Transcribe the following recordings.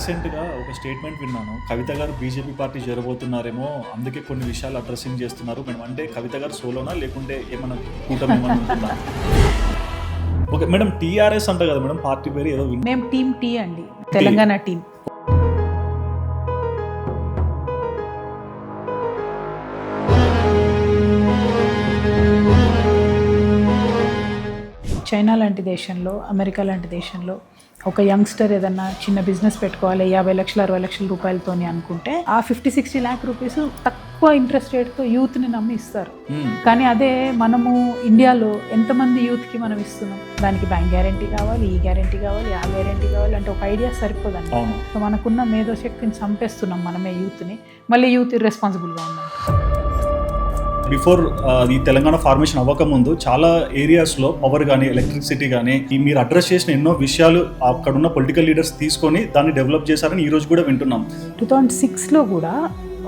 రీసెంట్గా ఒక స్టేట్మెంట్ విన్నాను. కవిత గారు బీజేపీ పార్టీ చేరబోతున్నారేమో, అందుకే కొన్ని విషయాలు అడ్రస్సింగ్ చేస్తున్నారు మేడం. అంటే కవిత గారు సోలోనా, లేకుంటే ఏమన్నా కూటమి ఏమన్నా ఉంటుందా? ఓకే మేడం, టీఆర్ఎస్ అంట కదా మేడం పార్టీ పేరు ఏదో మేము టీమ్ టీ అండి, తెలంగాణ టీం. చైనా లాంటి దేశంలో, అమెరికా లాంటి దేశంలో ఒక యంగ్స్టర్ ఏదన్నా చిన్న బిజినెస్ పెట్టుకోవాలి 50 లక్షలు 60 లక్షల రూపాయలతోని అనుకుంటే ఆ 50-60 lakh రూపీస్ తక్కువ ఇంట్రెస్ట్ రేట్తో యూత్ని నమ్మి ఇస్తారు. కానీ అదే మనము ఇండియాలో ఎంతమంది యూత్కి మనం ఇస్తున్నాం? దానికి బ్యాంక్ గ్యారెంటీ కావాలి, ఈ గ్యారెంటీ కావాలి, ఆ గ్యారెంటీ కావాలి అంటే ఒక ఐడియా సరిపోదండి. సో మనకున్న మేధోశక్తిని చంపేస్తున్నాం మనమే యూత్ని. మళ్ళీ యూత్ ఇర్రెస్పాన్సిబుల్గా ఉన్నాం. బిఫోర్ ఈ తెలంగాణ ఫార్మేషన్ అవ్వకముందు చాలా ఏరియాస్లో పవర్ కానీ ఎలక్ట్రిసిటీ కానీ మీరు అడ్రస్ చేసిన ఎన్నో విషయాలు అక్కడ ఉన్న పొలిటికల్ లీడర్స్ తీసుకొని దాన్ని డెవలప్ చేశారని ఈ రోజు కూడా వింటున్నాం. 2006లో కూడా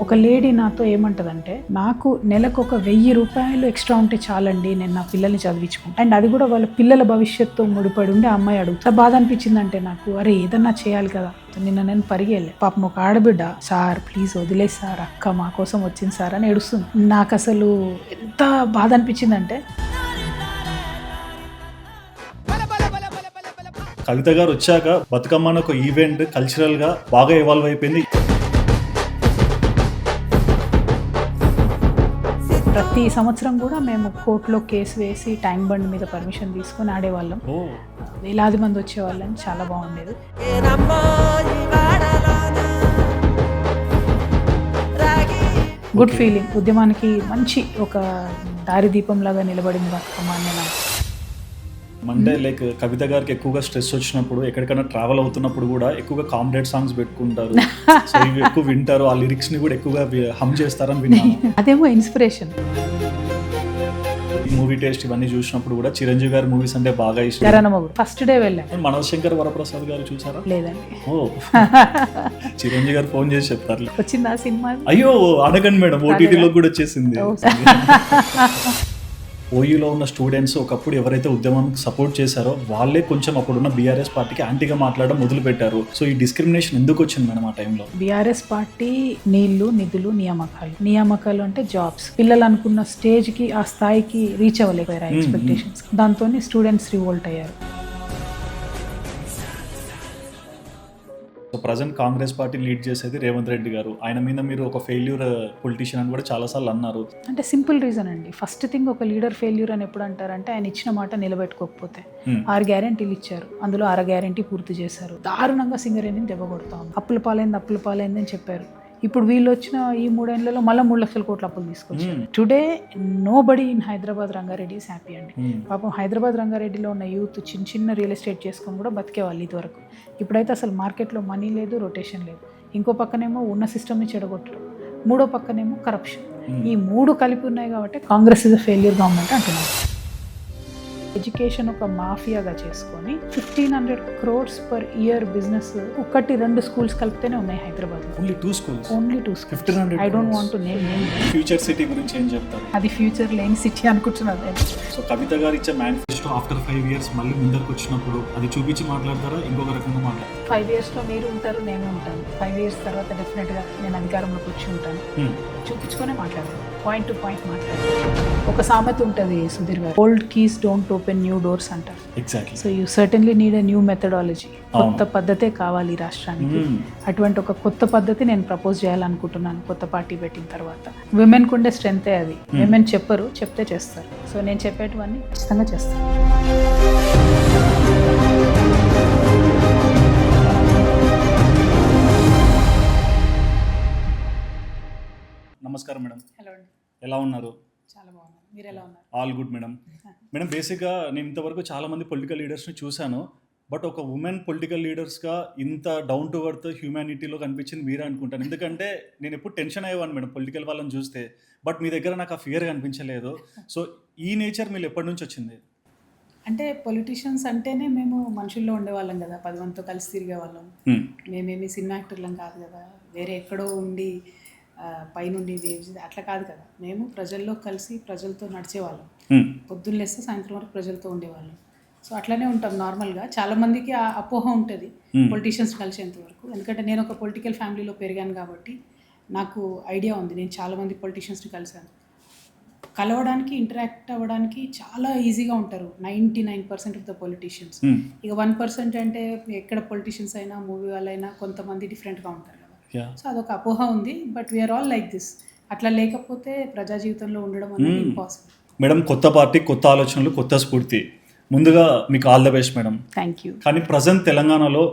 ఒక లేడీ నాతో ఏమంటదంటే, నాకు నెలకు ఒక 1000 రూపాయలు ఎక్స్ట్రా ఉంటే చాలండి, నేను నా పిల్లల్ని చదివించుకుంటాను. అండ్ అది కూడా వాళ్ళ పిల్లల భవిష్యత్తు ముడిపడి ఉండి ఆ అమ్మాయి అడుగుతా. బాధ అనిపించిందంటే నాకు, అరే ఏదన్నా చేయాలి కదా. నిన్న నేను పరిగెళ్ళే పాపం ఒక ఆడబిడ్డ, సార్ ప్లీజ్ వదిలేసి సార్, అక్క మా కోసం వచ్చింది సార్ అని ఏడుస్తుంది. నాకు అసలు ఎంత బాధ అనిపించిందంటే, కవిత గారు వచ్చాక బతుకమ్మ ఒక ఈవెంట్ కల్చరల్ గా బాగా ఎవాల్వ్ అయిపోయింది. ప్రతి సంవత్సరం కూడా మేము కోర్టులో కేసు వేసి ట్యాంక్ బండ్ మీద పర్మిషన్ తీసుకొని ఆడేవాళ్ళం. వేలాది మంది వచ్చేవాళ్ళం, చాలా బాగుండేది. Good feeling. ఉద్యమానికి మంచి ఒక దారిదీపం లాగా నిలబడింది బతుకమ్మ అని నేను. అంటే లైక్ కవిత గారికి ఎక్కువగా స్ట్రెస్ వచ్చినప్పుడు, ఎక్కడికైనా ట్రావెల్ అవుతున్నప్పుడు కూడా ఎక్కువగా కామ్రేడ్ సాంగ్స్ పెట్టుకుంటారు. సో ఇవి ఎక్కువ వింటారు, ఆ లిరిక్స్ ని కూడా ఎక్కువగా హమ్ చేస్తారని విన్నాను. అదేమో ఇన్స్పిరేషన్. మూవీ టేస్ట్ ఇవన్నీ చూసినప్పుడు కూడా చిరంజీవి గారి మూవీస్ అంటే బాగా ఇష్టం. కరణమగుడు ఫస్ట్ డే వెళ్ళాను. మనోశంకర్ వరప్రసాద్ గారు చూసారా? లేదండి. ఓ చిరంజీవి గారు ఫోన్ చేసి చెప్తారు. వచ్చింది ఆ సినిమా? అయ్యో అడగండి మేడం, ఓటీటీలో కూడా వచ్చేసింది. ఓయూలో ఉన్న స్టూడెంట్స్ ఒకప్పుడు ఎవరైతే ఉద్యమానికి సపోర్ట్ చేశారో వాళ్ళే కొంచెం అప్పుడున్న బీఆర్ఎస్ పార్టీకి యాంటీగా మాట్లాడడం మొదలు పెట్టారు. సో ఈ డిస్క్రిమినేషన్ ఎందుకు వచ్చింది మేడం ఆ టైంలో? బీఆర్ఎస్ పార్టీ నీళ్లు, నిధులు, నియామకాలు అంటే జాబ్స్. పిల్లలు అనుకున్న స్టేజ్ కి, ఆ స్థాయికి రీచ్ అవ్వలేకపోయారు ఎక్స్పెక్టేషన్స్. దాంతో స్టూడెంట్స్ రివోల్ట్ అయ్యారు. So present Congress party lead చేసేది రేవంత్ రెడ్డి గారు. ఆయన మీద మీరు ఒక ఫెయిల్యూర్ పొలిటీషియన్ అని కూడా చాలాసార్లు అన్నారు. అంటే సింపుల్ రీజన్ అండి. ఫస్ట్ థింగ్, ఒక లీడర్ ఫెయిల్యూర్ అని ఎప్పుడు అంటారంటే ఆయన ఇచ్చిన మాట నిలబెట్టుకోకపోతే. 6 గ్యారెంటీలు ఇచ్చారు, అందులో 1/2 గ్యారెంటీ పూర్తి చేశారు. దారుణంగా సింగరేణిని దెబ్బ కొడతాం. అప్పుల పాలైంది అని చెప్పారు. ఇప్పుడు వీళ్ళు వచ్చిన ఈ 3 ఏళ్లలో మళ్ళీ 3 లక్షల కోట్ల అప్పులు తీసుకొచ్చారు. Today nobody in Hyderabad Rangareddy is happy అండి. పాపం హైదరాబాద్ రంగారెడ్డిలో ఉన్న యూత్ చిన్న రియల్ ఎస్టేట్ చేసుకొని కూడా బతికేవాళ్ళు ఇదివరకు. ఇప్పుడైతే అసలు మార్కెట్లో మనీ లేదు, రొటేషన్ లేదు. ఇంకో పక్కనేమో ఉన్న సిస్టమ్ని చెడగొట్టడం, మూడో పక్కనేమో కరప్షన్. ఈ 3 కలిపి ఉన్నాయి కాబట్టి Congress is a failure government అంటున్నారు. ఎడ్యుకేషన్ ఒక మాఫియాగా చేసుకొని 1500 crores per year business 1-2 schools కలిపితేనే ఉన్నాయి Hyderabad. Only 2 schools. 1500 crores. I don't want to name. Future city గురించి ఏం చెప్తారు? అది ఫ్యూచర్ లేని సిటీ అనుకుంటున్నాను. సో కవిత గారు ఇచ్చే మేనిఫెస్టో ఆఫ్టర్ 5 years మళ్ళీ ముందరకు వచ్చినప్పుడు అది చూపించి మాట్లాడతారా, ఇంకొక రకంగా మాట్లాడతారు? 5 yearsలో మీరు ఉంటారు, నేను ఉంటాను. 5 years తర్వాత డెఫినెట్గా నేను అధికారంలోకి వచ్చి ఉంటాను. చూపించుకొనే మాట్లాడతాను, పాయింట్ టు పాయింట్ మాట్లాడతాను. ఒక సామెత ఉంటుంది సుధీర్ గారు, old keys don't open new doors అంటారు. Exactly. So you certainly need a new methodology. కొత్త పద్ధతే కావాలి రాష్ట్రానికి. అటువంటి ఒక కొత్త పద్ధతి నేను ప్రపోజ్ చేయాలనుకుంటున్నాను కొత్త పార్టీ పెట్టిన తర్వాత. విమెన్ కుండే స్ట్రెంతే అది. విమెన్ చెప్పరు, చెప్తే చేస్తారు. సో నేను చెప్పేటివన్నీ ఖచ్చితంగా చేస్తాను. నమస్కారం మేడం. హలో అండి. ఎలా ఉన్నారు? చాలా బాగున్నాను, మీరు ఎలా ఉన్నారు? All good madam. మేడం బేసిక్గా నేను ఇంతవరకు చాలామంది పొలిటికల్ లీడర్స్ని చూశాను, బట్ ఒక ఉమెన్ పొలిటికల్ లీడర్స్గా ఇంత డౌన్ టు ఎర్త్ హ్యూమానిటీలో కనిపించింది మీరే అనుకుంటాను. ఎందుకంటే నేను ఎప్పుడు టెన్షన్ అయ్యేవాను మేడం పొలిటికల్ వాళ్ళని చూస్తే, బట్ మీ దగ్గర నాకు ఆ ఫియర్ కనిపించలేదు. సో ఈ నేచర్ మీరు ఎప్పటి నుంచి వచ్చింది? అంటే పొలిటీషియన్స్ అంటేనే మేము మనుషుల్లో ఉండేవాళ్ళం కదా, 10 మందితో కలిసి తిరిగేవాళ్ళం. మేమేమి సినిమా యాక్టర్లం కాదు కదా, వేరే ఎక్కడో ఉండి పైనుండి అట్లా కాదు కదా. మేము ప్రజల్లో కలిసి ప్రజలతో నడిచేవాళ్ళం. పొద్దున్న లేస్తే సాయంత్రం వరకు ప్రజలతో ఉండేవాళ్ళం. సో అట్లనే ఉంటాం నార్మల్గా. చాలామందికి ఆ అపోహ ఉంటుంది పొలిటీషియన్స్ కలిసేంత వరకు. ఎందుకంటే నేను ఒక పొలిటికల్ ఫ్యామిలీలో పెరిగాను కాబట్టి నాకు ఐడియా ఉంది. నేను చాలామంది పొలిటీషియన్స్ని కలిశాను. కలవడానికి, ఇంటరాక్ట్ అవ్వడానికి చాలా ఈజీగా ఉంటారు 99% ఆఫ్ ద పొలిటీషియన్స్. ఇక 1% అంటే ఎక్కడ పొలిటీషియన్స్ అయినా, మూవీ వాళ్ళైనా కొంతమంది డిఫరెంట్గా ఉంటారు కదా. సో అదొక అపోహ ఉంది. But we are all like this. అట్లా లేకపోతే ప్రజా జీవితంలో ఉండడం అనేది ఇంపాసిబుల్. మేడం, కొత్త పార్టీ, కొత్త ఆలోచనలు, కొత్త స్ఫూర్తి. ముందుగా మీకు all the best madam. Thank you. కానీ ప్రజెంట్ తెలంగాణలో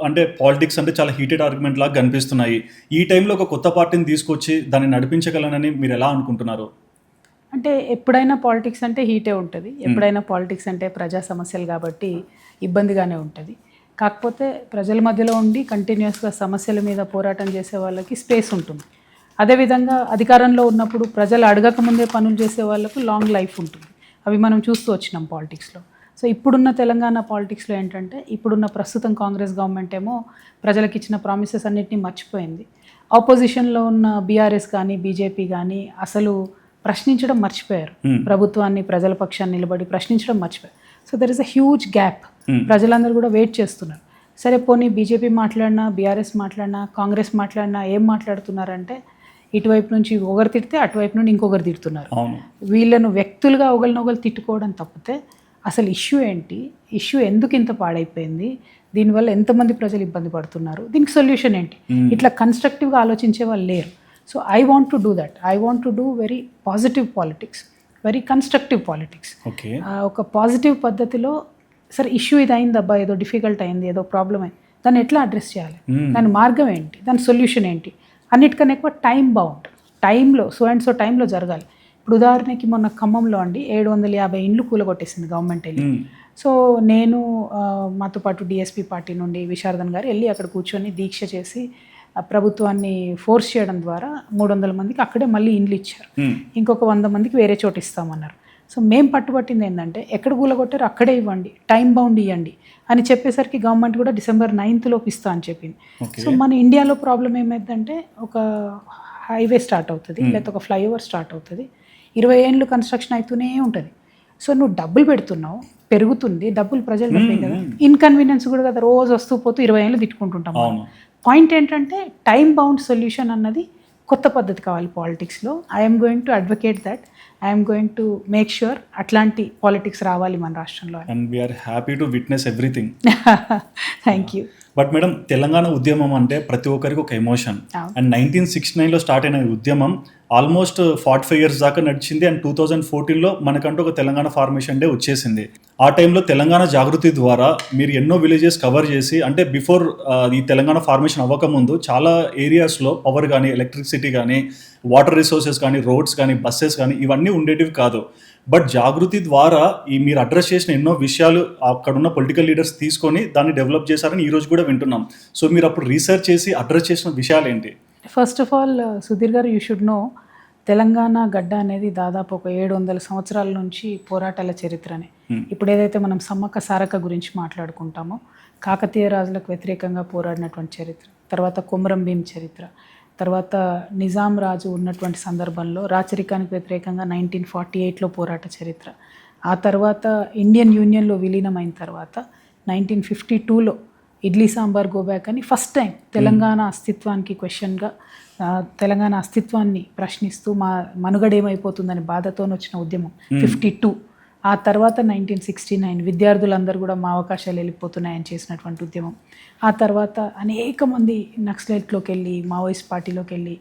అంటే పాలిటిక్స్ అంటే చాలా హీటెడ్ ఆర్గ్యుమెంట్ లాగా కనిపిస్తున్నాయి. ఈ టైంలో ఒక కొత్త పార్టీని తీసుకొచ్చి దాన్ని నడిపించగలనని మీరు ఎలా అనుకుంటున్నారు? అంటే ఎప్పుడైనా పాలిటిక్స్ అంటే హీటే ఉంటుంది. ఎప్పుడైనా పాలిటిక్స్ అంటే ప్రజా సమస్యలు కాబట్టి ఇబ్బందిగానే ఉంటుంది. కాకపోతే ప్రజల మధ్యలో ఉండి కంటిన్యూస్గా సమస్యల మీద పోరాటం చేసే వాళ్ళకి స్పేస్ ఉంటుంది. అదేవిధంగా అధికారంలో ఉన్నప్పుడు ప్రజలు అడగకముందే పనులు చేసే వాళ్ళకు లాంగ్ లైఫ్ ఉంటుంది. అవి మనం చూస్తూ వచ్చినాం పాలిటిక్స్లో. సో ఇప్పుడున్న తెలంగాణ పాలిటిక్స్లో ఏంటంటే, ఇప్పుడున్న ప్రస్తుతం కాంగ్రెస్ గవర్నమెంట్ ఏమో ప్రజలకు ఇచ్చిన ప్రామిసెస్ అన్నిటినీ మర్చిపోయింది. ఆపోజిషన్లో ఉన్న బీఆర్ఎస్ కానీ, బీజేపీ కానీ అసలు ప్రశ్నించడం మర్చిపోయారు. ప్రభుత్వాన్ని, ప్రజల పక్షాన్ని నిలబడి ప్రశ్నించడం మర్చిపోయారు. So there is a huge gap. ప్రజలందరూ కూడా వెయిట్ చేస్తున్నారు. సరే పోనీ బీజేపీ మాట్లాడినా, బీఆర్ఎస్ మాట్లాడినా, కాంగ్రెస్ మాట్లాడినా ఏం మాట్లాడుతున్నారంటే, ఇటువైపు నుంచి ఒకరు తిడితే అటువైపు నుండి ఇంకొకరు తిడుతున్నారు. వీళ్ళను వ్యక్తులుగా ఒకరినొకరు తిట్టుకోవడం తప్పితే అసలు ఇష్యూ ఏంటి, ఇష్యూ ఎందుకు ఇంత పాడైపోయింది, దీనివల్ల ఎంతమంది ప్రజలు ఇబ్బంది పడుతున్నారు, దీనికి సొల్యూషన్ ఏంటి, ఇట్లా కన్స్ట్రక్టివ్గా ఆలోచించే వాళ్ళు లేరు. So I want to do that. I want to do very positive politics, very constructive politics. ఒక పాజిటివ్ పద్ధతిలో సరే ఇష్యూ ఇది అయిందబ్బా, ఏదో డిఫికల్ట్ అయింది, ఏదో ప్రాబ్లం అయింది, దాన్ని ఎట్లా అడ్రస్ చేయాలి, దాని మార్గం ఏంటి, దాని సొల్యూషన్ ఏంటి, అన్నిటికన్నా ఎక్కువ టైం బౌండ్, టైంలో సో అండ్ సో టైంలో జరగాలి. ఇప్పుడు ఉదాహరణకి మొన్న ఖమ్మంలో అండి 750 ఇండ్లు కూలగొట్టేసింది గవర్నమెంట్ వెళ్ళి. సో నేను మాతో పాటు డిఎస్పీ పార్టీ నుండి విశారదన్ గారు వెళ్ళి అక్కడ కూర్చొని దీక్ష చేసి ప్రభుత్వాన్ని ఫోర్స్ చేయడం ద్వారా 300 మందికి అక్కడే మళ్ళీ ఇండ్లు ఇచ్చారు. ఇంకొక 100 మందికి వేరే చోటు ఇస్తామన్నారు. సో మేము పట్టుబట్టింది ఏంటంటే, ఎక్కడ కూలగొట్టారో అక్కడే ఇవ్వండి, టైం బౌండ్ ఇవ్వండి అని చెప్పేసరికి గవర్నమెంట్ కూడా December 9th లోపు ఇస్తా అని చెప్పింది. సో మన ఇండియాలో ప్రాబ్లం ఏమైందంటే, ఒక హైవే స్టార్ట్ అవుతుంది, లేకపోతే ఒక ఫ్లైఓవర్ స్టార్ట్ అవుతుంది, 20 ఏళ్ళు కన్స్ట్రక్షన్ అవుతూనే ఉంటుంది. సో నువ్వు డబ్బులు పెడుతున్నావు, పెరుగుతుంది, డబ్బులు ప్రజలు డబ్బే కదా, ఇన్కన్వీనియన్స్ కూడా కదా, రోజు వస్తూ పోతూ 20 ఏళ్ళు తిట్టుకుంటుంటాం. పాయింట్ ఏంటంటే, టైం బౌండ్ సొల్యూషన్ అన్నది కొత్త పద్ధతి కావాలి పాలిటిక్స్లో. I'm going to advocate that. I'm going to make sure అట్లాంటి పాలిటిక్స్ రావాలి మన రాష్ట్రంలో. And we are happy to witness everything. Thank you. But madam, Telangana ఉద్యమం అంటే ప్రతి ఒక్కరికి ఒక ఎమోషన్. అండ్ 1969లో స్టార్ట్ అయిన ఉద్యమం ఆల్మోస్ట్ 45 years దాకా నడిచింది. అండ్ 2014లో మనకంటూ ఒక తెలంగాణ ఫార్మేషన్ డే వచ్చేసింది. ఆ టైంలో తెలంగాణ జాగృతి ద్వారా మీరు ఎన్నో విలేజెస్ కవర్ చేసి, అంటే బిఫోర్ ఈ తెలంగాణ ఫార్మేషన్ అవ్వకముందు చాలా ఏరియాస్లో పవర్ కానీ, ఎలక్ట్రిసిటీ కానీ, వాటర్ రిసోర్సెస్ కానీ, రోడ్స్ కానీ, బస్సెస్ కానీ ఇవన్నీ ఉండేటివి కాదు. బట్ జాగృతి ద్వారా ఈ మీరు అడ్రస్ చేసిన ఎన్నో విషయాలు అక్కడున్న పొలిటికల్ లీడర్స్ తీసుకొని దాన్ని డెవలప్ చేశారని ఈరోజు కూడా వింటున్నాం. సో మీరు అప్పుడు రీసెర్చ్ చేసి అడ్రస్ చేసిన విషయాలు ఏంటి? ఫస్ట్ ఆఫ్ ఆల్ సుధీర్ గారు, యూ షుడ్ నో, తెలంగాణ గడ్డ అనేది దాదాపు ఒక 700 సంవత్సరాల నుంచి పోరాటాల చరిత్రనే. ఇప్పుడు ఏదైతే మనం సమ్మక్క సారక్క గురించి మాట్లాడుకుంటామో, కాకతీయ రాజులకు వ్యతిరేకంగా పోరాడినటువంటి చరిత్ర, తర్వాత కొమరం భీం చరిత్ర, తర్వాత నిజాం రాజు ఉన్నటువంటి సందర్భంలో రాచరికానికి వ్యతిరేకంగా 1948లో పోరాట చరిత్ర, ఆ తర్వాత ఇండియన్ యూనియన్లో విలీనమైన తర్వాత 1952లో ఇడ్లీ సాంబార్ గోబ్యాక్ అని ఫస్ట్ టైం తెలంగాణ అస్తిత్వానికి క్వశ్చన్గా, తెలంగాణ అస్తిత్వాన్ని ప్రశ్నిస్తూ మా మనుగడ ఏమైపోతుందని బాధతో వచ్చిన ఉద్యమం 52. ఆ తర్వాత 1969 విద్యార్థులందరూ కూడా మా అవకాశాలు వెళ్ళిపోతున్నాయని చేసినటువంటి ఉద్యమం. ఆ తర్వాత అనేక మంది నక్సలైట్లోకి వెళ్ళి, మావోయిస్ట్ పార్టీలోకి వెళ్ళి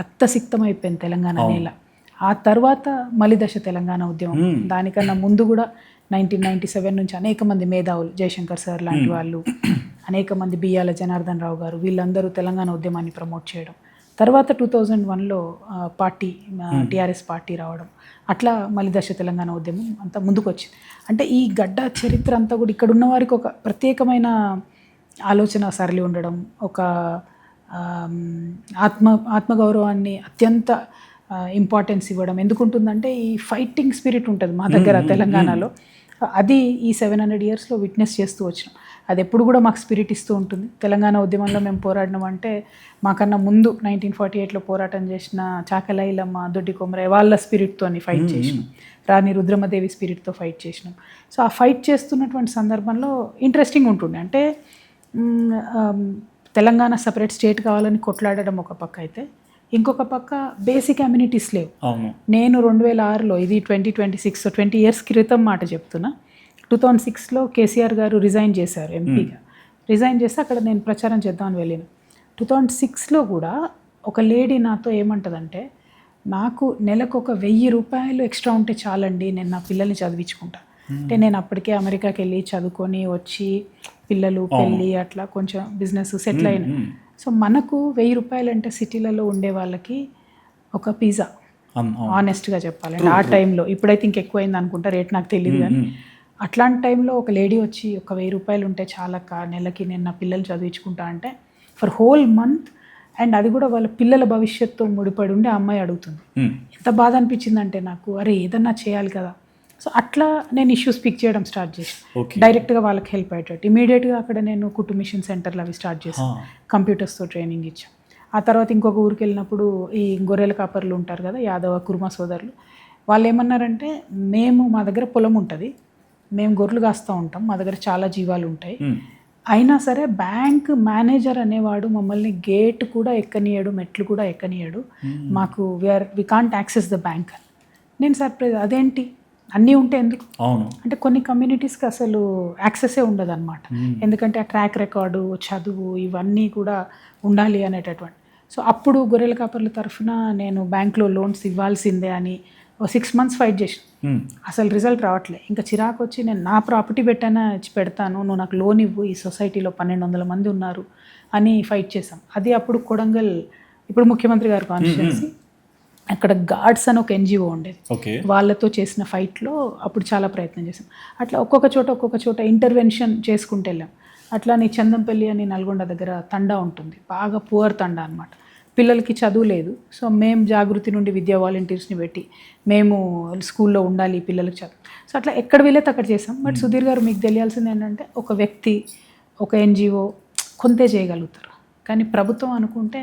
రక్తసిక్తం అయిపోయింది తెలంగాణ నేల. ఆ తర్వాత మలిదశ తెలంగాణ ఉద్యమం. దానికన్నా ముందు కూడా 1997 నుంచి అనేక మంది మేధావులు, జయశంకర్ సార్ లాంటి వాళ్ళు, అనేక మంది బియ్యాల జనార్దన్ రావు గారు, వీళ్ళందరూ తెలంగాణ ఉద్యమాన్ని ప్రమోట్ చేయడం. తర్వాత 2001లో పార్టీ, టీఆర్ఎస్ పార్టీ రావడం, అట్లా మలిదశ తెలంగాణ ఉద్యమం అంతా ముందుకు వచ్చింది. అంటే ఈ గడ్డ చరిత్ర అంతా కూడా ఇక్కడ ఉన్న వారికి ఒక ప్రత్యేకమైన ఆలోచన సరళి ఉండడం, ఒక ఆత్మగౌరవాన్ని అత్యంత ఇంపార్టెన్స్ ఇవ్వడం ఎందుకుంటుందంటే, ఈ ఫైటింగ్ స్పిరిట్ ఉంటుంది మా దగ్గర తెలంగాణలో. అది ఈ 700 ఇయర్స్లో విట్నెస్ చేస్తూ వచ్చినాం. అది ఎప్పుడు కూడా మాకు స్పిరిట్ ఇస్తూ ఉంటుంది. తెలంగాణ ఉద్యమంలో మేము పోరాడినాం అంటే మాకన్నా ముందు 1948లో పోరాటం చేసిన చాకలైలమ్మ, దొడ్డి కొమరయ్య వాళ్ళ స్పిరిట్తోని ఫైట్ చేసినాం. రాణి రుద్రమదేవి స్పిరిట్తో ఫైట్ చేసినాం. సో ఆ ఫైట్ చేస్తున్నటువంటి సందర్భంలో ఇంట్రెస్టింగ్ ఉంటుండే. అంటే తెలంగాణ సపరేట్ స్టేట్ కావాలని కొట్లాడడం ఒక పక్క అయితే, ఇంకొక పక్క బేసిక్ అమ్యూనిటీస్ లేవు. నేను 2006లో, ఇది 2026, 20 ఇయర్స్ క్రితం మాట చెప్తున్నా, 2006లో కేసీఆర్ గారు రిజైన్ చేశారు ఎంపీగా. రిజైన్ చేస్తే అక్కడ నేను ప్రచారం చేద్దామని వెళ్ళాను. 2006లో కూడా ఒక లేడీ నాతో ఏమంటుందంటే, నాకు నెలకు ఒక 1000 రూపాయలు ఎక్స్ట్రా ఉంటే చాలండి, నేను నా పిల్లల్ని చదివించుకుంటా. అంటే నేను అప్పటికే అమెరికాకి వెళ్ళి చదువుకొని వచ్చి పిల్లలు పెళ్ళి అట్లా కొంచెం బిజినెస్ సెటిల్ అయిన. సో మనకు 1000 రూపాయలు అంటే సిటీలలో ఉండే వాళ్ళకి ఒక పిజ్జా, ఆనెస్ట్గా చెప్పాలంటే ఆ టైంలో. ఇప్పుడైతే ఇంకెక్కువైంది అనుకుంటా, రేట్ నాకు తెలియదు. కానీ అట్లాంటి టైంలో ఒక లేడీ వచ్చి ఒక 1000 రూపాయలు ఉంటే చాలక్క, నెలకి నేను నా పిల్లలు చదివించుకుంటా అంటే ఫర్ హోల్ మంత్, అండ్ అది కూడా వాళ్ళ పిల్లల భవిష్యత్తుతో ముడిపడి ఉండి ఆ అమ్మాయి అడుగుతుంది. ఎంత బాధ అనిపించిందంటే నాకు, అరే ఏదన్నా చేయాలి కదా. సో అట్లా నేను ఇష్యూస్ పిక్ చేయడం స్టార్ట్ చేసాను, డైరెక్ట్గా వాళ్ళకి హెల్ప్ అయ్యేటట్టు. ఇమీడియట్గా అక్కడ నేను కుట్టు మిషన్ సెంటర్లు అవి స్టార్ట్ చేశాను, కంప్యూటర్స్తో ట్రైనింగ్ ఇచ్చాను. ఆ తర్వాత ఇంకొక ఊరికి వెళ్ళినప్పుడు ఈ గొర్రెల కాపర్లు ఉంటారు కదా, యాదవ కుర్మ సోదరులు, వాళ్ళు ఏమన్నారంటే, మా దగ్గర పొలం ఉంటుంది, మేము గొర్రెలు కాస్తూ ఉంటాం, మా దగ్గర చాలా జీవాలు ఉంటాయి, అయినా సరే బ్యాంక్ మేనేజర్ అనేవాడు మమ్మల్ని గేట్ కూడా ఎక్కనియడు, మెట్లు కూడా ఎక్కనియడు, మాకు we can't access the bank. నేను సర్ప్రైజ్, అదేంటి అన్నీ ఉంటే ఎందుకు అంటే కొన్ని కమ్యూనిటీస్కి అసలు యాక్సెసే ఉండదు అనమాట. ఎందుకంటే ఆ ట్రాక్ రికార్డు, చదువు ఇవన్నీ కూడా ఉండాలి అనేటటువంటి. సో అప్పుడు గొర్రెల కాపర్ల తరఫున నేను బ్యాంక్లో లోన్స్ ఇవ్వాల్సిందే అని 6 months ఫైట్ చేసాను. అసలు రిజల్ట్ రావట్లేదు. ఇంకా చిరాకు వచ్చి, నేను నా ప్రాపర్టీ పెడతాను, నువ్వు నాకు లోన్ ఇవ్వు, ఈ సొసైటీలో 1200 మంది ఉన్నారు అని ఫైట్ చేసాం. అది అప్పుడు కొడంగల్, ఇప్పుడు ముఖ్యమంత్రి గారి కాన్స్టిట్యున్సీ, అక్కడ గార్డ్స్ అని ఒక NGO ఉండేది, వాళ్ళతో చేసిన ఫైట్లో అప్పుడు చాలా ప్రయత్నం చేసాం. అట్లా ఒక్కొక్క చోట ఇంటర్వెన్షన్ చేసుకుంటూ వెళ్ళాం. అట్లా నీ చందంపల్లి అని నల్గొండ దగ్గర తండా ఉంటుంది, బాగా పువర్ తండా అనమాట. పిల్లలకి చదువు లేదు. సో మేము జాగృతి నుండి విద్యా వాలంటీర్స్ని పెట్టి మేము స్కూల్లో ఉండాలి పిల్లలకి చదువు. సో అట్లా ఎక్కడ వీలైతే అక్కడ చేసాం. బట్ సుధీర్ గారు, మీకు తెలియాల్సింది ఏంటంటే, ఒక వ్యక్తి, ఒక NGO కొంతే చేయగలుగుతారు, కానీ ప్రభుత్వం అనుకుంటే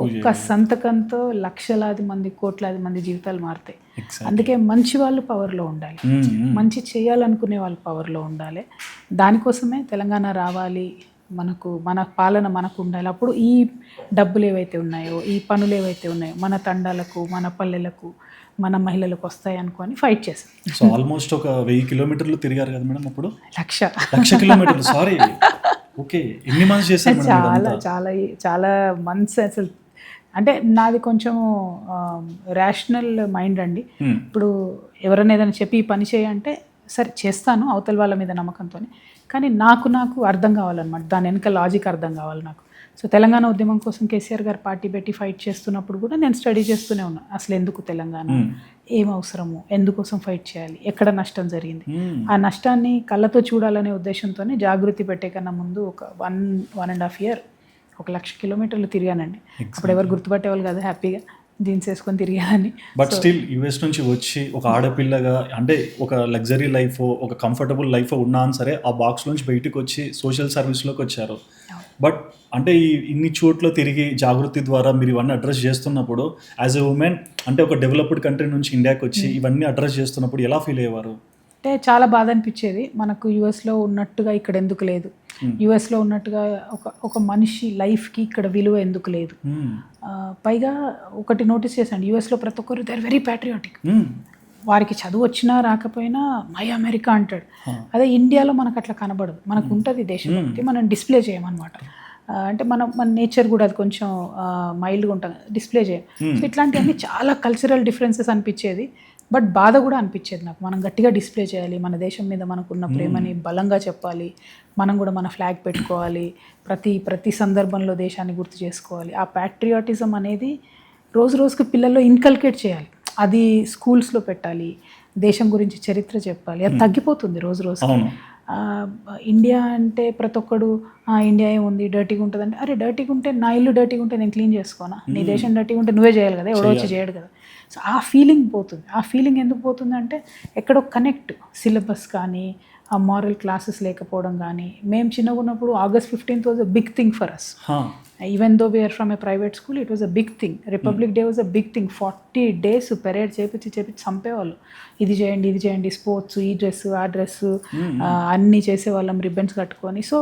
ఒక్క సంతకంతో లక్షలాది మంది, కోట్లాది మంది జీవితాలు మారుతాయి. అందుకే మంచి వాళ్ళు పవర్లో ఉండాలి, మంచి చేయాలనుకునే వాళ్ళు పవర్లో ఉండాలి. దానికోసమే తెలంగాణ రావాలి, మన పాలన మనకు ఉండాలి. అప్పుడు ఈ డబ్బులు ఏవైతే ఉన్నాయో, ఈ పనులు ఏవైతే ఉన్నాయో మన తండాలకు, మన పల్లెలకు, మన మహిళలకు వస్తాయి అనుకొని ఫైట్ చేశాం. సో ఆల్మోస్ట్ ఒక 1000 kilometers తిరిగారు కదా మేడం అప్పుడు? 1,00,000 kilometers. Sorry, okay. ఎన్ని మంత్స్ చేశారు? చాలా మంత్స్. అసలు అంటే నాది కొంచెం రేషనల్ మైండ్ అండి. ఇప్పుడు ఎవరైనా ఏదైనా చెప్పి ఈ పని చేయంటే సరే చేస్తాను, అవతల వాళ్ళ మీద నమ్మకంతో. కానీ నాకు అర్థం కావాలన్నమాట, దాని వెనక లాజిక్ అర్థం కావాలి నాకు. సో తెలంగాణ ఉద్యమం కోసం కేసీఆర్ గారు పార్టీ పెట్టి ఫైట్ చేస్తున్నప్పుడు కూడా నేను స్టడీ చేస్తూనే ఉన్నాను. అసలు ఎందుకు తెలంగాణ, ఏం అవసరము, ఎందుకోసం ఫైట్ చేయాలి, ఎక్కడ నష్టం జరిగింది, ఆ నష్టాన్ని కళ్ళతో చూడాలనే ఉద్దేశంతోనే జాగృతి పెట్టే కన్నా ముందు ఒక 1.5 years 1,00,000 kilometers తిరిగానండి. అప్పుడు ఎవరు గుర్తుపట్టేవాళ్ళు కదా, హ్యాపీగా జీన్స్ వేసుకొని తిరిగానని. బట్ స్టిల్ యుఎస్ నుంచి వచ్చి ఒక ఆడపిల్లగా, అంటే ఒక లగ్జరీ లైఫ్, ఒక కంఫర్టబుల్ లైఫ్ ఉన్నా సరే ఆ బాక్స్ నుంచి బయటకు వచ్చి సోషల్ సర్వీస్లోకి వచ్చారు. బట్ అంటే ఇన్ని చోట్ల తిరిగి జాగృతి ద్వారా మీరు ఇవన్నీ అడ్రస్ చేస్తున్నప్పుడు, యాజ్ ఎ ఉమెన్, అంటే ఒక డెవలప్డ్ కంట్రీ నుంచి ఇండియాకి వచ్చి ఇవన్నీ అడ్రస్ చేస్తున్నప్పుడు ఎలా ఫీల్ అయ్యేవారు? అంటే చాలా బాధ అనిపించేది, మనకు యుఎస్లో ఉన్నట్టుగా ఇక్కడ ఎందుకు లేదు, యుఎస్లో ఉన్నట్టుగా ఒక మనిషి లైఫ్కి ఇక్కడ విలువ ఎందుకు లేదు. పైగా ఒకటి నోటీస్ చేశాను, యుఎస్లో ప్రతి ఒక్కరు దే ఆర్ వెరీ ప్యాట్రియాటిక్. వారికి చదువు వచ్చినా రాకపోయినా మై అమెరికా అంటాడు. అదే ఇండియాలో మనకు అట్లా కనబడదు, మనకు ఉంటుంది దేశభక్తి, మనం డిస్ప్లే చేయమన్నమాట. అంటే మన నేచర్ కూడా అది కొంచెం మైల్డ్గా ఉంటుంది, డిస్ప్లే చేయం. సో ఇట్లాంటివన్నీ చాలా కల్చరల్ డిఫరెన్సెస్ అనిపించేది. బట్ బాధ కూడా అనిపించేది నాకు, మనం గట్టిగా డిస్ప్లే చేయాలి, మన దేశం మీద మనకున్న ప్రేమని బలంగా చెప్పాలి, మనం కూడా మన ఫ్లాగ్ పెట్టుకోవాలి, ప్రతి సందర్భంలో దేశాన్ని గుర్తు చేసుకోవాలి. ఆ ప్యాట్రియాటిజం అనేది రోజు రోజుకి పిల్లల్లో ఇన్కల్కేట్ చేయాలి, అది స్కూల్స్లో పెట్టాలి, దేశం గురించి చరిత్ర చెప్పాలి. అది తగ్గిపోతుంది రోజు రోజు. ఇండియా అంటే ప్రతి ఒక్కడు ఇండియా ఏముంది డర్టీగా ఉంటుంది అంటే, అరే డర్టీగా ఉంటే నా ఇల్లు డర్టీగా ఉంటే నేను క్లీన్ చేసుకోనా, నీ దేశం డర్టీగా ఉంటే నువ్వే చేయాలి కదా, ఎవడో వచ్చి చేయడు కదా. సో ఆ ఫీలింగ్ పోతుంది. ఆ ఫీలింగ్ ఎందుకు పోతుంది అంటే ఎక్కడో కనెక్ట్, సిలబస్ కానీ ఆ మారల్ క్లాసెస్ లేకపోవడం కానీ. మేము చిన్నగా ఉన్నప్పుడు August 15th was a big thing for us. Even though we are from a private school, it was a big thing. Republic Day was a big thing. 40 days parade చేపించి చంపేవాళ్ళు. ఇది చేయండి, స్పోర్ట్స్, ఈ డ్రెస్సు ఆ డ్రెస్సు అన్నీ చేసేవాళ్ళం ribbons కట్టుకొని. So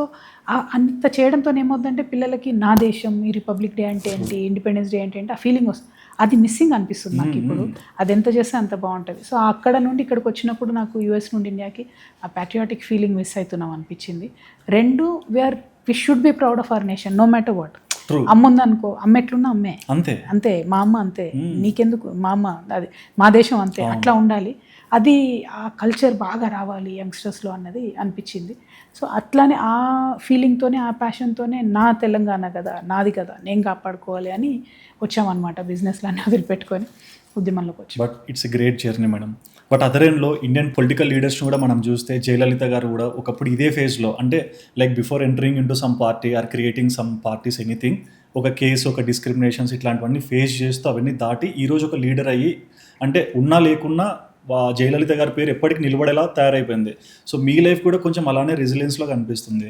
అంత చేయడంతో ఏమవుతుందంటే పిల్లలకి నా దేశం, ఈ రిపబ్లిక్ డే అంటే ఏంటి, ఇండిపెండెన్స్ డే అంటే ఏంటి, ఆ ఫీలింగ్ వస్తుంది. అది మిస్సింగ్ అనిపిస్తుంది నాకు ఇప్పుడు. అది ఎంత చేస్తే అంత బాగుంటుంది. సో అక్కడ నుండి ఇక్కడికి వచ్చినప్పుడు నాకు యూఎస్ నుండి ఇండియాకి ఆ ప్యాట్రియాటిక్ ఫీలింగ్ మిస్ అవుతున్నాం అనిపించింది. రెండు, we should be proud of our nation no matter what. అమ్మ ఉందనుకో, అమ్మ ఎట్లున్నా అమ్మే అంతే, మా అమ్మ అంతే, నీకెందుకు మా అమ్మ, అది మా దేశం అంతే, అట్లా ఉండాలి. అది ఆ కల్చర్ బాగా రావాలి యంగ్స్టర్స్లో అన్నది అనిపించింది. సో అట్లానే ఆ ఫీలింగ్తోనే, ఆ ప్యాషన్తోనే నా తెలంగాణ కదా, నాది కదా, నేను కాపాడుకోవాలి అని వచ్చామన్నమాట. బిజినెస్లో అన్నీ వదిలిపెట్టుకొని ఉద్యమంలోకి వచ్చాం. But it's a great journey madam. But other ఎండ్లో ఇండియన్ పొలిటికల్ లీడర్స్ని కూడా మనం చూస్తే జయలలిత గారు కూడా ఒకప్పుడు ఇదే ఫేజ్లో, అంటే like before entering into some party or creating some parties anything, ఒక కేసు, ఒక డిస్క్రిమినేషన్స్ ఇట్లాంటివన్నీ ఫేస్ చేస్తూ అవన్నీ దాటి ఈరోజు ఒక లీడర్ అయ్యి, అంటే ఉన్నా లేకున్నా జయలలిత గారి పేరు ఎప్పటికీ నిలబడేలా తయారైపోయింది. సో మీ లైఫ్ కూడా కొంచెం అలానే రెసిలియన్స్లో కనిపిస్తుంది.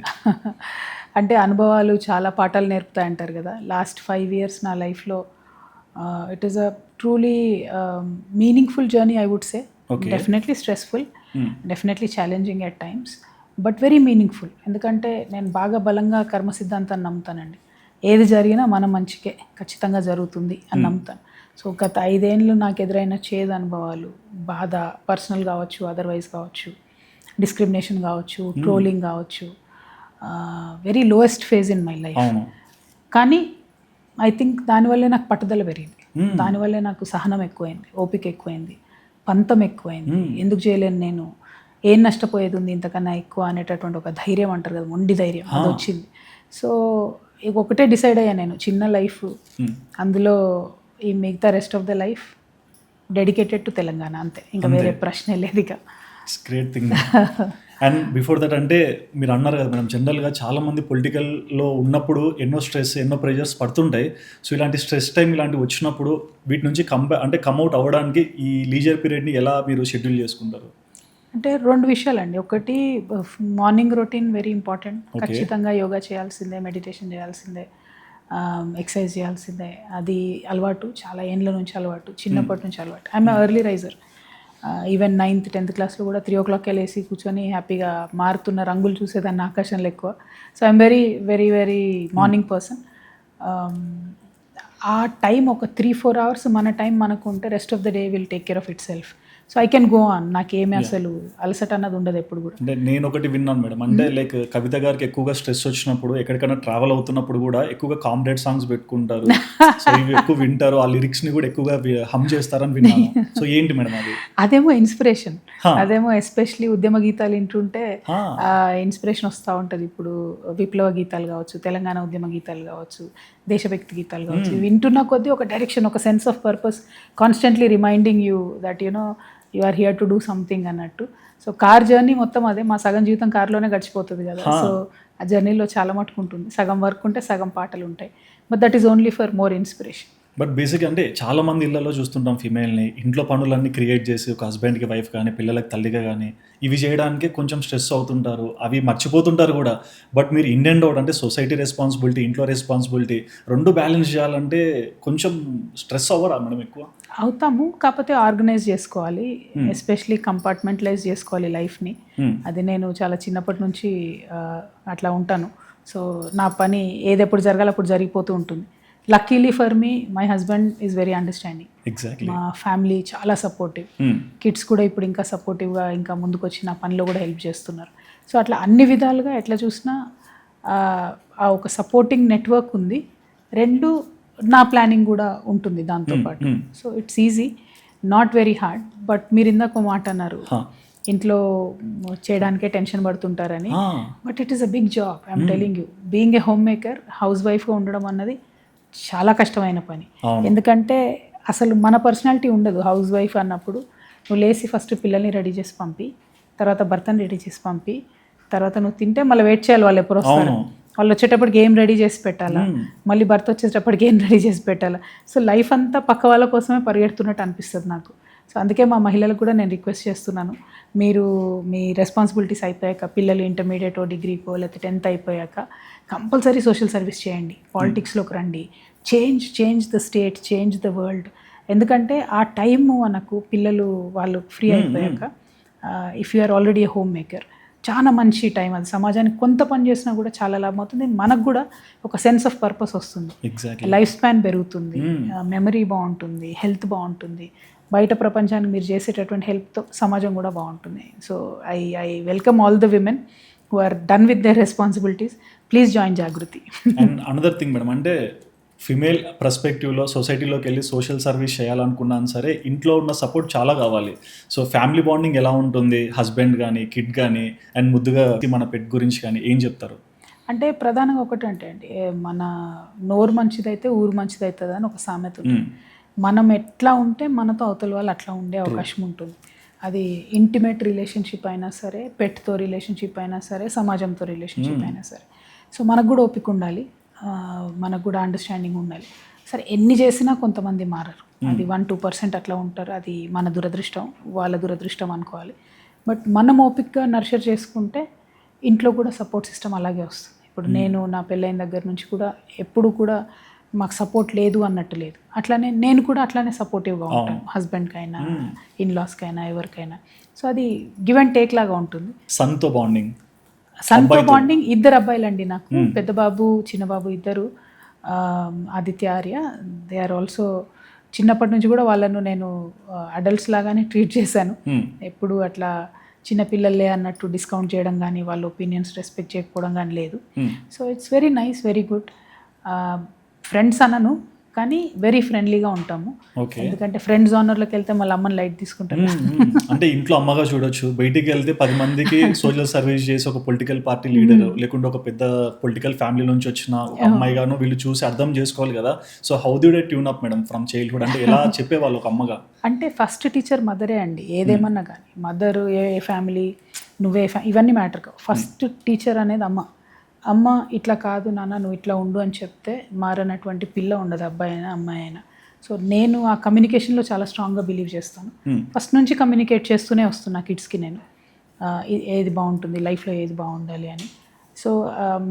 అంటే అనుభవాలు చాలా పాఠాలు నేర్పుతాయి అంటారు కదా. లాస్ట్ 5 years నా లైఫ్లో it is a truly meaningful journey I would say. Definitely stressful, definitely challenging at times, but very meaningful. ఎందుకంటే నేను బాగా బలంగా కర్మ సిద్ధాంతాన్ని నమ్ముతానండి. ఏది జరిగినా మన మంచికే ఖచ్చితంగా జరుగుతుంది అని నమ్ముతాను. సో గత 5 ఏళ్ళు నాకు ఎదురైన చేదు అనుభవాలు, బాధ, పర్సనల్ కావచ్చు, అదర్వైజ్ కావచ్చు, డిస్క్రిమినేషన్ కావచ్చు, ట్రోలింగ్ కావచ్చు, very lowest phase in my life. కానీ ఐ థింక్ దానివల్లే నాకు పట్టుదల పెరిగింది, దానివల్లే నాకు సహనం ఎక్కువైంది, ఓపిక ఎక్కువైంది, పంతం ఎక్కువైంది. ఎందుకు చేయలేను నేను, ఏం నష్టపోయేది ఉంది ఇంతకన్నా ఎక్కువ అనేటటువంటి ఒక ధైర్యం అంటారు కదా, మొండి ధైర్యం, అది వచ్చింది. సో ఒకటే డిసైడ్ అయ్యా నేను, చిన్న లైఫ్, అందులో ఈ మిగతా rest of the life dedicated to Telangana, అంతే, ఇంకా వేరే ప్రశ్నే లేదు. ఇక it's great thing. And before that, అంటే మీరు అన్నారు కదా మేడం, జనరల్గా చాలామంది పొలిటికల్లో ఉన్నప్పుడు ఎన్నో స్ట్రెస్, ఎన్నో ప్రెషర్స్ పడుతుంటాయి. సో ఇలాంటి స్ట్రెస్ టైం ఇలాంటివి వచ్చినప్పుడు వీటి నుంచి కమ్అట్ అవ్వడానికి ఈ లీజర్ పీరియడ్ని ఎలా మీరు షెడ్యూల్ చేసుకుంటారు? అంటే 2 విషయాలండి. ఒకటి, మార్నింగ్ రొటీన్ వెరీ ఇంపార్టెంట్. ఖచ్చితంగా యోగా చేయాల్సిందే, మెడిటేషన్ చేయాల్సిందే, ఎక్సర్సైజ్ చేయాల్సిందే. అది అలవాటు, చాలా ఏండ్ల నుంచి అలవాటు, చిన్నప్పటి నుంచి అలవాటు. I'm early raiser. Even 9th 10th క్లాస్లో కూడా 3 o'clock లేసి కూర్చొని హ్యాపీగా మారుతున్న రంగులు చూసేదాన్ని, ఆకాశంలో ఎక్కువ. So I'm very very very morning person. ఆ టైం ఒక 3-4 hours మన టైం మనకు ఉంటే rest of the day will take care of it self. So I can go on, నాకేమీ అసలు అలసట అన్నది ఉండదు ఎప్పుడు కూడా. అంటే నేను ఒకటి విన్నాను మేడం, అంటే లైక్ కవిత గారికి ఎక్కువగా స్ట్రెస్ వచ్చినప్పుడు, ఎక్కడికైనా ట్రావెల్ అవుతున్నప్పుడు కూడా ఎక్కువగా కామ్రేడ్ సాంగ్స్ పెట్టుకుంటారు. సో ఇవి ఎక్కువ వింటారు, ఆ లిరిక్స్ని కూడా ఎక్కువగా హమ్ చేస్తారని విన్నాను. సో ఏంటి మేడం అది? అదేమో ఇన్స్పిరేషన్, అదేమో ఎస్పెషలీ ఉద్యమ గీతాలు వింటుంటే ఇన్స్పిరేషన్ వస్తూ ఉంటుంది. ఇప్పుడు విప్లవ గీతాలు కావచ్చు, తెలంగాణ ఉద్యమ గీతాలు కావచ్చు, దేశభక్తి గీతాలు కావచ్చు, వింటున్న కొద్దీ ఒక డైరెక్షన్, ఒక sense of purpose constantly reminding you that you are here to do something అన్నట్టు. సో కార్ జర్నీ మొత్తం అదే, మా సగం జీవితం కార్లోనే గడిచిపోతుంది కదా. సో ఆ జర్నీలో చాలా మటుకు ఉంటుంది, సగం వర్క్ ఉంటే సగం పాటలు ఉంటాయి. But that is only for more inspiration. But basic అంటే చాలామంది ఇళ్లలో చూస్తుంటాం ఫీమేల్ని ఇంట్లో పనులన్నీ క్రియేట్ చేసి, ఒక హస్బెండ్కి వైఫ్ కానీ, పిల్లలకి తల్లిగా కానీ, ఇవి చేయడానికి కొంచెం స్ట్రెస్ అవుతుంటారు, అవి మర్చిపోతుంటారు కూడా. బట్ మీరు ఇన్ అండ్ అవుట్, అంటే సొసైటీ రెస్పాన్సిబిలిటీ, ఇంట్లో రెస్పాన్సిబిలిటీ రెండు బ్యాలెన్స్ చేయాలంటే కొంచెం స్ట్రెస్ అవ్వరా మేడం? ఎక్కువ అవుతాము, కాకపోతే ఆర్గనైజ్ చేసుకోవాలి, ఎస్పెషలీ కంపార్ట్మెంటలైజ్ చేసుకోవాలి లైఫ్ని. అది నేను చాలా చిన్నప్పటి నుంచి అట్లా ఉంటాను. సో నా పని ఏది ఎప్పుడు జరగాలి అప్పుడు జరిగిపోతూ ఉంటుంది. Luckily for me, my husband is very understanding. Exactly. మా ఫ్యామిలీ చాలా సపోర్టివ్. కిడ్స్ కూడా ఇప్పుడు ఇంకా సపోర్టివ్గా, ఇంకా ముందుకు వచ్చి నా పనిలో కూడా హెల్ప్ చేస్తున్నారు. సో అట్లా అన్ని విధాలుగా ఎట్లా చూసినా ఆ ఒక సపోర్టింగ్ నెట్వర్క్ ఉంది. 2, నా ప్లానింగ్ కూడా ఉంటుంది దాంతోపాటు. So it's easy, not very hard. But మీరు ఇందాక మాట అన్నారు, ఇంట్లో చేయడానికే టెన్షన్ పడుతుంటారని. But it is a big job, I'm telling you. Being a home maker, house వైఫ్గా ఉండడం అన్నది చాలా కష్టమైన పని. ఎందుకంటే అసలు మన పర్సనాలిటీ ఉండదు హౌస్ వైఫ్ అన్నప్పుడు. నువ్వు లేచి ఫస్ట్ పిల్లల్ని రెడీ చేసి పంపి, తర్వాత భర్తని రెడీ చేసి పంపి, తర్వాత నువ్వు తింటే మళ్ళీ వెయిట్ చేయాలి వాళ్ళు ఎప్పుడు వస్తారు. అవును. వాళ్ళు వచ్చేటప్పటికి ఏం రెడీ చేసి పెట్టాలా, మళ్ళీ భర్త వచ్చేటప్పటికి ఏం రెడీ చేసి పెట్టాలా. సో లైఫ్ అంతా పక్క వాళ్ళ కోసమే పరిగెడుతున్నట్టు అనిపిస్తుంది నాకు. సో అందుకే మా మహిళలకు కూడా నేను రిక్వెస్ట్ చేస్తున్నాను, మీరు మీ రెస్పాన్సిబిలిటీస్ అయిపోయాక, పిల్లలు ఇంటర్మీడియట్ డిగ్రీకో లేకపోతే 10th అయిపోయాక కంపల్సరీ సోషల్ సర్వీస్ చేయండి, పాలిటిక్స్లోకి రండి, change the state, change the world. ఎందుకంటే ఆ టైము మనకు పిల్లలు వాళ్ళు ఫ్రీ అయిపోయాక, if you are already a home maker, చాలా మంచి టైం అది. సమాజానికి కొంత పని చేసినా కూడా చాలా లాభం అవుతుంది. మనకు కూడా ఒక సెన్స్ ఆఫ్ పర్పస్ వస్తుంది, లైఫ్ స్పాన్ పెరుగుతుంది, మెమరీ బాగుంటుంది, హెల్త్ బాగుంటుంది. బయట ప్రపంచానికి మీరు చేసేటటువంటి హెల్ప్తో సమాజం కూడా బాగుంటుంది. So I welcome all the women who are done with their responsibilities. Please join Jagruthi. And another thing madam, అంటే ఫిమేల్ పర్స్పెక్టివ్లో సొసైటీలోకి వెళ్ళి సోషల్ సర్వీస్ చేయాలనుకున్నాను సరే, ఇంట్లో ఉన్న సపోర్ట్ చాలా కావాలి. సో ఫ్యామిలీ బాండింగ్ ఎలా ఉంటుంది, హస్బెండ్ కానీ కిడ్ కానీ, అండ్ ముద్దుగా మన పెట్ గురించి కానీ ఏం చెప్తారు? అంటే ప్రధానంగా ఒకటంటే అండి, మన నోరు మంచిదైతే ఊరు మంచిదవుతుంది అని ఒక సామెత ఉంది. మనం ఎట్లా ఉంటే మనతో అవతల వాళ్ళు అట్లా ఉండే అవకాశం ఉంటుంది. అది ఇంటిమేట్ రిలేషన్షిప్ అయినా సరే, పెట్తో రిలేషన్షిప్ అయినా సరే, సమాజంతో రిలేషన్షిప్ అయినా సరే. సో మనకు కూడా ఓపిక ఉండాలి, మనకు కూడా అండర్స్టాండింగ్ ఉండాలి. సరే ఎన్ని చేసినా కొంతమంది మారరు, అది 1-2% అట్లా ఉంటారు. అది మన దురదృష్టం, వాళ్ళ దురదృష్టం అనుకోవాలి. బట్ మనం ఓపికగా నర్చర్ చేసుకుంటే ఇంట్లో కూడా సపోర్ట్ సిస్టమ్ అలాగే వస్తుంది. ఇప్పుడు నేను నా పెళ్ళైన దగ్గర నుంచి కూడా ఎప్పుడు కూడా మాకు సపోర్ట్ లేదు అన్నట్టు లేదు. అట్లానే నేను కూడా అట్లానే సపోర్టివ్గా ఉంటాను, హస్బెండ్కైనా ఇన్లాస్కైనా ఎవరికైనా. సో అది గివ్ అండ్ టేక్ లాగా ఉంటుంది. సన్తో బాండింగ్, ఇద్దరు అబ్బాయిలండి నాకు, పెద్ద బాబు చిన్న బాబు ఇద్దరు, Aditya Arya. They are also చిన్నప్పటి నుంచి కూడా వాళ్ళను నేను అడల్ట్స్ లాగానే ట్రీట్ చేశాను. ఎప్పుడు అట్లా చిన్నపిల్లలే అన్నట్టు డిస్కౌంట్ చేయడం కానీ, వాళ్ళ ఒపీనియన్స్ రెస్పెక్ట్ చేయకపోవడం కానీ లేదు. So it's very nice, very good. Friends అనను కానీ వెరీ ఫ్రెండ్లీగా ఉంటాము. ఎందుకంటే ఫ్రెండ్స్ ఆనర్లోకి వెళ్తే మళ్ళీ అమ్మని లైట్ తీసుకుంటారు. అంటే ఇంట్లో అమ్మగా చూడొచ్చు, బయటికి వెళ్తే 10 మందికి సోషల్ సర్వీస్ చేసి ఒక పొలిటికల్ పార్టీ లీడర్ లేకుంటే ఒక పెద్ద పొలిటికల్ ఫ్యామిలీ నుంచి వచ్చిన ఒక అమ్మాయిగాను వీళ్ళు చూసి అర్థం చేసుకోవాలి కదా. So how did tune up madam from childhood, అంటే ఎలా చెప్పేవాళ్ళు ఒక అమ్మగా? అంటే ఫస్ట్ టీచర్ మదరే అండి, ఏదేమన్నా కానీ. మదర్, ఏ ఫ్యామిలీ, ఇవన్నీ మ్యాటర్ కావు. ఫస్ట్ టీచర్ అనేది అమ్మ. అమ్మ ఇట్లా కాదు నాన్న నువ్వు ఇట్లా ఉండు అని చెప్తే మారనటువంటి పిల్ల ఉండదు, అబ్బాయి అయినా అమ్మాయి అయినా. సో నేను ఆ కమ్యూనికేషన్లో చాలా స్ట్రాంగ్గా బిలీవ్ చేస్తాను. ఫస్ట్ నుంచి కమ్యూనికేట్ చేస్తూనే వస్తున్నా కిడ్స్కి నేను, ఏది బాగుంటుంది లైఫ్లో, ఏది బాగుండాలి అని. సో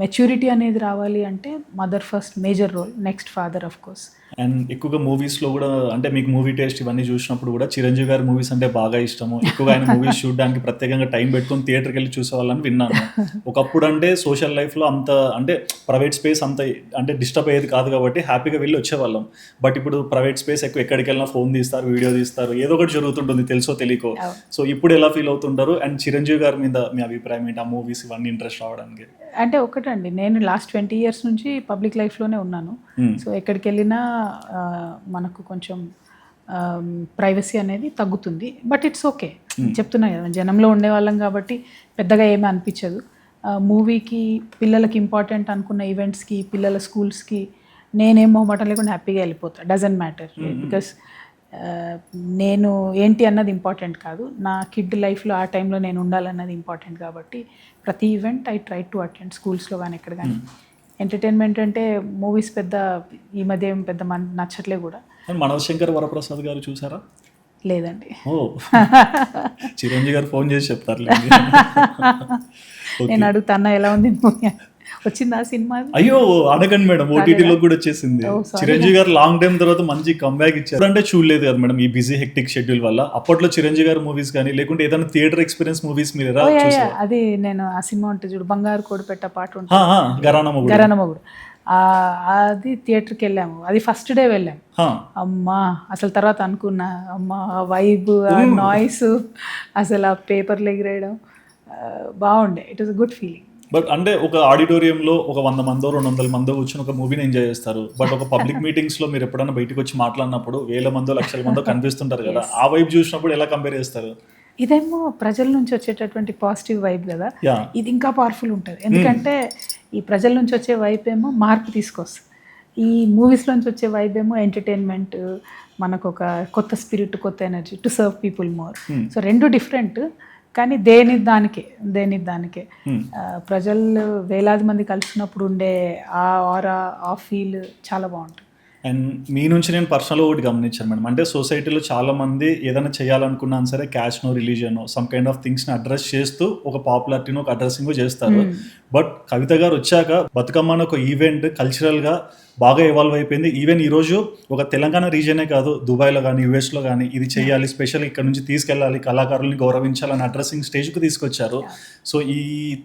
మెచ్యూరిటీ అనేది రావాలి అంటే mother first, major role, next father of course. And ఎక్కువగా మూవీస్లో కూడా, అంటే మీకు మూవీ టేస్ట్ ఇవన్నీ చూసినప్పుడు కూడా చిరంజీవి గారి మూవీస్ అంటే బాగా ఇష్టము. ఎక్కువగా ఆయన మూవీస్ చూడడానికి ప్రత్యేకంగా టైం పెట్టుకొని థియేటర్కి వెళ్ళి చూసేవాళ్ళని విన్నాను. ఒకప్పుడు అంటే సోషల్ లైఫ్లో అంత అంటే ప్రైవేట్ స్పేస్ అంత అంటే డిస్టర్బ్ అయ్యేది కాదు కాబట్టి హ్యాపీగా వెళ్ళి వచ్చేవాళ్ళం. బట్ ఇప్పుడు ప్రైవేట్ స్పేస్ ఎక్కువ, ఎక్కడికి వెళ్ళినా ఫోన్ తీస్తారు, వీడియో తీస్తారు, ఏదో ఒకటి జరుగుతుంటుంది తెలుసో తెలియకో. సో ఇప్పుడు ఎలా ఫీల్ అవుతుంటారు? అండ్ చిరంజీవి గారి మీద మీ అభిప్రాయం ఏంటి, ఆ మూవీస్ ఇవన్నీ ఇంట్రెస్ట్ రావడానికి? అంటే ఒకటండి, నేను లాస్ట్ 20 years నుంచి పబ్లిక్ లైఫ్లోనే ఉన్నాను. సో ఎక్కడికి వెళ్ళినా మనకు కొంచెం ప్రైవసీ అనేది తగ్గుతుంది. బట్ ఇట్స్ ఓకే, చెప్తున్నా కదా జనంలో ఉండేవాళ్ళం కాబట్టి పెద్దగా ఏమీ అనిపించదు. మూవీకి, పిల్లలకి ఇంపార్టెంట్ అనుకున్న ఈవెంట్స్కి, పిల్లల స్కూల్స్కి నేనేం మొహమాటం లేకుండా హ్యాపీగా వెళ్ళిపోతాను. డజంట్ మ్యాటర్, బికాస్ నేను ఏంటి అన్నది ఇంపార్టెంట్ కాదు, నా కిడ్ లైఫ్లో ఆ టైంలో నేను ఉండాలన్నది ఇంపార్టెంట్. కాబట్టి ప్రతి event I try to attend, స్కూల్స్లో కానీ ఎక్కడ కానీ. ఎంటర్టైన్మెంట్ అంటే మూవీస్ పెద్ద ఈ మధ్య ఏం పెద్ద నచ్చట్లే కూడా. మనోజ్ వరప్రసాద్ గారు చూసారా? లేదండి. ఓ చిరంజీవి గారు ఫోన్ చేసి చెప్తారు. నేను అడుగుతాను ఎలా ఉంది మూవీ, వచ్చిందా సినిమా? అయ్యో అడగండి మేడం, ఓటీటీలో కూడా వచ్చేసింది. చిరంజీవి గారు లాంగ్ టైం తర్వాత మంచి కంబ్యాక్ ఇచ్చారు. అంటే చూడలేదు కదా మేడం ఈ బిజీ హెక్టిక్ షెడ్యూల్ వల్ల. అప్పట్లో చిరంజీవి గారి మూవీస్ కానీ లేకుంటే ఏదైనా థియేటర్ ఎక్స్పీరియన్స్ మూవీస్ మీరు ఎలా చూసారు? అది నేను ఆ సినిమా ఉంటుంది చూడు, బంగారు కోడి పెట్ట పాట ఉంటుంది, గరానమగుడు, అది థియేటర్కి వెళ్ళాము. అది ఫస్ట్ డే వెళ్ళాము. అమ్మా అసలు తర్వాత అనుకున్నా, అమ్మా ఆ వైబ్, ఆ నాయిస్, అసలు ఆ పేపర్లు ఎగిరేయడం బాగుండే. It was good feeling. But అంటే ఒక ఆడిటోరియంలో ఒక 100 మందో 200 మందో కూర్చొని ఒక మూవీని ఎంజాయ్ చేస్తారు. బట్ ఒక పబ్లిక్ మీటింగ్స్ లో మీరు ఎప్పుడైనా బయటకు వచ్చి మాట్లాడినప్పుడు 1000 మందో 1,00,000 మందో కనిపిస్తుంటారు కదా, ఆ వైబ్ చూసినప్పుడు ఎలా కంపేర్ చేస్తారు? ఇదేమో ప్రజల నుంచి వచ్చేటటువంటి పాజిటివ్ వైబ్ కదా, ఇది ఇంకా పవర్ఫుల్ ఉంటుంది. ఎందుకంటే ఈ ప్రజల నుంచి వచ్చే వైబ్ ఏమో మార్పు తీసుకొస్తుంది, ఈ మూవీస్ నుంచి వచ్చే వైబ్ ఏమో ఎంటర్టైన్మెంట్, మనకు ఒక కొత్త స్పిరిట్, కొత్త energy to serve people more. So రెండు డిఫరెంట్. కానీ దేని దానికే ప్రజలు వేలాది మంది కలిసినప్పుడు ఉండే ఆ ఆరా ఆ ఫీల్ చాలా బాగుంటుంది. అండ్ మీ నుంచి నేను పర్సనల్ ఒకటి గమనించాను మేడం, అంటే సొసైటీలో చాలా మంది ఏదైనా చేయాలనుకున్నా సరే క్యాస్ట్నో రిలీజియన్ సమ్ కైండ్ ఆఫ్ థింగ్స్ని అడ్రస్ చేస్తూ ఒక పాపులారిటీని ఒక అడ్రస్సింగ్ చేస్తారు. బట్ కవిత గారు వచ్చాక బతుకమ్మ అనే ఒక ఈవెంట్ కల్చరల్గా బాగా ఎవాల్వ్ అయిపోయింది. ఈవెన్ ఈరోజు ఒక తెలంగాణ రీజియనే కాదు, దుబాయ్లో కానీ యూఎస్లో కానీ ఇది చేయాలి, స్పెషల్ ఇక్కడ నుంచి తీసుకెళ్ళాలి, కళాకారుల్ని గౌరవించాలని అడ్రస్సింగ్ స్టేజ్కి తీసుకొచ్చారు. సో ఈ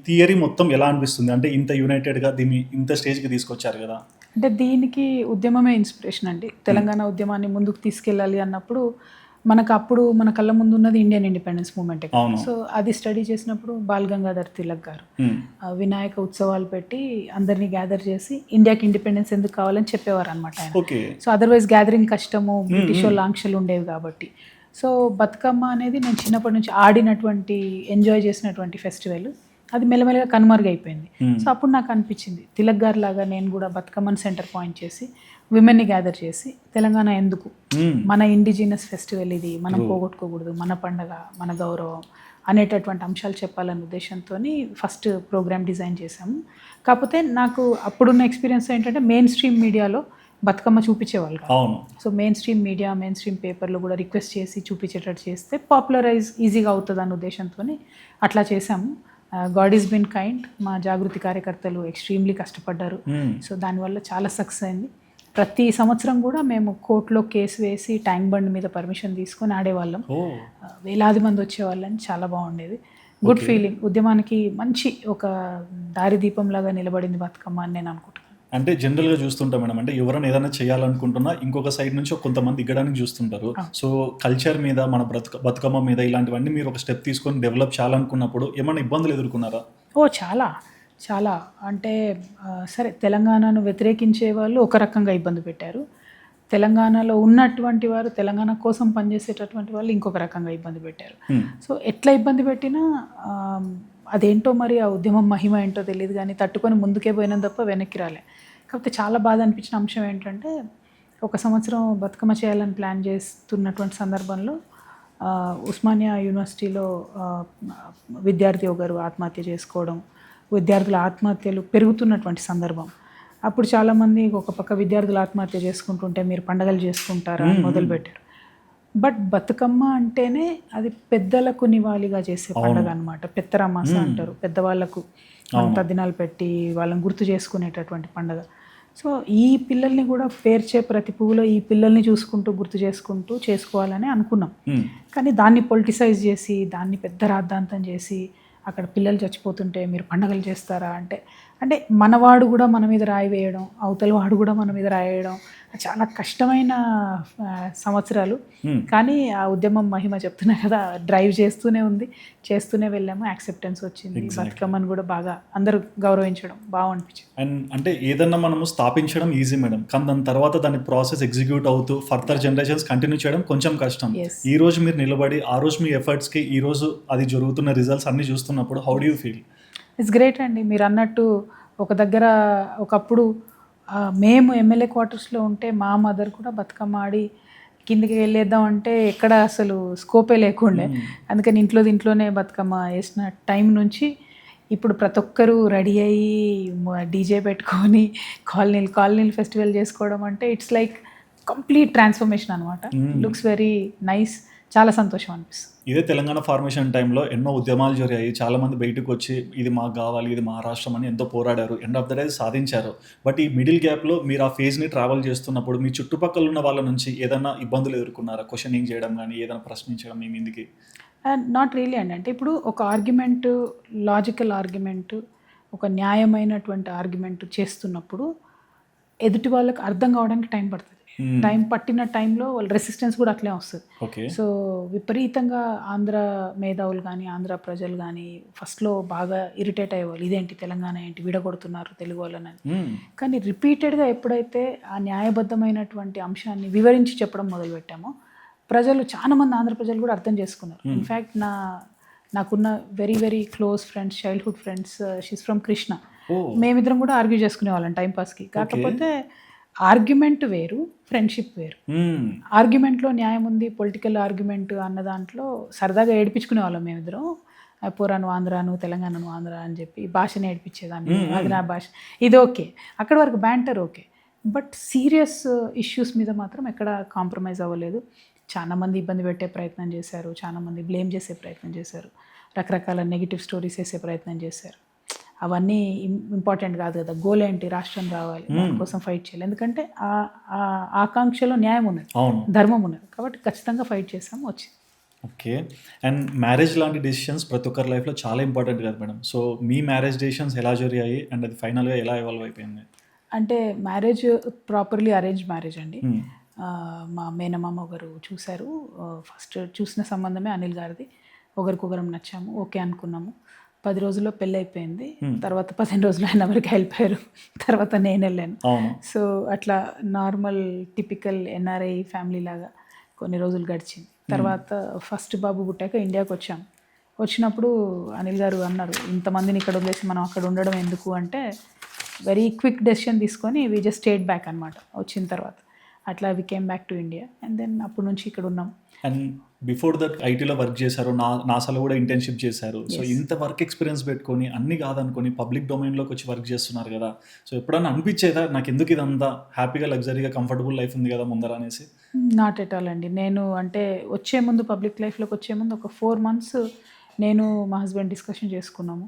థియరీ మొత్తం ఎలా అనిపిస్తుంది, అంటే ఇంత యునైటెడ్గా దీన్ని ఇంత స్టేజ్కి తీసుకొచ్చారు కదా? అంటే దీనికి ఉద్యమమే ఇన్స్పిరేషన్ అండి. తెలంగాణ ఉద్యమాన్ని ముందుకు తీసుకెళ్ళాలి అన్నప్పుడు అప్పుడు మన కళ్ళ ముందు ఉన్నది ఇండియన్ ఇండిపెండెన్స్ మూమెంట్. సో అది స్టడీ చేసినప్పుడు బాల్ గంగాధర్ తిలక్ గారు వినాయక ఉత్సవాలు పెట్టి అందరినీ గ్యాదర్ చేసి ఇండియాకి ఇండిపెండెన్స్ ఎందుకు కావాలని చెప్పేవారు అనమాట ఆయన. సో అదర్వైజ్ గ్యాదరింగ్ కష్టము, బ్రిటిష్ వాళ్ళ ఆంక్షలు ఉండేవి కాబట్టి. సో బతుకమ్మ అనేది నేను చిన్నప్పటి నుంచి ఆడినటువంటి ఎంజాయ్ చేసినటువంటి ఫెస్టివల్. అది మెల్లమెల్లగా కనుమరుగైపోయింది. సో అప్పుడు నాకు అనిపించింది తిలక్ గారి లాగా నేను కూడా బతుకమ్మని సెంటర్ పాయింట్ చేసి విమెన్ని గ్యాదర్ చేసి తెలంగాణ ఎందుకు, మన ఇండిజినస్ ఫెస్టివల్ ఇది, మనం పోగొట్టుకోకూడదు, మన పండగ, మన గౌరవం అనేటటువంటి అంశాలు చెప్పాలనే ఉద్దేశంతో ఫస్ట్ ప్రోగ్రామ్ డిజైన్ చేశాము. కాకపోతే నాకు అప్పుడున్న ఎక్స్పీరియన్స్ ఏంటంటే మెయిన్ స్ట్రీమ్ మీడియాలో బతుకమ్మ చూపించేవాళ్ళు కాదు. So main stream media, main stream పేపర్లో కూడా రిక్వెస్ట్ చేసి చూపించేటట్టు చేస్తే పాపులరైజ్ ఈజీగా అవుతుంది అనే ఉద్దేశంతో అట్లా చేశాము. God is bin kind. మా జాగృతి కార్యకర్తలు ఎక్స్ట్రీమ్లీ కష్టపడ్డారు. సో దానివల్ల చాలా సక్సెస్ అయింది. ప్రతి సంవత్సరం కూడా మేము కోర్టులో కేసు వేసి ట్యాంక్ బండ్ మీద పర్మిషన్ తీసుకొని ఆడేవాళ్ళం. వేలాది మంది వచ్చేవాళ్ళని, చాలా బాగుండేది. Good feeling. ఉద్యమానికి మంచి ఒక దారిదీపంలాగా నిలబడింది బతుకమ్మ అని నేను అనుకుంటున్నాను. అంటే జనరల్గా చూస్తుంటాం మేడం, అంటే ఎవరైనా ఏదైనా చేయాలనుకుంటున్నా ఇంకొక సైడ్ నుంచి కొంతమంది దిగ్గడానికి చూస్తుంటారు. సో కల్చర్ మీద, మన బతుకమ్మ మీద ఇలాంటివన్నీ మీరు ఒక స్టెప్ తీసుకొని డెవలప్ చేయాలనుకున్నప్పుడు ఏమైనా ఇబ్బందులు ఎదుర్కొన్నారా? చాలా అంటే సరే, తెలంగాణను వ్యతిరేకించే వాళ్ళు ఒక రకంగా ఇబ్బంది పెట్టారు. తెలంగాణలో ఉన్నటువంటి వారు, తెలంగాణ కోసం పనిచేసేటటువంటి వాళ్ళు ఇంకొక రకంగా ఇబ్బంది పెట్టారు. సో ఎట్లా ఇబ్బంది పెట్టినా అదేంటో మరి ఆ ఉద్యమం మహిమ ఏంటో తెలియదు, కానీ తట్టుకొని ముందుకే పోయినాం తప్ప వెనక్కి రాలే. కాకపోతే చాలా బాధ అనిపించిన అంశం ఏంటంటే, ఒక సంవత్సరం బతుకమ్మ చేయాలని ప్లాన్ చేస్తున్నటువంటి సందర్భంలో ఉస్మానియా యూనివర్సిటీలో విద్యార్థి ఒకరు ఆత్మహత్య చేసుకోవడం, విద్యార్థుల ఆత్మహత్యలు పెరుగుతున్నటువంటి సందర్భం. అప్పుడు చాలామంది ఒక పక్క విద్యార్థులు ఆత్మహత్య చేసుకుంటుంటే మీరు పండగలు చేసుకుంటారా అని మొదలుపెట్టారు. బట్ బతుకమ్మ అంటేనే అది పెద్దలకు నివాళిగా చేసే పండుగ అనమాట. పెత్తరమాస అంటారు, పెద్దవాళ్ళకు తద్దినాలు పెట్టి వాళ్ళని గుర్తు చేసుకునేటటువంటి పండుగ. సో ఈ పిల్లల్ని కూడా పేర్చే ప్రతి పువ్వులో ఈ పిల్లల్ని చూసుకుంటూ గుర్తు చేసుకుంటూ చేసుకోవాలని అనుకున్నాం. కానీ దాన్ని పొలిటిసైజ్ చేసి, దాన్ని పెద్ద రాద్ధాంతం చేసి, అక్కడ పిల్లలు చచ్చిపోతుంటే మీరు పండగలు చేస్తారా అంటే మనవాడు కూడా మన మీద రాయి వేయడం, అవతల వాడు కూడా మన మీద రాయి వేయడం, చాలా కష్టమైన సంవత్సరాలు. కానీ ఆ ఉద్యమం మహిమ చెప్తున్నా కదా, డ్రైవ్ చేస్తూనే వెళ్ళాము. యాక్సెప్టెన్స్ వచ్చింది. బతుకమ్మని కూడా బాగా అందరూ గౌరవించడం బాగా అనిపించింది. అండ్ అంటే ఏదన్నా మనము స్థాపించడం ఈజీ మేడం, కానీ దాని తర్వాత దాని ప్రాసెస్ ఎగ్జిక్యూట్ అవుతూ ఫర్దర్ జనరేషన్స్ కంటిన్యూ చేయడం కొంచెం కష్టం. ఈ రోజు మీరు నిలబడి ఆ రోజు మీ ఎఫర్ట్స్కి ఈ రోజు అది జరుగుతున్న రిజల్ట్స్ అన్ని చూస్తున్నప్పుడు how do you feel? It's great అండి. మీరు అన్నట్టు ఒక దగ్గర ఒకప్పుడు మేము ఎమ్మెల్యే క్వార్టర్స్లో ఉంటే మా మదర్ కూడా బతుకమ్మ ఆడి కిందికి వెళ్ళేద్దాం అంటే ఎక్కడ అసలు స్కోపే లేకుండే. అందుకని ఇంట్లోనే బతుకమ్మ వేసిన టైం నుంచి ఇప్పుడు ప్రతి ఒక్కరూ రెడీ అయ్యి డీజే పెట్టుకొని కాలనీలు ఫెస్టివల్ చేసుకోవడం అంటే ఇట్స్ లైక్ కంప్లీట్ ట్రాన్స్ఫర్మేషన్ అనమాట. Looks very nice. చాలా సంతోషం అనిపిస్తుంది. ఇదే తెలంగాణ ఫార్మేషన్ టైంలో ఎన్నో ఉద్యమాలు జరిగాయి. చాలామంది బయటకు వచ్చి ఇది మాకు కావాలి, ఇది మా రాష్ట్రం అని ఎంతో పోరాడారు. ఎండ్ ఆఫ్ ద డే సాధించారు. బట్ ఈ మిడిల్ గ్యాప్లో మీరు ఆ ఫేజ్ని ట్రావెల్ చేస్తున్నప్పుడు మీ చుట్టుపక్కల ఉన్న వాళ్ళ నుంచి ఏదైనా ఇబ్బందులు ఎదుర్కొన్నారా? క్వశ్చనింగ్ చేయడం కానీ, ఏదైనా ప్రశ్నించడం మీ మీదికి? నాట్ రియలీ అండి. అంటే ఇప్పుడు ఒక ఆర్గ్యుమెంట్, లాజికల్ ఆర్గ్యుమెంట్, ఒక న్యాయమైనటువంటి ఆర్గ్యుమెంట్ చేస్తున్నప్పుడు ఎదుటి వాళ్ళకి అర్థం కావడానికి టైం పడుతుంది. టైం పట్టిన టైంలో వాళ్ళ రెసిస్టెన్స్ కూడా అట్లే వస్తుంది. సో విపరీతంగా ఆంధ్ర మేధావులు కానీ, ఆంధ్ర ప్రజలు కానీ ఫస్ట్లో బాగా ఇరిటేట్ అయ్యేవాళ్ళు. ఇదేంటి తెలంగాణ ఏంటి విడగొడుతున్నారు తెలుగు వాళ్ళని. కానీ రిపీటెడ్గా ఎప్పుడైతే ఆ న్యాయబద్ధమైనటువంటి అంశాన్ని వివరించి చెప్పడం మొదలుపెట్టామో చాలామంది ఆంధ్ర ప్రజలు కూడా అర్థం చేసుకున్నారు. ఇన్ఫ్యాక్ట్ నాకున్న very very close friends, childhood friends, she's from Krishna. మేమిద్దరం కూడా ఆర్గ్యూ చేసుకునే వాళ్ళం టైంపాస్కి. కాకపోతే ఆర్గ్యుమెంట్ వేరు, ఫ్రెండ్షిప్ వేరు. ఆర్గ్యుమెంట్లో న్యాయం ఉంది, పొలిటికల్ ఆర్గ్యుమెంట్ అన్న దాంట్లో సరదాగా ఏడిపించుకునే వాళ్ళం మేమిద్దరం. పూరా నువ్వు ఆంధ్ర, నువ్వు తెలంగాణ, నువ్వు ఆంధ్ర అని చెప్పి భాష నేర్పించేదాన్ని, అది నా భాష, ఇది ఓకే, అక్కడ వరకు banter okay. But serious issues మీద మాత్రం ఎక్కడ కాంప్రమైజ్ అవ్వలేదు. చాలామంది ఇబ్బంది పెట్టే ప్రయత్నం చేశారు, చాలామంది బ్లేమ్ చేసే ప్రయత్నం చేశారు, రకరకాల నెగిటివ్ స్టోరీస్ వేసే ప్రయత్నం చేశారు. అవన్నీ ఇంపార్టెంట్ కాదు కదా. గోల్ ఏంటి? రాష్ట్రం రావాలి, దానికోసం ఫైట్ చేయాలి. ఎందుకంటే ఆ ఆకాంక్షలో న్యాయం ఉన్నది, ధర్మం ఉన్నది, కాబట్టి ఖచ్చితంగా ఫైట్ చేసాము, వచ్చింది. ఓకే. అండ్ మ్యారేజ్ లాంటి డెసిషన్స్ ప్రతి ఒక్కరి లైఫ్లో చాలా ఇంపార్టెంట్ కదా మేడం. సో మీ మ్యారేజ్ డెసిషన్స్ ఎలా జరిగాయి అండ్ అది ఫైనల్గా ఎలా ఎవాల్వ్ అయిపోయింది? అంటే మ్యారేజ్ ప్రాపర్లీ అరేంజ్ మ్యారేజ్ అండి. మా మేనమామ ఒకరు చూశారు, ఫస్ట్ చూసిన సంబంధమే అనిల్ గారిది. ఒకరికొకరం నచ్చాము, ఓకే అనుకున్నాము. 10 రోజుల్లో పెళ్ళి అయిపోయింది. తర్వాత 15 రోజులు ఆయన అమెరికా వెళ్ళిపోయారు, తర్వాత నేను వెళ్ళాను. సో అట్లా నార్మల్ టిపికల్ ఎన్ఆర్ఐ ఫ్యామిలీ లాగా కొన్ని రోజులు గడిచింది. తర్వాత ఫస్ట్ బాబు పుట్టాక ఇండియాకి వచ్చాం. వచ్చినప్పుడు అనిల్ గారు అన్నారు, ఇంతమందిని ఇక్కడ వదిలేసి మనం అక్కడ ఉండడం ఎందుకు అంటే, వెరీ క్విక్ డెసిషన్ తీసుకొని వి జస్ట్ స్టేట్ బ్యాక్ అనమాట. వచ్చిన తర్వాత అట్లా we came back to India and then అప్పటి నుంచి ఇక్కడ ఉన్నాం. అండ్ బిఫోర్ దట్ ఐటీలో వర్క్ చేశారు, నాసాలో కూడా ఇంటర్న్షిప్ చేశారు. సో ఇంత వర్క్ ఎక్స్పీరియన్స్ పెట్టుకొని అన్ని కాదనుకొని పబ్లిక్ డొమైన్లోకి వచ్చి వర్క్ చేస్తున్నారు కదా. సో ఎప్పుడన్నా అనిపించేదా నాకు ఎందుకు ఇదంతా హ్యాపీగా లగ్జరీగా కంఫర్టబుల్ లైఫ్ ఉంది కదా ముందర అనేసి? నాట్ ఎట్ ఆల్ అండి. నేను అంటే వచ్చే ముందు, పబ్లిక్ లైఫ్లోకి వచ్చే ముందు ఒక 4 months నేను మా హస్బెండ్ డిస్కషన్ చేసుకున్నాము.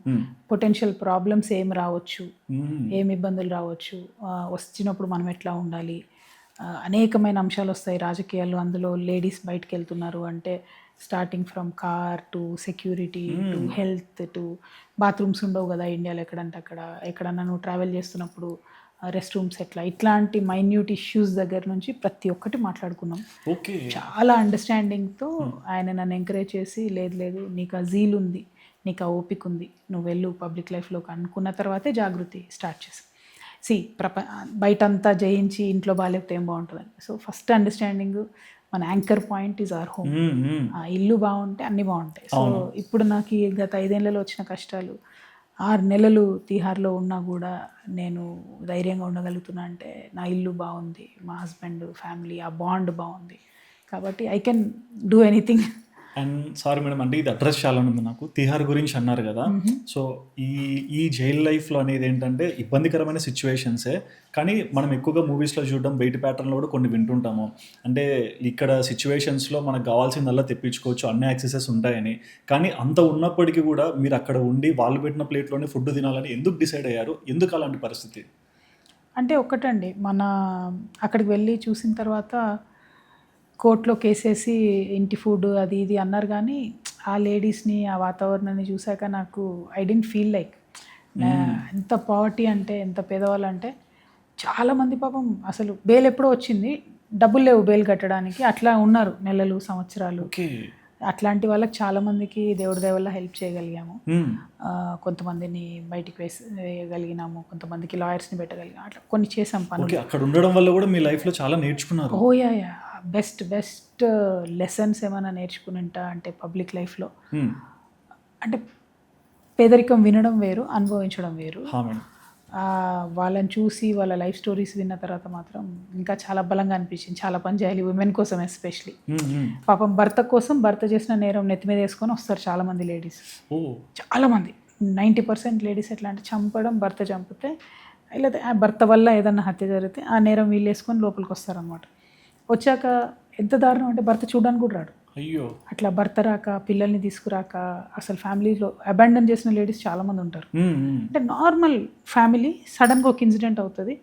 పొటెన్షియల్ ప్రాబ్లమ్స్ ఏం రావచ్చు, ఏం ఇబ్బందులు రావచ్చు, వచ్చినప్పుడు మనం ఎట్లా ఉండాలి, అనేకమైన అంశాలు వస్తాయి రాజకీయాల్లో. అందులో లేడీస్ బయటకు వెళ్తున్నారు అంటే starting from car to security to health to bathrooms ఉండవు కదా ఇండియాలో ఎక్కడంటే అక్కడ. ఎక్కడన్నా నువ్వు ట్రావెల్ చేస్తున్నప్పుడు రెస్ట్ రూమ్స్ ఎట్లా, ఇట్లాంటి మైన్యూట్ ఇష్యూస్ దగ్గర నుంచి ప్రతి ఒక్కటి మాట్లాడుకున్నాం. చాలా అండర్స్టాండింగ్తో ఆయన నన్ను ఎంకరేజ్ చేసి, లేదు లేదు నీకు ఆ జీల్ ఉంది, నీకు ఆ ఓపిక ఉంది, నువ్వు వెళ్ళు పబ్లిక్ లైఫ్లోకి అనుకున్న తర్వాతే జాగృతి స్టార్ట్ చేసాం. బయటంతా జయించి ఇంట్లో బాగాలేకపోతే ఏం బాగుంటుందని. సో ఫస్ట్ అండర్స్టాండింగ్, మన anchor point is our home. ఆ ఇల్లు బాగుంటే అన్నీ బాగుంటాయి. సో ఇప్పుడు నాకు గత 5 ఏళ్లలో వచ్చిన కష్టాలు, 6 నెలలు తీహార్లో ఉన్నా కూడా నేను ధైర్యంగా ఉండగలుగుతున్నా అంటే నా ఇల్లు బాగుంది, మా హస్బెండ్ ఫ్యామిలీ ఆ బాండ్ బాగుంది, కాబట్టి I can do anything. And sorry madam, అంటే ఇది అడ్రస్ చాలా ఉంది నాకు. తిహార్ గురించి అన్నారు కదా. సో ఈ జైల్ లైఫ్లో అనేది ఏంటంటే ఇబ్బందికరమైన సిచ్యువేషన్సే, కానీ మనం ఎక్కువగా మూవీస్లో చూడడం, బయట ప్యాటర్న్లో కూడా కొన్ని వింటుంటాము. అంటే ఇక్కడ సిచ్యువేషన్స్లో మనకు కావాల్సిందల్లా తెప్పించుకోవచ్చు, అన్ని యాక్సెసెస్ ఉంటాయని. కానీ అంత ఉన్నప్పటికీ కూడా మీరు అక్కడ ఉండి వాళ్ళు పెట్టిన ప్లేట్లోనే ఫుడ్ తినాలని ఎందుకు డిసైడ్ అయ్యారు? ఎందుకు అలాంటి పరిస్థితి? అంటే ఒక్కటండి, మన అక్కడికి వెళ్ళి చూసిన తర్వాత కోర్టులో కేసేసి ఇంటి ఫుడ్ అది ఇది అన్నారు, కానీ ఆ లేడీస్ని, ఆ వాతావరణాన్ని చూశాక నాకు ఐ డెంట్ ఫీల్ లైక్, ఎంత పావర్టీ అంటే, ఎంత పేదవాళ్ళు అంటే, చాలామంది పాపం అసలు బెయిల్ ఎప్పుడో వచ్చింది, డబ్బులు లేవు బెయిల్ కట్టడానికి, అట్లా ఉన్నారు నెలలు, సంవత్సరాలు. అట్లాంటి వాళ్ళకి చాలామందికి దేవుడి దయ వల్ల హెల్ప్ చేయగలిగాము. కొంతమందిని బయటికి వేయగలిగినాము, కొంతమందికి లాయర్స్ని పెట్టగలిగాము, అట్లా కొన్ని చేసాం పనులు. అక్కడ ఉండడం వల్ల కూడా మీ లైఫ్లో చాలా నేర్చుకున్నారు. ఓ యా, బెస్ట్ లెసన్స్ ఏమైనా నేర్చుకునింటా అంటే పబ్లిక్ లైఫ్లో, అంటే పేదరికం వినడం వేరు, అనుభవించడం వేరు. వాళ్ళని చూసి వాళ్ళ లైఫ్ స్టోరీస్ విన్న తర్వాత మాత్రం ఇంకా చాలా బలంగా అనిపించింది. చాలా పని చేయాలి ఉమెన్ కోసం ఎస్పెషలీ. పాపం భర్త కోసం, భర్త చేసిన నేరం నెత్తి మీద వేసుకొని వస్తారు చాలామంది లేడీస్. చాలామంది 90% లేడీస్ ఎట్లా అంటే చంపడం, భర్త చంపితే లేదా భర్త వల్ల ఏదన్నా హత్య జరిగితే ఆ నేరం వీళ్ళు వేసుకొని లోపలికి వస్తారనమాట. వచ్చాక ఎంత దారుణం అంటే భర్త చూడడానికి కూడా రాడు. అయ్యో, అట్లా భర్త రాక, పిల్లల్ని తీసుకురాక, అసలు ఫ్యామిలీలో అబాండన్ చేసిన లేడీస్ చాలామంది ఉంటారు. అంటే నార్మల్ ఫ్యామిలీ సడన్గా ఒక ఇన్సిడెంట్ అవుతుంది,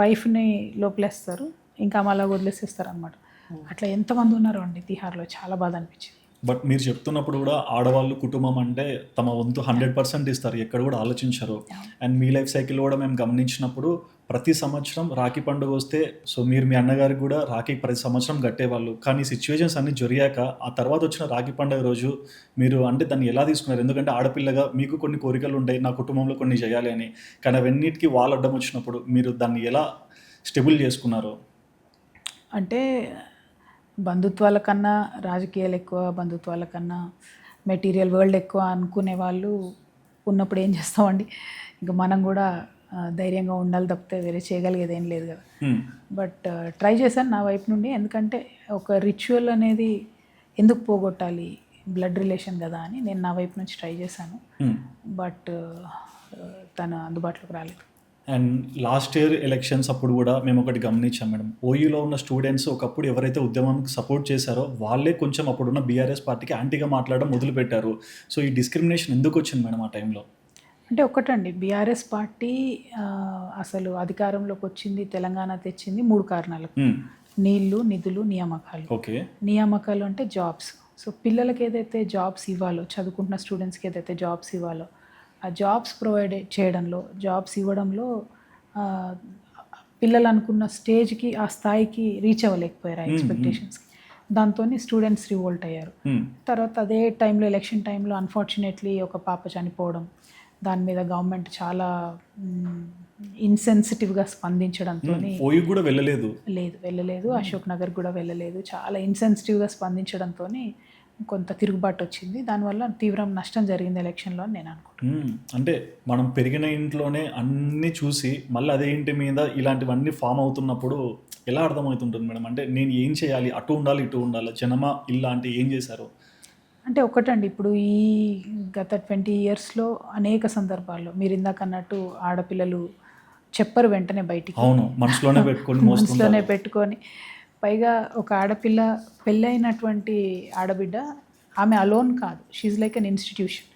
వైఫ్ని లోపలేస్తారు, ఇంకా మళ్ళీ వదిలేసేస్తారు అనమాట. అట్లా ఎంతమంది ఉన్నారో అండి తిహార్లో, చాలా బాధ అనిపించింది. బట్ మీరు చెప్తున్నప్పుడు కూడా ఆడవాళ్ళు కుటుంబం అంటే తమ వంతు 100% ఇస్తారు, ఎక్కడ కూడా ఆలోచించరు. అండ్ మీ లైఫ్ సైకిల్ కూడా మేము గమనించినప్పుడు ప్రతి సంవత్సరం రాఖీ పండుగ వస్తే, సో మీరు మీ అన్నగారికి కూడా రాఖీ ప్రతి సంవత్సరం కట్టేవాళ్ళు. కానీ సిచ్యువేషన్స్ అన్నీ జరిగాక ఆ తర్వాత వచ్చిన రాఖీ పండుగ రోజు మీరు అంటే దాన్ని ఎలా తీసుకున్నారు? ఎందుకంటే ఆడపిల్లగా మీకు కొన్ని కోరికలు ఉంటాయి, నా కుటుంబంలో కొన్ని చేయాలి అని. కానీ అవన్నిటికీ వాళ్ళు అడ్డం వచ్చినప్పుడు మీరు దాన్ని ఎలా స్టెబుల్ చేసుకున్నారు? అంటే బంధుత్వాల కన్నా రాజకీయాలు ఎక్కువ, బంధుత్వాల కన్నా మెటీరియల్ వరల్డ్ ఎక్కువ అనుకునే వాళ్ళు ఉన్నప్పుడు ఏం చేస్తామండి, ఇంకా మనం కూడా ధైర్యంగా ఉండాలి తప్పితే వేరే చేయగలిగేది ఏం లేదు కదా. బట్ ట్రై చేశాను నా వైపు నుండి, ఎందుకంటే ఒక రిచువల్ అనేది ఎందుకు పోగొట్టాలి, బ్లడ్ రిలేషన్ కదా అని నేను నా వైపు నుంచి ట్రై చేశాను. బట్ తను అందుబాటులోకి రాలేదు. అండ్ లాస్ట్ ఇయర్ ఎలక్షన్స్ అప్పుడు కూడా మేము ఒకటి గమనించాం మేడం, ఓయూలో ఉన్న స్టూడెంట్స్ ఒకప్పుడు ఎవరైతే ఉద్యమానికి సపోర్ట్ చేశారో వాళ్ళే కొంచెం అప్పుడున్న బీఆర్ఎస్ పార్టీకి యాంటీగా మాట్లాడడం మొదలుపెట్టారు. సో ఈ డిస్క్రిమినేషన్ ఎందుకు వచ్చింది మేడం ఆ టైంలో? అంటే ఒకటండి, బీఆర్ఎస్ పార్టీ అసలు అధికారంలోకి వచ్చింది, తెలంగాణ తెచ్చింది 3 కారణాలకు. నీళ్లు, నిధులు, నియామకాలు. ఓకే. నియామకాలు అంటే జాబ్స్. సో పిల్లలకి ఏదైతే జాబ్స్ ఇవ్వాలో, చదువుకుంటున్న స్టూడెంట్స్కి ఏదైతే జాబ్స్ ఇవ్వాలో ఆ జాబ్స్ ప్రొవైడ్ చేయడంలో, జాబ్స్ ఇవ్వడంలో పిల్లలు అనుకున్న స్టేజ్కి, ఆ స్థాయికి రీచ్ అవ్వలేకపోయారు, ఆ ఎక్స్పెక్టేషన్స్కి. దాంతో స్టూడెంట్స్ రివోల్ట్ అయ్యారు. తర్వాత అదే టైంలో, ఎలక్షన్ టైంలో అన్ఫార్చునేట్లీ ఒక పాప చనిపోవడం, దాని మీద గవర్నమెంట్ చాలా ఇన్సెన్సిటివ్గా స్పందించడంతో ఓయూ కూడా వెళ్ళలేదు, అశోక్ నగర్ కూడా వెళ్ళలేదు, చాలా ఇన్సెన్సిటివ్గా స్పందించడంతో కొంత తిరుగుబాటు వచ్చింది. దానివల్ల తీవ్రం నష్టం జరిగింది ఎలక్షన్లో అని నేను అనుకుంటున్నాను. అంటే మనం పెరిగిన ఇంట్లోనే అన్నీ చూసి మళ్ళీ అదే ఇంటి మీద ఇలాంటివన్నీ ఫామ్ అవుతున్నప్పుడు ఎలా అర్థమవుతుంటుంది మేడం? అంటే నేను ఏం చేయాలి, అటు ఉండాలి ఇటు ఉండాలి, జనమా ఇలాంటి ఏం చేశారు? అంటే ఒకటండి, ఇప్పుడు ఈ గత 20 ఇయర్స్లో అనేక సందర్భాల్లో మీరు ఇందాక అన్నట్టు ఆడపిల్లలు చెప్పరు వెంటనే బయటికి. అవును, మనసులోనే పెట్టుకొని పైగా ఒక ఆడపిల్ల పెళ్ళైనటువంటి ఆడబిడ్డ, ఆమె అలోన్ కాదు, she's like an institution.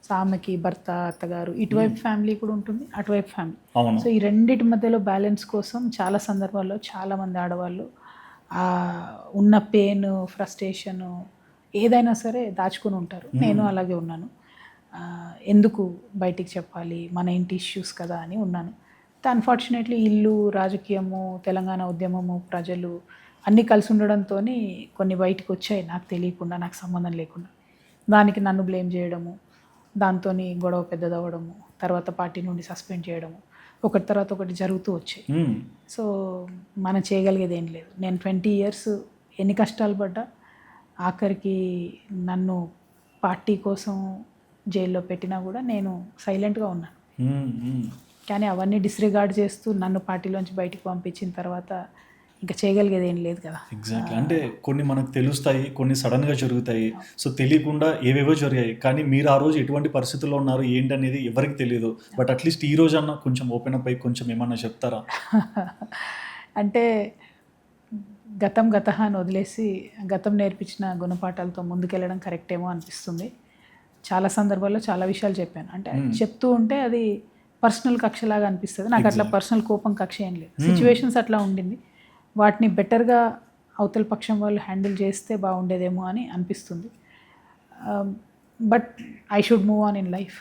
So ఆమెకి భర్త, అత్తగారు, ఇటువైపు ఫ్యామిలీ కూడా ఉంటుంది, అటువైపు ఫ్యామిలీ. సో ఈ రెండింటి మధ్యలో బ్యాలెన్స్ కోసం చాలా సందర్భాల్లో చాలామంది ఆడవాళ్ళు ఉన్న పెయిన్, ఫ్రస్ట్రేషను ఏదైనా సరే దాచుకొని ఉంటారు. నేను అలాగే ఉన్నాను. ఎందుకు బయటికి చెప్పాలి, మన ఇంటి ఇష్యూస్ కదా అని ఉన్నాను. అన్ఫార్చునేట్లీ ఇల్లు, రాజకీయము, తెలంగాణ ఉద్యమము, ప్రజలు అన్నీ కలిసి ఉండడంతో కొన్ని బయటికి వచ్చాయి, నాకు తెలియకుండా, నాకు సంబంధం లేకుండా. దానికి నన్ను బ్లేమ్ చేయడము, దాంతో గొడవ పెద్దదవ్వడము, తర్వాత పార్టీ నుండి సస్పెండ్ చేయడము, ఒకటి తర్వాత ఒకటి జరుగుతూ వచ్చాయి. సో మనం చేయగలిగేది ఏం లేదు. నేను 20 ఇయర్స్ ఎన్ని కష్టాలు పడ్డా, ఆఖరికి నన్ను పార్టీ కోసం జైల్లో పెట్టినా కూడా నేను సైలెంట్గా ఉన్నాను. కానీ అవన్నీ డిస్రిగార్డ్ చేస్తూ నన్ను పార్టీలోంచి బయటికి పంపించిన తర్వాత ఇంకా చేయగలిగేది ఏం లేదు కదా. ఎగ్జాక్ట్లీ. అంటే కొన్ని మనకు తెలుస్తాయి, కొన్ని సడన్గా జరుగుతాయి. సో తెలియకుండా ఏవేవో జరిగాయి, కానీ మీరు ఆ రోజు ఎటువంటి పరిస్థితుల్లో ఉన్నారు ఏంటనేది ఎవరికి తెలియదు. బట్ అట్లీస్ట్ ఈ రోజు అన్న కొంచెం ఓపెన్ అప్ అయ్యి కొంచెం ఏమన్నా చెప్తారా? అంటే గతం గతహ అని వదిలేసి గతం నేర్పించిన గుణపాఠాలతో ముందుకెళ్ళడం కరెక్ట్ ఏమో అనిపిస్తుంది. చాలా సందర్భాల్లో చాలా విషయాలు చెప్పాను. అంటే చెప్తూ ఉంటే అది పర్సనల్ కక్షలాగా అనిపిస్తుంది. నాకు అట్లా పర్సనల్ కోపం, కక్ష ఏం లేదు. సిచ్యువేషన్స్ అట్లా ఉండింది, వాటిని బెటర్గా అవతల పక్షం వాళ్ళు హ్యాండిల్ చేస్తే బాగుండేదేమో అని అనిపిస్తుంది. But I should move on in life.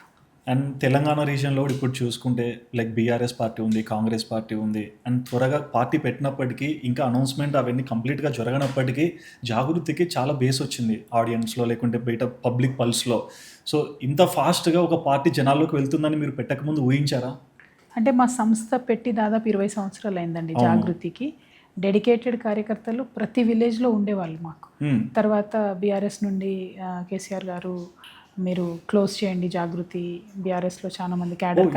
And Telangana రీజియన్లో ఇప్పుడు చూసుకుంటే లైక్ బీఆర్ఎస్ పార్టీ ఉంది, కాంగ్రెస్ పార్టీ ఉంది. అండ్ త్వరగా పార్టీ పెట్టినప్పటికీ, ఇంకా అనౌన్స్మెంట్ అవన్నీ కంప్లీట్గా జరగనప్పటికీ జాగృతికి చాలా బేస్ వచ్చింది ఆడియన్స్లో, లేకుంటే బయట పబ్లిక్ పల్స్లో. సో ఇంత ఫాస్ట్గా ఒక పార్టీ జనాల్లోకి వెళ్తుందని మీరు పెట్టకముందు ఊహించారా? అంటే మా సంస్థ పెట్టి దాదాపు 20 సంవత్సరాలు అయిందండి. జాగృతికి డెడికేటెడ్ కార్యకర్తలు ప్రతి విలేజ్లో ఉండేవాళ్ళు మాకు. తర్వాత బీఆర్ఎస్ నుండి కేసీఆర్ గారు మీరు క్లోజ్ చేయండి జాగృతి, బీఆర్ఎస్లో చాలా మంది క్యాడర్,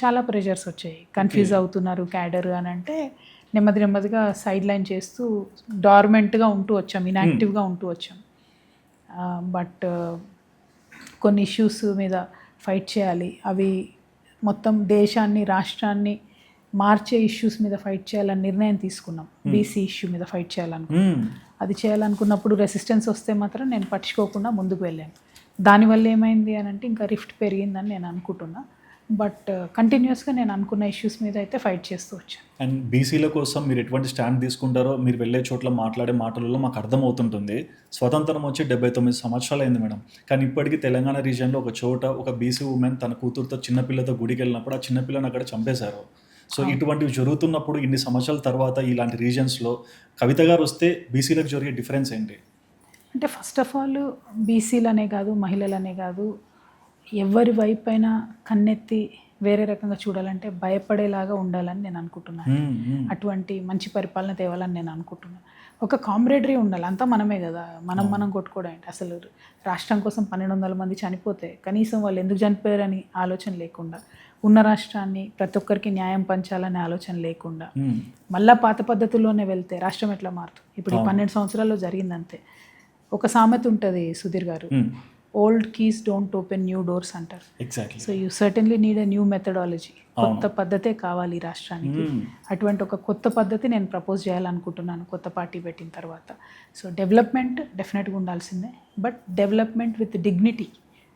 చాలా ప్రెషర్స్ వచ్చాయి, కన్ఫ్యూజ్ అవుతున్నారు క్యాడర్ అని అంటే నెమ్మదిగా సైడ్ లైన్ చేస్తూ డార్మెంట్గా ఉంటూ వచ్చాం, ఇన్యాక్టివ్గా ఉంటూ వచ్చాం. బట్ కొన్ని ఇష్యూస్ మీద ఫైట్ చేయాలి, అవి మొత్తం దేశాన్ని, రాష్ట్రాన్ని మార్చే ఇష్యూస్ మీద ఫైట్ చేయాలని నిర్ణయం తీసుకున్నాం. బీసీ ఇష్యూ మీద ఫైట్ చేయాలనుకున్నాం. అది చేయాలనుకున్నప్పుడు రెసిస్టెన్స్ వస్తే మాత్రం నేను పట్టించుకోకుండా ముందుకు వెళ్ళాను. దానివల్ల ఏమైంది అని అంటే ఇంకా రిఫ్ట్ పెరిగిందని నేను అనుకుంటున్నా. బట్ కంటిన్యూస్గా నేను అనుకున్న ఇష్యూస్ మీద అయితే ఫైట్ చేస్తూ వచ్చాను. అండ్ బీసీల కోసం మీరు ఎటువంటి స్టాండ్ తీసుకుంటారో మీరు వెళ్ళే చోట్ల మాట్లాడే మాటలలో మాకు అర్థమవుతుంటుంది. స్వతంత్రం వచ్చి 79 సంవత్సరాలు అయింది మేడం, కానీ ఇప్పటికీ తెలంగాణ రీజియన్లో ఒక చోట ఒక బీసీ ఉమెన్ తన కూతురుతో, చిన్నపిల్లతో గుడికి వెళ్ళినప్పుడు ఆ చిన్నపిల్లని అక్కడ చంపేశారు. సో ఇటువంటివి జరుగుతున్నప్పుడు ఇన్ని సంవత్సరాల తర్వాత ఇలాంటి రీజన్స్లో కవిత గారు వస్తే బీసీలకు జరిగే డిఫరెన్స్ ఏంటి? అంటే ఫస్ట్ ఆఫ్ ఆల్ బీసీలనే కాదు, మహిళలనే కాదు, ఎవరి వైపైనా కన్నెత్తి వేరే రకంగా చూడాలంటే భయపడేలాగా ఉండాలని నేను అనుకుంటున్నాను. అటువంటి మంచి పరిపాలన తేవాలని నేను అనుకుంటున్నాను. ఒక కామ్రేడరీ ఉండాలి, అంతా మనమే కదా, మనం కొట్టుకోవడం ఏంటి? అసలు రాష్ట్రం కోసం 1200 మంది చనిపోతే కనీసం వాళ్ళు ఎందుకు చనిపోయారని ఆలోచన లేకుండా, ఉన్న రాష్ట్రాన్ని ప్రతి ఒక్కరికి న్యాయం పంచాలనే ఆలోచన లేకుండా, మళ్ళా పాత పద్ధతుల్లోనే వెళ్తే రాష్ట్రం ఎట్లా మారుతుంది? ఇప్పుడు ఈ 12 సంవత్సరాల్లో జరిగిందంతే. ఒక సామెత ఉంటుంది సుధీర్ గారు, old keys don't open new doors అంటారు. Exactly. So you certainly need a new methodology. కొత్త పద్ధతే కావాలి ఈ రాష్ట్రానికి. అటువంటి ఒక కొత్త పద్ధతి నేను ప్రపోజ్ చేయాలనుకుంటున్నాను కొత్త పార్టీ పెట్టిన తర్వాత. సో డెవలప్మెంట్ డెఫినెట్గా ఉండాల్సిందే, బట్ డెవలప్మెంట్ విత్ డిగ్నిటీ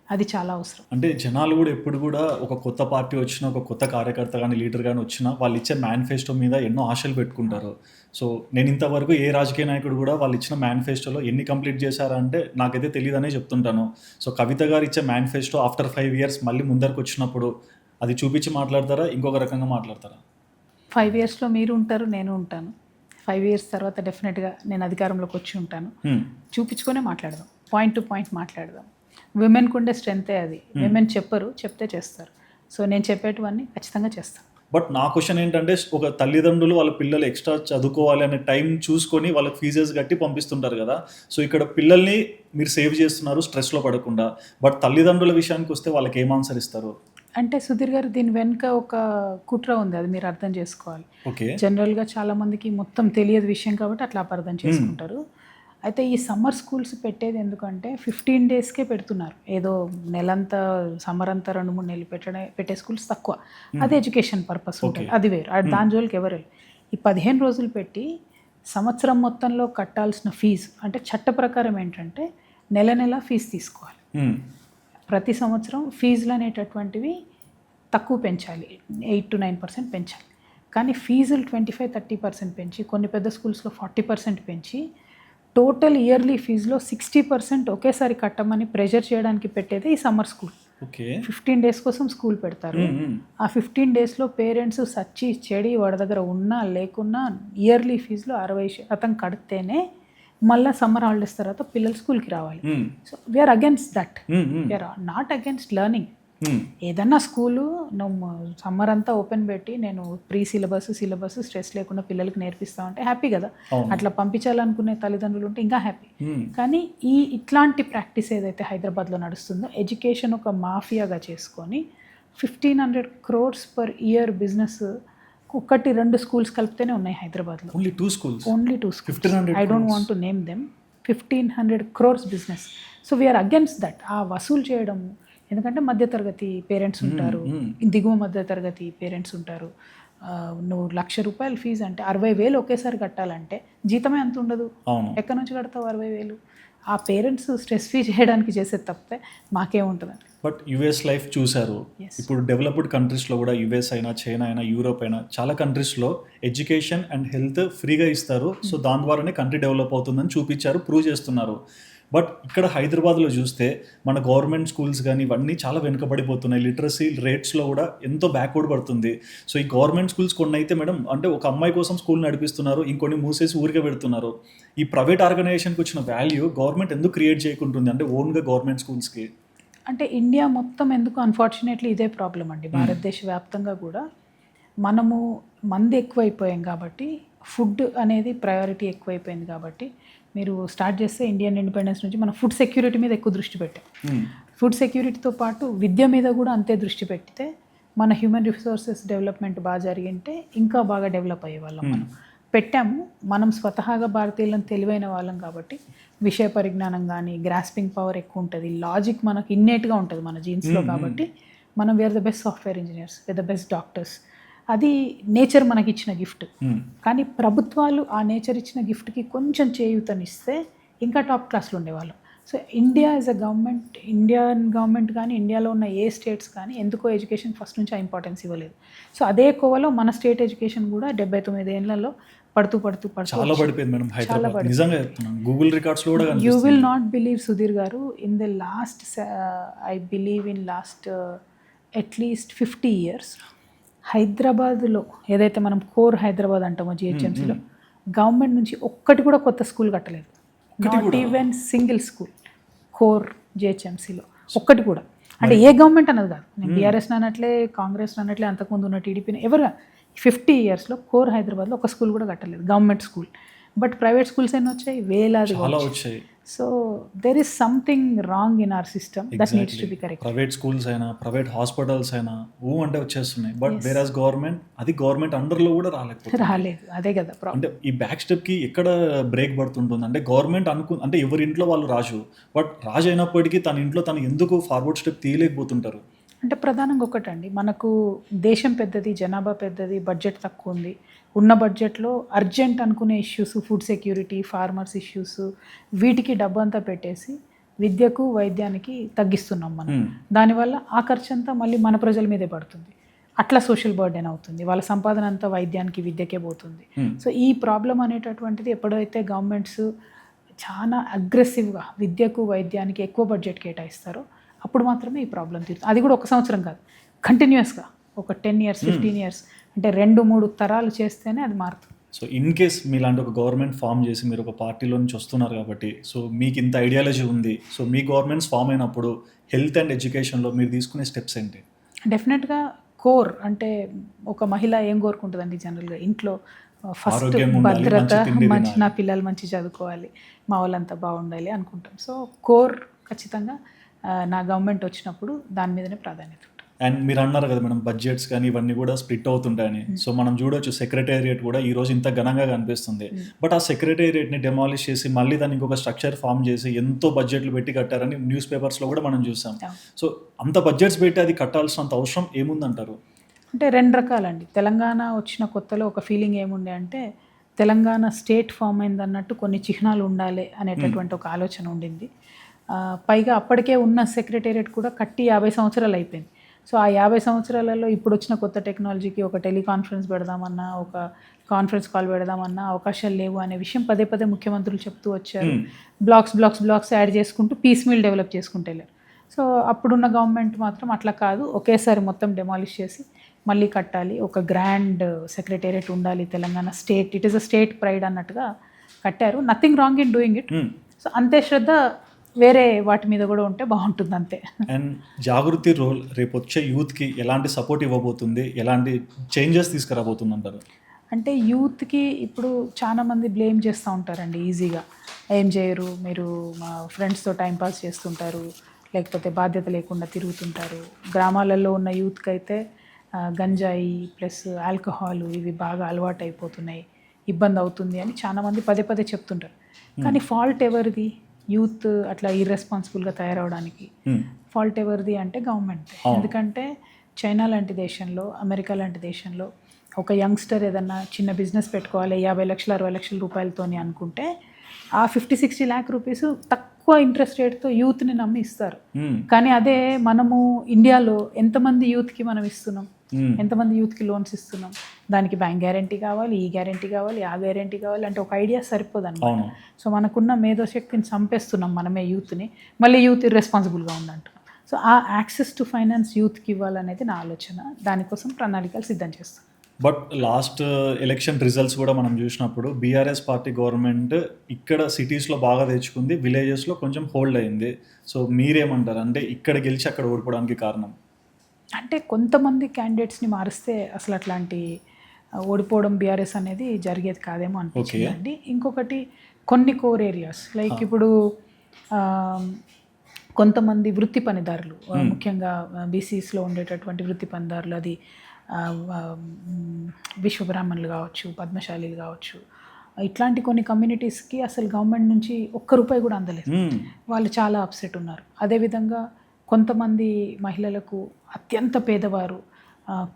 అది చాలా అవసరం. అంటే జనాలు కూడా ఎప్పుడు కూడా ఒక కొత్త పార్టీ వచ్చినా, ఒక కొత్త కార్యకర్త కానీ లీడర్ కానీ వచ్చినా వాళ్ళు ఇచ్చే మేనిఫెస్టో మీద ఎన్నో ఆశలు పెట్టుకుంటారు. సో నేను ఇంతవరకు ఏ రాజకీయ నాయకుడు కూడా వాళ్ళు ఇచ్చిన మేనిఫెస్టోలో ఎన్ని కంప్లీట్ చేశారంటే నాకైతే తెలియదనే చెప్తుంటాను. సో కవిత గారు ఇచ్చే మేనిఫెస్టో ఆఫ్టర్ 5 years మళ్ళీ ముందరకు వచ్చినప్పుడు అది చూపించి మాట్లాడతారా, ఇంకొక రకంగా మాట్లాడతారా? 5 yearsలో మీరు ఉంటారు, నేను ఉంటాను. 5 years తర్వాత డెఫినెట్గా నేను అధికారంలోకి వచ్చి ఉంటాను. చూపించుకొనే మాట్లాడదాం, పాయింట్ టు పాయింట్ మాట్లాడదాం. విమెన్కు ఉండే స్ట్రెంతే అది. విమెన్ చెప్పరు, చెప్తే చేస్తారు. సో నేను చెప్పేటివన్నీ ఖచ్చితంగా చేస్తాను. బట్ నా క్వశ్చన్ ఏంటంటే, ఒక తల్లిదండ్రులు వాళ్ళ పిల్లలు ఎక్స్ట్రా చదువుకోవాలి అనే టైం చూసుకొని వాళ్ళకి ఫీజెస్ కట్టి పంపిస్తుంటారు కదా. సో ఇక్కడ పిల్లల్ని మీరు సేవ్ చేస్తున్నారు స్ట్రెస్లో పడకుండా. బట్ తల్లిదండ్రుల విషయానికి వస్తే వాళ్ళకి ఏం ఆన్సర్ ఇస్తారు? అంటే సుధీర్ గారు, దీని వెనుక ఒక కుట్ర ఉంది, అది మీరు అర్థం చేసుకోవాలి. ఓకే. జనరల్గా చాలామందికి మొత్తం తెలియదు విషయం కాబట్టి అట్లా అపార్థం చేసుకుంటారు. అయితే ఈ సమ్మర్ స్కూల్స్ పెట్టేది ఎందుకంటే 15 daysకే పెడుతున్నారు. ఏదో నెలంతా సమ్మర్ అంతా 2-3 నెలలు పెట్టే స్కూల్స్ తక్కువ. అది ఎడ్యుకేషన్ పర్పస్ ఉంటుంది, అది వేరు. దాని జోలికి ఎవరు ఈ 15 రోజులు పెట్టి సంవత్సరం మొత్తంలో కట్టాల్సిన ఫీజు అంటే చట్ట ప్రకారం ఏంటంటే నెల నెల ఫీజు తీసుకోవాలి. ప్రతి సంవత్సరం ఫీజులు అనేటటువంటివి తక్కువ పెంచాలి, 8 to 9% పెంచాలి. కానీ ఫీజులు 25-30% పెంచి, కొన్ని పెద్ద స్కూల్స్లో 40% పెంచి టోటల్ ఇయర్లీ ఫీజులో 60% ఒకేసారి కట్టమని ప్రెషర్ చేయడానికి పెట్టేది ఈ సమ్మర్ స్కూల్. ఓకే. 15 days కోసం స్కూల్ పెడతారు. ఆ 15 daysలో పేరెంట్స్ సచ్చి చెడి వాడి దగ్గర ఉన్నా లేకున్నా ఇయర్లీ ఫీజులో 60% కడితేనే మళ్ళీ సమ్మర్ హాలిడేస్ తర్వాత పిల్లలు స్కూల్కి రావాలి. So we are against that, we are not against learning. ఏదన్నా స్కూలు నువ్వు సమ్మర్ అంతా ఓపెన్ పెట్టి నేను ప్రీ సిలబస్ స్ట్రెస్ లేకుండా పిల్లలకి నేర్పిస్తా ఉంటే హ్యాపీ కదా. అట్లా పంపించాలనుకునే తల్లిదండ్రులు ఉంటే ఇంకా హ్యాపీ. కానీ ఇట్లాంటి ప్రాక్టీస్ ఏదైతే హైదరాబాద్లో నడుస్తుందో, ఎడ్యుకేషన్ ఒక మాఫియాగా చేసుకొని 1500 crores per year business 1-2 schools కలిపితేనే ఉన్నాయి హైదరాబాద్లో. Only 2 schools. 1500. I don't want to name them. 1500 crores business. So we are against that. ఆ వసూలు చేయడం, ఎందుకంటే మధ్యతరగతి పేరెంట్స్ ఉంటారు, దిగువ మధ్యతరగతి పేరెంట్స్ ఉంటారు. నువ్వు ₹1,00,000 ఫీజు అంటే 60,000 ఒకేసారి కట్టాలంటే జీతమే అంత ఉండదు. ఎక్కడి నుంచి కడతావు 60,000? ఆ పేరెంట్స్ స్ట్రెస్ ఫీ చేయడానికి చేసేది తప్పితే మాకేముంటుందండి. బట్ యుఎస్ లైఫ్ చూశారు. ఇప్పుడు డెవలప్డ్ కంట్రీస్లో కూడా యుఎస్ అయినా, చైనా అయినా, యూరోప్ అయినా చాలా కంట్రీస్లో ఎడ్యుకేషన్ అండ్ హెల్త్ ఫ్రీగా ఇస్తారు. సో దాని ద్వారానే కంట్రీ డెవలప్ అవుతుందని చూపించారు, ప్రూవ్ చేస్తున్నారు. బట్ ఇక్కడ హైదరాబాద్లో చూస్తే మన గవర్నమెంట్ స్కూల్స్ కానీ ఇవన్నీ చాలా వెనుకబడిపోతున్నాయి. లిటరసీ రేట్స్లో కూడా ఎంతో బ్యాక్వర్డ్ పడుతుంది. సో ఈ గవర్నమెంట్ స్కూల్స్ కొన్ని అయితే మేడం, అంటే ఒక అమ్మాయి కోసం స్కూల్ నడిపిస్తున్నారు, ఇంకొన్ని మూసేసి ఊరికే పెడుతున్నారు. ఈ ప్రైవేట్ ఆర్గనైజేషన్కి వచ్చిన వాల్యూ గవర్నమెంట్ ఎందుకు క్రియేట్ చేయకుంటుంది, అంటే ఓన్గా గవర్నమెంట్ స్కూల్స్కి? అంటే ఇండియా మొత్తం ఎందుకు, అన్ఫార్చునేట్లీ ఇదే ప్రాబ్లం అండి. భారతదేశ వ్యాప్తంగా కూడా మనము మంది ఎక్కువైపోయాం కాబట్టి, ఫుడ్ అనేది ప్రయారిటీ ఎక్కువైపోయింది కాబట్టి, మీరు స్టార్ట్ చేస్తే ఇండియన్ ఇండిపెండెన్స్ నుంచి మనం ఫుడ్ సెక్యూరిటీ మీద ఎక్కువ దృష్టి పెట్టాం. ఫుడ్ సెక్యూరిటీతో పాటు విద్య మీద కూడా అంతే దృష్టి పెడితే మన హ్యూమన్ రిసోర్సెస్ డెవలప్మెంట్ బాగా జరిగింటే ఇంకా బాగా డెవలప్ అయ్యే వాళ్ళం. మనం పెట్టాము. మనం స్వతహాగా భారతీయులను తెలివైన వాళ్ళం కాబట్టి విషయ పరిజ్ఞానం కానీ, గ్రాస్పింగ్ పవర్ ఎక్కువ ఉంటుంది, లాజిక్ మనకు ఇన్నేట్గా ఉంటుంది మన జీన్స్లో. కాబట్టి మనం we are the best software engineers, we are the best doctors. అది నేచర్ మనకి ఇచ్చిన గిఫ్ట్. కానీ ప్రభుత్వాలు ఆ నేచర్ ఇచ్చిన గిఫ్ట్కి కొంచెం చేయూతనిస్తే ఇంకా టాప్ క్లాస్లో ఉండేవాళ్ళం. So India as a government, Indian government కానీ ఇండియాలో ఉన్న ఏ స్టేట్స్ కానీ ఎందుకో ఎడ్యుకేషన్ ఫస్ట్ నుంచి ఇంపార్టెన్స్ ఇవ్వలేదు. సో అదే కోవలో మన స్టేట్ ఎడ్యుకేషన్ కూడా 79 ఏళ్లలో పడుతూ చాలా పడిపోయింది మేడం హైదరాబాద్. నిజంగా చెప్తున్నాను, గూగుల్ రికార్డ్స్లో కూడా you will not believe Sudheer గారు, in the last I believe in last at least 50 years హైదరాబాద్లో ఏదైతే మనం కోర్ హైదరాబాద్ అంటామో జిహెచ్ఎంసీలో గవర్నమెంట్ నుంచి ఒక్కటి కూడా కొత్త స్కూల్ కట్టలేదు. Not even single school core జిహెచ్ఎంసీలో ఒక్కటి కూడా. అంటే ఏ గవర్నమెంట్ అన్నది కాదు, నేను బీఆర్ఎస్ అనట్లే, కాంగ్రెస్ అనట్లే, అంతకుముందు ఉన్న టీడీపీని ఎవరు 50 yearsలో కోర్ హైదరాబాద్లో ఒక స్కూల్ కూడా కట్టలేదు, government school. But private schools ఎన్ని వచ్చాయి, వేలాది వచ్చాయి. So there is something wrong in our system that needs to be correct. Private schools అయినా ప్రైవేట్ హాస్పిటల్స్ అయినా అంటే వచ్చేస్తున్నాయి, బట్ వేరాజ్ గవర్నమెంట్ అది గవర్నమెంట్ అండర్లో కూడా రాలేకపోతుంది. రాలేదు, అదే కదా ప్రాబ్లం. అంటే ఈ బ్యాక్ స్టెప్కి ఎక్కడ బ్రేక్ పడుతుంటుంది అంటే గవర్నమెంట్ అంటే ఎవరి ఇంట్లో వాళ్ళు రాజు, బట్ రాజు అయినప్పటికీ తన ఇంట్లో తను ఎందుకు ఫార్వర్డ్ స్టెప్ తీయలేకపోతుంటారు? అంటే ప్రధానంగా ఒకటండి, మనకు దేశం పెద్దది, జనాభా పెద్దది, బడ్జెట్ తక్కువ ఉంది. ఉన్న బడ్జెట్లో అర్జెంట్ అనుకునే issues, food security, farmers issues, వీటికి డబ్బు అంతా పెట్టేసి విద్యకు వైద్యానికి తగ్గిస్తున్నాం మనం. దానివల్ల ఆ ఖర్చు అంతా మళ్ళీ మన ప్రజల మీదే పడుతుంది. అట్లా సోషల్ బర్డెన్ అవుతుంది, వాళ్ళ సంపాదన అంతా వైద్యానికి విద్యకే పోతుంది. సో ఈ ప్రాబ్లం అనేటటువంటిది ఎప్పుడైతే గవర్నమెంట్స్ చాలా అగ్రెసివ్గా విద్యకు వైద్యానికి ఎక్కువ బడ్జెట్ కేటాయిస్తారో అప్పుడు మాత్రమే ఈ ప్రాబ్లం తీరుతుంది. అది కూడా ఒక సంవత్సరం కాదు, కంటిన్యూస్గా ఒక 10 years 15 years అంటే 2-3 తరాలు చేస్తేనే అది మారుతుంది. సో ఇన్ కేస్ మీలాంటి ఒక గవర్నమెంట్ ఫామ్ చేసి మీరు ఒక పార్టీలో నుంచి వస్తున్నారు కాబట్టి, సో మీకు ఇంత ఐడియాలజీ ఉంది, సో మీ గవర్నమెంట్స్ ఫామ్ అయినప్పుడు హెల్త్ అండ్ ఎడ్యుకేషన్లో మీరు తీసుకునే స్టెప్స్ ఏంటి? డెఫినెట్గా కోర్ అంటే ఒక మహిళ ఏం కోరుకుంటుందండి జనరల్గా ఇంట్లో? ఫస్ట్ భద్రత, మంచి నా పిల్లలు మంచి చదువుకోవాలి, మా వాళ్ళంతా బాగుండాలి అనుకుంటాం. సో కోర్ ఖచ్చితంగా నా గవర్నమెంట్ వచ్చినప్పుడు దాని మీదనే ప్రాధాన్యత ఉంటుంది. అండ్ మీరు అన్నారు కదా మేడం, బడ్జెట్స్ కానీ ఇవన్నీ కూడా స్ప్లిట్ అవుతుంటాయని. సో మనం చూడొచ్చు సెక్రటేరియట్ కూడా ఈ రోజు ఇంత ఘనంగా కనిపిస్తుంది, బట్ ఆ సెక్రటేరియట్ని డెమాలిష్ చేసి మళ్ళీ దాన్ని ఇంకొక స్ట్రక్చర్ ఫామ్ చేసి ఎంతో బడ్జెట్లు పెట్టి కట్టారని న్యూస్ పేపర్స్లో కూడా మనం చూసాం. సో అంత బడ్జెట్స్ పెట్టి అది కట్టాల్సినంత అవసరం ఏముందంటారు? అంటే 2 రకాలండి. తెలంగాణ వచ్చిన కొత్తలో ఒక ఫీలింగ్ ఏముండే అంటే తెలంగాణ స్టేట్ ఫామ్ అయింది అన్నట్టు కొన్ని చిహ్నాలు ఉండాలి అనేటటువంటి ఒక ఆలోచన ఉండింది. పైగా అప్పటికే ఉన్న సెక్రటేరియట్ కూడా కట్టి 50 సంవత్సరాలు అయిపోయింది. సో ఆ 50 సంవత్సరాలలో ఇప్పుడు వచ్చిన కొత్త టెక్నాలజీకి ఒక టెలికాన్ఫరెన్స్ పెడదామన్నా, ఒక కాన్ఫరెన్స్ కాల్ పెడదామన్నా అవకాశాలు లేవు అనే విషయం పదే పదే ముఖ్యమంత్రులు చెప్తూ వచ్చారు. బ్లాక్స్ యాడ్ చేసుకుంటూ పీస్ మీల్ డెవలప్ చేసుకుంటూ వెళ్ళారు. సో అప్పుడున్న గవర్నమెంట్ మాత్రం అట్లా కాదు, ఒకేసారి మొత్తం డెమాలిష్ చేసి మళ్ళీ కట్టాలి, ఒక గ్రాండ్ సెక్రటేరియట్ ఉండాలి, Telangana state, it is a state pride అన్నట్టుగా కట్టారు. Nothing wrong in doing it. So అంతే శ్రద్ధ వేరే వాటి మీద కూడా ఉంటే బాగుంటుంది అంతే. అండ్ జాగృతి రోల్ రేపు వచ్చే యూత్కి ఎలాంటి సపోర్ట్ ఇవ్వబోతుంది, ఎలాంటి చేంజెస్ తీసుకురాబోతుంది అంటారు? అంటే యూత్కి ఇప్పుడు చాలామంది బ్లేమ్ చేస్తూ ఉంటారండి ఈజీగా, ఏం చేయరు మీరు, మా ఫ్రెండ్స్తో టైంపాస్ చేస్తుంటారు, లేకపోతే బాధ్యత లేకుండా తిరుగుతుంటారు. గ్రామాలలో ఉన్న యూత్కి అయితే గంజాయి ప్లస్ ఆల్కహాల్ ఇవి బాగా అలవాటు అయిపోతున్నాయి, ఇబ్బంది అవుతుంది అని చాలామంది పదే పదే చెప్తుంటారు. కానీ ఫాల్ట్ ఎవరిది? యూత్ అట్లా ఇర్రెస్పాన్సిబుల్గా తయారవడానికి ఫాల్ట్ ఎవరిది అంటే గవర్నమెంట్. ఎందుకంటే చైనా లాంటి దేశంలో, అమెరికా లాంటి దేశంలో ఒక యంగ్స్టర్ ఏదన్నా చిన్న బిజినెస్ పెట్టుకోవాలి 50 లక్షలు 60 లక్షల రూపాయలతోని అనుకుంటే ఆ 50-60 lakh రూపీస్ తక్కువ ఇంట్రెస్ట్ రేట్తో యూత్ని నమ్మి ఇస్తారు. కానీ అదే మనము ఇండియాలో ఎంతమంది యూత్కి మనం ఇస్తున్నాం, ఎంతమంది యూత్కి లోన్స్ ఇస్తున్నాం? దానికి బ్యాంక్ గ్యారంటీ కావాలి, ఈ గ్యారంటీ కావాలి, ఆ గ్యారంటీ కావాలి, అంటే ఒక ఐడియా సరిపోదు అన్నమాట. సో మనకున్న మేధోశక్తిని చంపేస్తున్నాం మనమే యూత్ని, మళ్ళీ యూత్ ఇర్రెస్పాన్సిబుల్గా ఉందంటున్నాం. సో ఆ యాక్సెస్ టు ఫైనాన్స్ యూత్కి ఇవ్వాలనేది నా ఆలోచన, దానికోసం ప్రణాళికలు సిద్ధం చేస్తాం. బట్ లాస్ట్ ఎలక్షన్ రిజల్ట్స్ కూడా మనం చూసినప్పుడు బీఆర్ఎస్ పార్టీ గవర్నమెంట్ ఇక్కడ సిటీస్లో బాగా తెచ్చుకుంది, విలేజెస్లో కొంచెం హోల్డ్ అయింది. సో మీరేమంటారు, అంటే ఇక్కడ గెలిచి అక్కడ ఓడిపోవడానికి కారణం? అంటే కొంతమంది క్యాండిడేట్స్ని మారిస్తే అసలు అట్లాంటి ఓడిపోవడం బీఆర్ఎస్ అనేది జరిగేది కాదేమో అనిపించిందండి. ఇంకొకటి కొన్ని కోర్ ఏరియాస్ లైక్ ఇప్పుడు కొంతమంది వృత్తి పనిదారులు, ముఖ్యంగా బీసీస్లో ఉండేటటువంటి వృత్తి పనిదారులు, అది విశ్వబ్రాహ్మణులు కావచ్చు, పద్మశాలీలు కావచ్చు, ఇట్లాంటి కొన్ని కమ్యూనిటీస్కి అసలు గవర్నమెంట్ నుంచి ₹1 కూడా అందలేదు. వాళ్ళు చాలా అప్సెట్ ఉన్నారు. అదేవిధంగా కొంతమంది మహిళలకు, అత్యంత పేదవారు,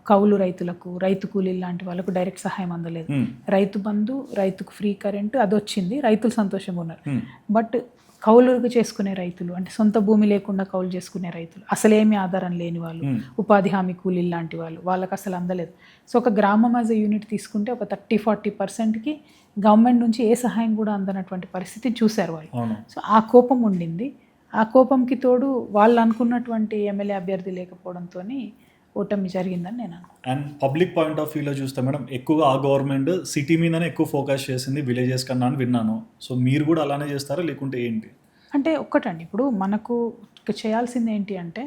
కౌలు రైతులకు, రైతు కూలీలు లాంటి వాళ్ళకు డైరెక్ట్ సహాయం అందలేదు. రైతు బంధు, రైతుకు ఫ్రీ కరెంటు అది వచ్చింది, రైతులు సంతోషంగా ఉన్నారు. బట్ కౌలుకు చేసుకునే రైతులు, అంటే సొంత భూమి లేకుండా కౌలు చేసుకునే రైతులు, అసలేమీ ఆధారం లేని వాళ్ళు, ఉపాధి హామీ కూలీలు లాంటి వాళ్ళు, వాళ్ళకి అసలు అందలేదు. సో ఒక గ్రామం యాజ్ ఎ యూనిట్ తీసుకుంటే ఒక 30-40%కి గవర్నమెంట్ నుంచి ఏ సహాయం కూడా అందనటువంటి పరిస్థితి చూశారు వాళ్ళు. సో ఆ కోపం ఉండింది. ఆ కోపంకి తోడు వాళ్ళు అనుకున్నటువంటి ఎమ్మెల్యే అభ్యర్థి లేకపోవడంతో ఓటమి జరిగిందని నేను అనుకుంటున్నాను. అండ్ పబ్లిక్ పాయింట్ ఆఫ్ వ్యూలో చూస్తే మేడం, ఎక్కువగా ఆ గవర్నమెంట్ సిటీ మీదనే ఎక్కువ ఫోకస్ చేసింది విలేజెస్ కన్నా అని విన్నాను. సో మీరు కూడా అలానే చేస్తారా లేకుంటే ఏంటి? అంటే ఒక్కటండి, ఇప్పుడు మనకు చేయాల్సింది ఏంటి అంటే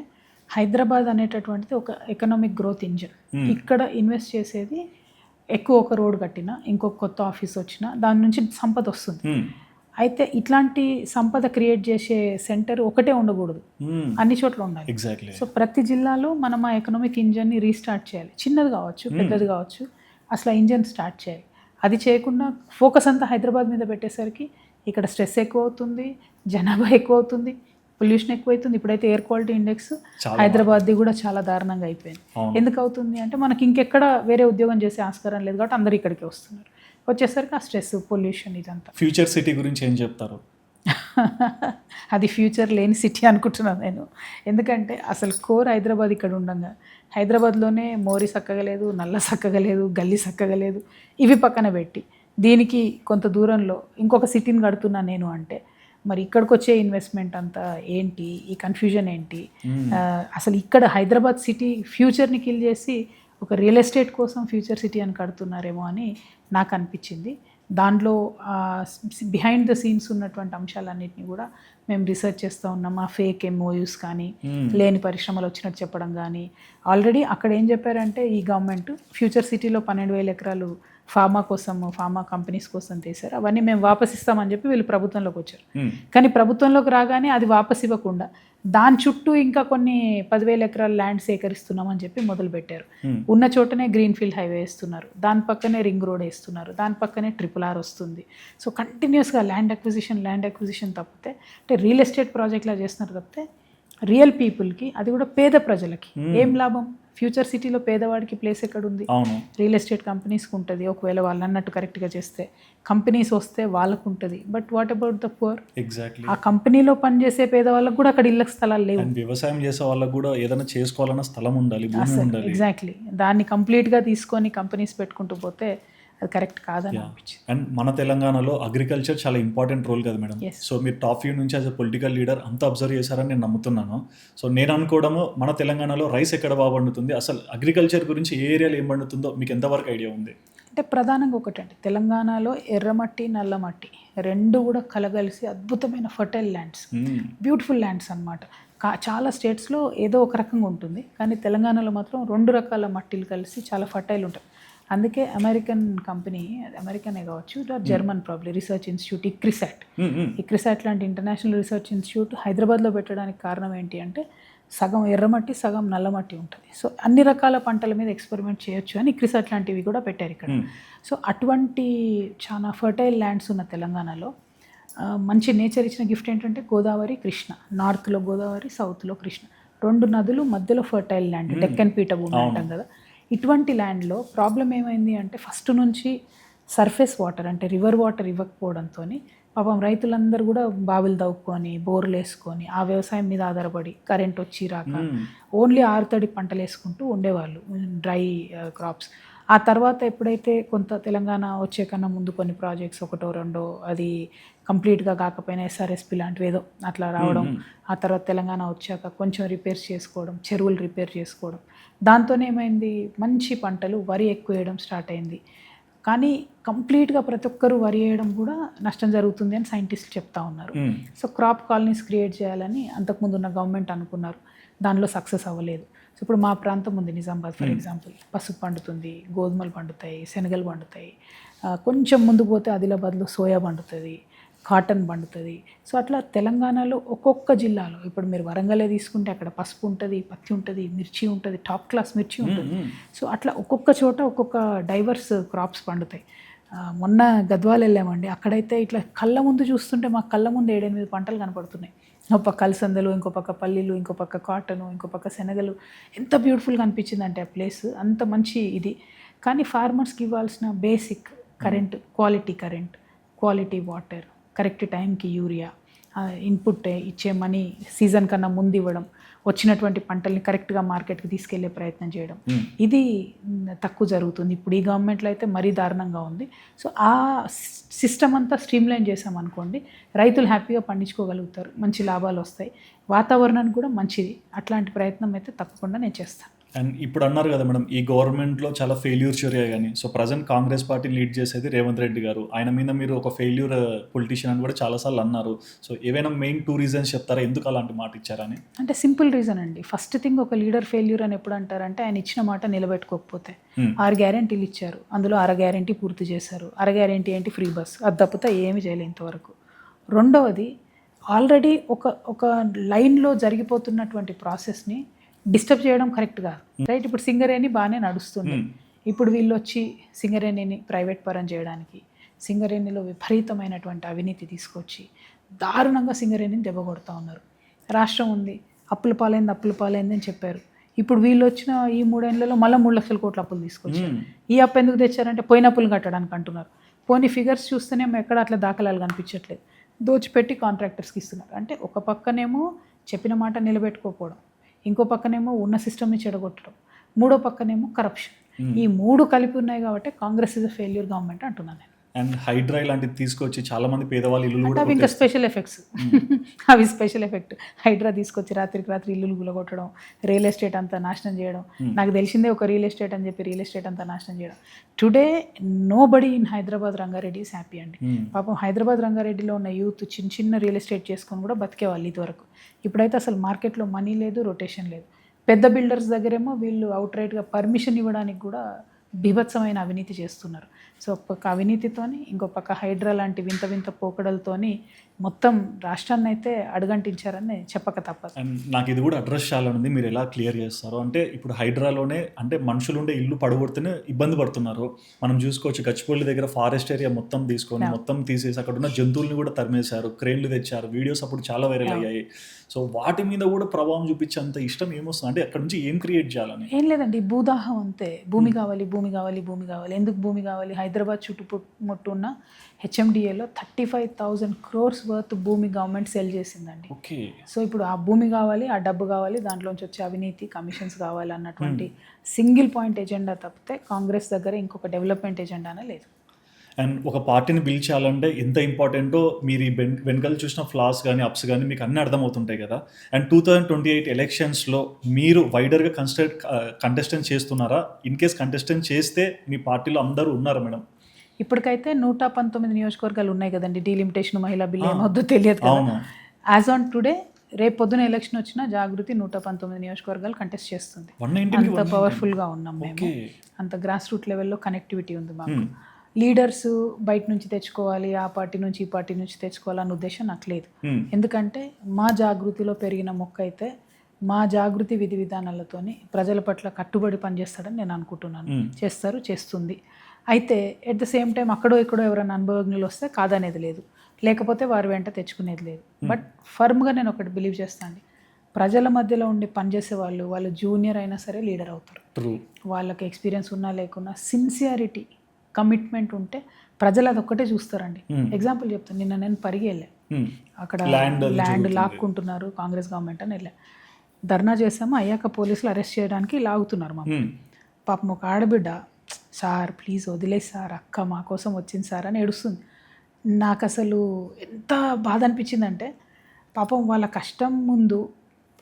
హైదరాబాద్ అనేటటువంటిది ఒక ఎకనామిక్ గ్రోత్ ఇంజిన్. ఇక్కడ ఇన్వెస్ట్ చేసేది ఎక్కువ, ఒక రోడ్ కట్టినా, ఇంకొక కొత్త ఆఫీస్ వచ్చినా దాని నుంచి సంపద వస్తుంది. అయితే ఇట్లాంటి సంపద క్రియేట్ చేసే సెంటర్ ఒకటే ఉండకూడదు, అన్ని చోట్ల ఉండాలి. ఎగ్జాక్ట్లీ. సో ప్రతి జిల్లాలో మనం ఆ ఎకనామిక్ ఇంజన్ని రీస్టార్ట్ చేయాలి, చిన్నది కావచ్చు పెద్దది కావచ్చు, అసలు ఆ ఇంజన్ స్టార్ట్ చేయాలి. అది చేయకుండా ఫోకస్ అంతా హైదరాబాద్ మీద పెట్టేసరికి ఇక్కడ స్ట్రెస్ ఎక్కువ అవుతుంది, జనాభా ఎక్కువ అవుతుంది, పొల్యూషన్ ఎక్కువ అవుతుంది. ఇప్పుడైతే ఎయిర్ క్వాలిటీ ఇండెక్స్ హైదరాబాద్ది కూడా చాలా దారుణంగా అయిపోయింది. ఎందుకు అవుతుంది అంటే మనకి ఇంకెక్కడ వేరే ఉద్యోగం చేసే ఆస్కారం లేదు కాబట్టి అందరూ ఇక్కడికి వస్తున్నారు. వచ్చేసరికి ఆ స్ట్రెస్, పొల్యూషన్ ఇదంతా. ఫ్యూచర్ సిటీ గురించి ఏం చెప్తారు? అది ఫ్యూచర్ లేని సిటీ అనుకుంటున్నాను నేను. ఎందుకంటే అసలు కోర్ హైదరాబాద్ ఇక్కడ ఉండగా హైదరాబాద్లోనే మోరి చక్కగా లేదు, నల్ల చక్కగా లేదు, గల్లీ చక్కగా లేదు. ఇవి పక్కన పెట్టి దీనికి కొంత దూరంలో ఇంకొక సిటీని కడుతున్నా నేను అంటే మరి ఇక్కడికి వచ్చే ఇన్వెస్ట్మెంట్ అంతా ఏంటి, ఈ కన్ఫ్యూజన్ ఏంటి? అసలు ఇక్కడ హైదరాబాద్ సిటీ ఫ్యూచర్ని కిల్ చేసి ఒక రియల్ ఎస్టేట్ కోసం ఫ్యూచర్ సిటీ అని కడుతున్నారేమో అని నాకు అనిపించింది. దాంట్లో బిహైండ్ ద సీన్స్ ఉన్నటువంటి అంశాలన్నింటినీ కూడా మేము రీసెర్చ్ చేస్తూ ఉన్నాం. ఆ ఫేక్ ఎంఓయూస్ కానీ, లేని పరిశ్రమలు వచ్చినట్టు చెప్పడం కానీ. ఆల్రెడీ అక్కడ ఏం చెప్పారంటే ఈ గవర్నమెంట్ ఫ్యూచర్ సిటీలో 12,000 ఎకరాలు ఫార్మా కోసం, ఫార్మా కంపెనీస్ కోసం తీశారు. అవన్నీ మేము వాపస్ ఇస్తామని చెప్పి వీళ్ళు ప్రభుత్వంలోకి వచ్చారు. కానీ ప్రభుత్వంలోకి రాగానే అది వాపస్ ఇవ్వకుండా దాని చుట్టూ ఇంకా కొన్ని 10,000 ఎకరాల ల్యాండ్ సేకరిస్తున్నామని చెప్పి మొదలుపెట్టారు. ఉన్న చోటనే గ్రీన్ ఫీల్డ్ హైవే వేస్తున్నారు, దాని పక్కనే రింగ్ రోడ్ వేస్తున్నారు, దాని పక్కనే RRR వస్తుంది. సో కంటిన్యూస్గా ల్యాండ్ అక్విజిషన్ తప్పితే, అంటే రియల్ ఎస్టేట్ ప్రాజెక్ట్లా చేస్తున్నారు తప్పితే రియల్ పీపుల్కి, అది కూడా పేద ప్రజలకి ఏం లాభం? ఫ్యూచర్ సిటీలో పేదవాడికి ప్లేస్ ఎక్కడుంది? రియల్ ఎస్టేట్ కంపెనీస్కి ఉంటుంది, ఒకవేళ వాళ్ళు అన్నట్టు కరెక్ట్గా చేస్తే. కంపెనీస్ వస్తే వాళ్ళకు ఉంటుంది, but what about the poor? Exactly. ఆ కంపెనీలో పనిచేసే పేదవాళ్ళకు కూడా అక్కడ ఇళ్ళకి స్థలాలు లేవు. వ్యవసాయం చేసే వాళ్ళకు కూడా ఏదైనా చేసుకోవాలన్న స్థలం ఉండాలి, భూమి ఉండాలి. ఎగ్జాక్ట్లీ. దాన్ని కంప్లీట్గా తీసుకొని కంపెనీస్ పెట్టుకుంటూ పోతే అది కరెక్ట్ కాదని అనిపించింది. అండ్ మన తెలంగాణలో అగ్రికల్చర్ చాలా ఇంపార్టెంట్ రోల్ కదా మేడం. సో మీరు టాప్ వ్యూ నుంచి యాజ్ అ పొలిటికల్ లీడర్ అంతా అబ్జర్వ్ చేశారని నేను నమ్ముతున్నాను. సో నేను అనుకోవడము మన తెలంగాణలో రైస్ ఎక్కడ బాగా పండుతుంది, అసలు అగ్రికల్చర్ గురించి ఏ ఏరియాలో ఏం పండుతుందో మీకు ఎంతవరకు ఐడియా ఉంది? అంటే ప్రధానంగా ఒకటండి, తెలంగాణలో ఎర్రమట్టి, నల్లమట్టి రెండు కూడా కలగలిసి అద్భుతమైన ఫర్టైల్ ల్యాండ్స్, బ్యూటిఫుల్ ల్యాండ్స్ అనమాట. చాలా స్టేట్స్లో ఏదో ఒక రకంగా ఉంటుంది, కానీ తెలంగాణలో మాత్రం 2 రకాల మట్టిలు కలిసి చాలా ఫర్టైల్ ఉంటాయి. అందుకే అమెరికన్ కంపెనీ, అమెరికనే కావచ్చు, German probably research institute ICRISAT లాంటి ఇంటర్నేషనల్ రీసెర్చ్ ఇన్స్టిట్యూట్ హైదరాబాద్లో పెట్టడానికి కారణం ఏంటి అంటే సగం ఎర్రమట్టి, సగం నల్లమట్టి ఉంటుంది. సో అన్ని రకాల పంటల మీద ఎక్స్పెరిమెంట్ చేయొచ్చు అని ఇక్రిసాట్ లాంటివి కూడా పెట్టారు ఇక్కడ. సో అటువంటి చాలా ఫర్టైల్ ల్యాండ్స్ ఉన్న తెలంగాణలో మంచి నేచర్ ఇచ్చిన గిఫ్ట్ ఏంటంటే గోదావరి, కృష్ణ. నార్త్లో గోదావరి, సౌత్లో కృష్ణ, 2 నదులు మధ్యలో ఫర్టైల్ ల్యాండ్, డెక్కన్ పీఠభూమి అంటాం కదా. ఇటువంటి ల్యాండ్లో ప్రాబ్లం ఏమైంది అంటే ఫస్ట్ నుంచి సర్ఫేస్ వాటర్ అంటే రివర్ వాటర్ ఇవ్వకపోవడంతో పాపం రైతులందరూ కూడా బావిలు తవ్వుకొని, బోర్లు వేసుకొని, ఆ వ్యవసాయం మీద ఆధారపడి కరెంట్ వచ్చి రాక ఓన్లీ ఆరుతడి పంటలు వేసుకుంటూ ఉండేవాళ్ళు, డ్రై క్రాప్స్. ఆ తర్వాత ఎప్పుడైతే కొంత తెలంగాణ వచ్చే కన్నా ముందు కొన్ని ప్రాజెక్ట్స్, 1-2 అది కంప్లీట్గా కాకపోయినా SRSP లాంటివి ఏదో అట్లా రావడం, ఆ తర్వాత తెలంగాణ వచ్చాక కొంచెం రిపేర్స్ చేసుకోవడం, చెరువులు రిపేర్ చేసుకోవడం, దాంతోనే ఏమైంది మంచి పంటలు, వరి ఎక్కువ వేయడం స్టార్ట్ అయింది. కానీ కంప్లీట్గా ప్రతి ఒక్కరు వరి వేయడం కూడా నష్టం జరుగుతుంది అని సైంటిస్టులు చెప్తా ఉన్నారు. సో క్రాప్ కాలనీస్ క్రియేట్ చేయాలని అంతకుముందు ఉన్న గవర్నమెంట్ అనుకున్నారు, దానిలో సక్సెస్ అవ్వలేదు. సో ఇప్పుడు మా ప్రాంతం ఉంది నిజామాబాద్ ఫర్ ఎగ్జాంపుల్, పసుపు పండుతుంది, గోధుమలు పండుతాయి, శనగలు పండుతాయి. కొంచెం ముందుకు పోతే ఆదిలాబాద్లో సోయా పండుతుంది, కాటన్ పండుతుంది. సో అట్లా తెలంగాణలో ఒక్కొక్క జిల్లాలో, ఇప్పుడు మీరు వరంగలే తీసుకుంటే అక్కడ పసుపు ఉంటుంది, పత్తి ఉంటుంది, మిర్చి ఉంటుంది, టాప్ క్లాస్ మిర్చి ఉంటుంది. సో అట్లా ఒక్కొక్క చోట ఒక్కొక్క డైవర్స్ క్రాప్స్ పండుతాయి. మొన్న గద్వాల్ వెళ్ళామండి, అక్కడైతే ఇట్లా కళ్ళ ముందు చూస్తుంటే మా కళ్ళ ముందు 7-8 పంటలు కనపడుతున్నాయి. ఒక పక్క అలసందలు, ఇంకో పక్క పల్లీలు, ఇంకో పక్క కాటను, ఇంకో పక్క శనగలు. ఎంత బ్యూటిఫుల్గా అనిపించింది అంటే ఆ ప్లేస్, అంత మంచి ఇది. కానీ ఫార్మర్స్కి ఇవ్వాల్సిన basic current, quality water, correct టైంకి యూరియా, ఇన్పుట్ ఇచ్చే మనీ సీజన్ కన్నా ముందు ఇవ్వడం, వచ్చినటువంటి పంటల్ని కరెక్ట్గా మార్కెట్కి తీసుకెళ్లే ప్రయత్నం చేయడం, ఇది తక్కువ జరుగుతుంది. ఇప్పుడు ఈ గవర్నమెంట్లో అయితే మరీ దారుణంగా ఉంది. సో ఆ సిస్టమ్ అంతా స్ట్రీమ్లైన్ చేసామనుకోండి, రైతులు హ్యాపీగా పండించుకోగలుగుతారు, మంచి లాభాలు వస్తాయి, వాతావరణానికి కూడా మంచిది. అట్లాంటి ప్రయత్నం అయితే తప్పకుండా నేను చేస్తాను. అండ్ ఇప్పుడు అన్నారు కదా మేడం, ఈ గవర్నమెంట్లో చాలా ఫెయిల్యూర్స్ జరిగాయి కానీ, సో ప్రజెంట్ కాంగ్రెస్ పార్టీని లీడ్ చేసేది రేవంత్ రెడ్డి గారు. ఆయన మీద మీరు ఒక ఫెయిల్యూర్ పొలిటీషియన్ అని కూడా చాలాసార్లు అన్నారు. సో ఏవైనా మెయిన్ 2 రీజన్స్ చెప్తారా ఎందుకు అలాంటి మాట ఇచ్చారని? అంటే సింపుల్ రీజన్ అండి. ఫస్ట్ థింగ్, ఒక లీడర్ ఫెయిల్యూర్ అని ఎప్పుడు అంటారంటే ఆయన ఇచ్చిన మాట నిలబెట్టుకోకపోతే. 6 గ్యారెంటీలు ఇచ్చారు, అందులో 1/2 గ్యారెంటీ పూర్తి చేశారు. 1/2 గ్యారెంటీ ఏంటి? Free bus. అది తప్పితే ఏమి చేయలేదు ఇంతవరకు. రెండవది ఆల్రెడీ ఒక లైన్లో జరిగిపోతున్నటువంటి ప్రాసెస్ని డిస్టర్బ్ చేయడం కరెక్ట్ కాదు, రైట్? ఇప్పుడు సింగరేణి బాగానే నడుస్తుంది, ఇప్పుడు వీళ్ళు వచ్చి సింగరేణిని ప్రైవేట్ పరం చేయడానికి, సింగరేణిలో విపరీతమైనటువంటి అవినీతి తీసుకొచ్చి దారుణంగా సింగరేణిని దెబ్బకొడతా ఉన్నారు. రాష్ట్రం ఉంది, అప్పుల పాలైంది అని చెప్పారు. ఇప్పుడు వీళ్ళు వచ్చిన ఈ 3 ఏళ్లలో మళ్ళీ 3 లక్షల కోట్ల అప్పులు తీసుకొచ్చారు. ఈ అప్పు ఎందుకు తెచ్చారంటే పోయిన అప్పులు కట్టడానికి అంటున్నారు. పోనీ ఫిగర్స్ చూస్తేనేమో ఎక్కడ అట్లా దాఖలాలు కనిపించట్లేదు. దోచిపెట్టి కాంట్రాక్టర్స్కి ఇస్తున్నారు. అంటే ఒక పక్కనేమో చెప్పిన మాట నిలబెట్టుకోకపోవడం, ఇంకో పక్కనేమో ఉన్న సిస్టమ్ని చెడగొట్టడం, మూడో పక్కనేమో కరప్షన్. ఈ 3 కలిపి ఉన్నాయి కాబట్టి Congress is a failure government అంటున్నాను నేను. అండ్ హైడ్రా ఇలాంటిది తీసుకొచ్చి చాలా మంది పేదవాళ్ళు ఇల్లు కూడా అవి ఇంకా స్పెషల్ ఎఫెక్ట్స్, అవి స్పెషల్ ఎఫెక్ట్. హైడ్రా తీసుకొచ్చి రాత్రికి రాత్రి ఇల్లులు గులగొట్టడం, రియల్ ఎస్టేట్ అంతా నాశనం చేయడం. నాకు తెలిసిందే ఒక రియల్ ఎస్టేట్ అని చెప్పి రియల్ ఎస్టేట్ అంతా నాశనం చేయడం. Today nobody in Hyderabad Rangareddy is happy అండి. పాపం హైదరాబాద్ రంగారెడ్డిలో ఉన్న యూత్ చిన్న రియల్ ఎస్టేట్ చేసుకొని కూడా బతికేవాళ్ళు ఇదివరకు. ఇప్పుడైతే అసలు మార్కెట్లో మనీ లేదు, రొటేషన్ లేదు. పెద్ద బిల్డర్స్ దగ్గరేమో వీళ్ళు అవుట్ రైట్గా పర్మిషన్ ఇవ్వడానికి కూడా బీభత్సమైన అవినీతి చేస్తున్నారు. సో ఒక పక్క అవినీతితోని, ఇంకో పక్క హైడ్రా లాంటి వింత వింత పోకడలతోని మొత్తం రాష్ట్రాన్ని అయితే అడుగంటించారని చెప్పక తప్పదు. అండ్ నాకు ఇది కూడా అడ్రస్ చేయాలనుంది, మీరు ఎలా క్లియర్ చేస్తారు అంటే ఇప్పుడు హైడ్రాలోనే అంటే మనుషులుండే ఇల్లు పడగొడితేనే ఇబ్బంది పడుతున్నారు. మనం చూసుకోవచ్చు గచ్చిపల్లి దగ్గర ఫారెస్ట్ ఏరియా మొత్తం తీసుకొని మొత్తం తీసేసి అక్కడ ఉన్న జంతువుల్ని కూడా తరిమేశారు, క్రేన్లు తెచ్చారు, వీడియోస్ అప్పుడు చాలా వైరల్ అయ్యాయి. సో వాటి మీద కూడా ప్రభావం చూపించేంత ఇష్టం ఏమొస్తుంది అంటే అక్కడ నుంచి ఏం క్రియేట్ చేయాలని? ఏం లేదండి, భూదాహం అంతే. భూమి కావాలి, భూమి కావాలి, భూమి కావాలి. ఎందుకు భూమి కావాలి? హైదరాబాద్ చుట్టుముట్టు ఉన్న హెచ్ఎండిఏలో 35,000 crores వర్త్ భూమి గవర్నమెంట్ సెల్ చేసిందండి. ఓకే. సో ఇప్పుడు ఆ భూమి కావాలి, ఆ డబ్బు కావాలి, దాంట్లోంచి వచ్చే అవినీతి, కమిషన్స్ కావాలి అన్నటువంటి సింగిల్ పాయింట్ ఎజెండా తప్పితే కాంగ్రెస్ దగ్గర ఇంకొక డెవలప్మెంట్ ఎజెండానే లేదు. అండ్ ఒక పార్టీని బిల్డ్ చేయాలంటే ఎంత ఇంపార్టెంటో మీరు ఈ వెనకాల చూసిన ఫ్లాస్ కానీ అప్స్ కానీ మీకు అన్నీ అర్థమవుతుంటాయి కదా. అండ్ 2028 ఎలక్షన్స్లో మీరు వైడర్గా కంటెస్టెంట్ చేస్తున్నారా? ఇన్ కేస్ కంటెస్టెంట్ చేస్తే మీ పార్టీలో అందరూ ఉన్నారా మేడం? ఇప్పటికైతే 119 నియోజకవర్గాలు ఉన్నాయి కదండి. డీలిమిటేషన్, మహిళా బిల్లు ఏమొద్దో తెలియదు కదా. యాజ్ ఆన్ టుడే రేపు పొద్దున ఎలక్షన్ వచ్చినా జాగృతి 119 నియోజకవర్గాలు కంటెస్ట్ చేస్తుంది. అంత పవర్ఫుల్గా ఉన్నాం మేము. అంత గ్రాస్ రూట్ లెవెల్లో కనెక్టివిటీ ఉంది మాకు. లీడర్స్ బయట నుంచి తెచ్చుకోవాలి, ఆ పార్టీ నుంచి ఈ పార్టీ నుంచి తెచ్చుకోవాలన్న ఉద్దేశం నాకు లేదు. ఎందుకంటే మా జాగృతిలో పెరిగిన మొక్క అయితే మా జాగృతి విధి విధానాలతోని ప్రజల పట్ల కట్టుబడి పనిచేస్తాడని నేను అనుకుంటున్నాను. చేస్తుంది. అయితే ఎట్ ద సేమ్ టైం అక్కడో ఇక్కడో ఎవరైనా అనుభవజ్ఞులు వస్తే కాదనేది లేదు, లేకపోతే వారి వెంట తెచ్చుకునేది లేదు. బట్ ఫర్మ్గా నేను ఒకటి బిలీవ్ చేస్తాను, ప్రజల మధ్యలో ఉండి పనిచేసే వాళ్ళు జూనియర్ అయినా సరే లీడర్ అవుతారు. వాళ్ళకి ఎక్స్పీరియన్స్ ఉన్నా లేకున్నా సిన్సియారిటీ, కమిట్మెంట్ ఉంటే ప్రజలు అదొక్కటే చూస్తారండి. ఎగ్జాంపుల్ చెప్తాను, నిన్న నేను పరిగి వెళ్ళా, అక్కడ ల్యాండ్ లాక్కుంటున్నారు కాంగ్రెస్ గవర్నమెంట్ అని వెళ్ళా. ధర్నా చేసాము, అయ్యాక పోలీసులు అరెస్ట్ చేయడానికి లాగుతున్నారు మమ్మల్ని. పాపం ఒక ఆడబిడ్డ, సార్ ప్లీజ్ వదిలేసి సార్, అక్క మా కోసం వచ్చింది సార్ అని ఏడుస్తుంది. నాకు అసలు ఎంత బాధ అనిపించిందంటే, పాపం వాళ్ళ కష్టం ముందు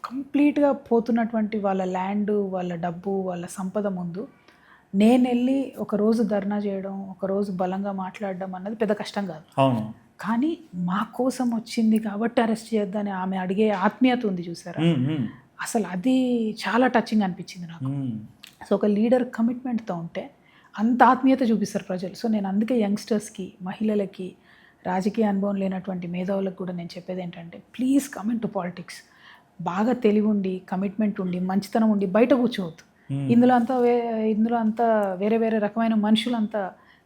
కంప్లీట్గా పోతున్నటువంటి వాళ్ళ ల్యాండ్, వాళ్ళ డబ్బు, వాళ్ళ సంపద ముందు నేను వెళ్ళి ఒకరోజు ధర్నా చేయడం, ఒకరోజు బలంగా మాట్లాడడం అన్నది పెద్ద కష్టం కాదు. కానీ మా కోసం వచ్చింది కాబట్టి అరెస్ట్ చేద్దని ఆమె అడిగే ఆత్మీయత ఉంది చూసారా, అసలు అది చాలా టచింగ్ అనిపించింది నాకు. సో ఒక లీడర్ కమిట్మెంట్తో ఉంటే అంత ఆత్మీయత చూపిస్తారు ప్రజలు. సో నేను అందుకే యంగ్స్టర్స్కి, మహిళలకి, రాజకీయ అనుభవం లేనటువంటి మేధావులకు కూడా నేను చెప్పేది ఏంటంటే, please come in to politics. బాగా తెలివి ఉండి, కమిట్మెంట్ ఉండి, మంచితనం ఉండి బయట కూర్చోవద్దు. ఇందులో అంతా వేరే వేరే రకమైన మనుషులంతా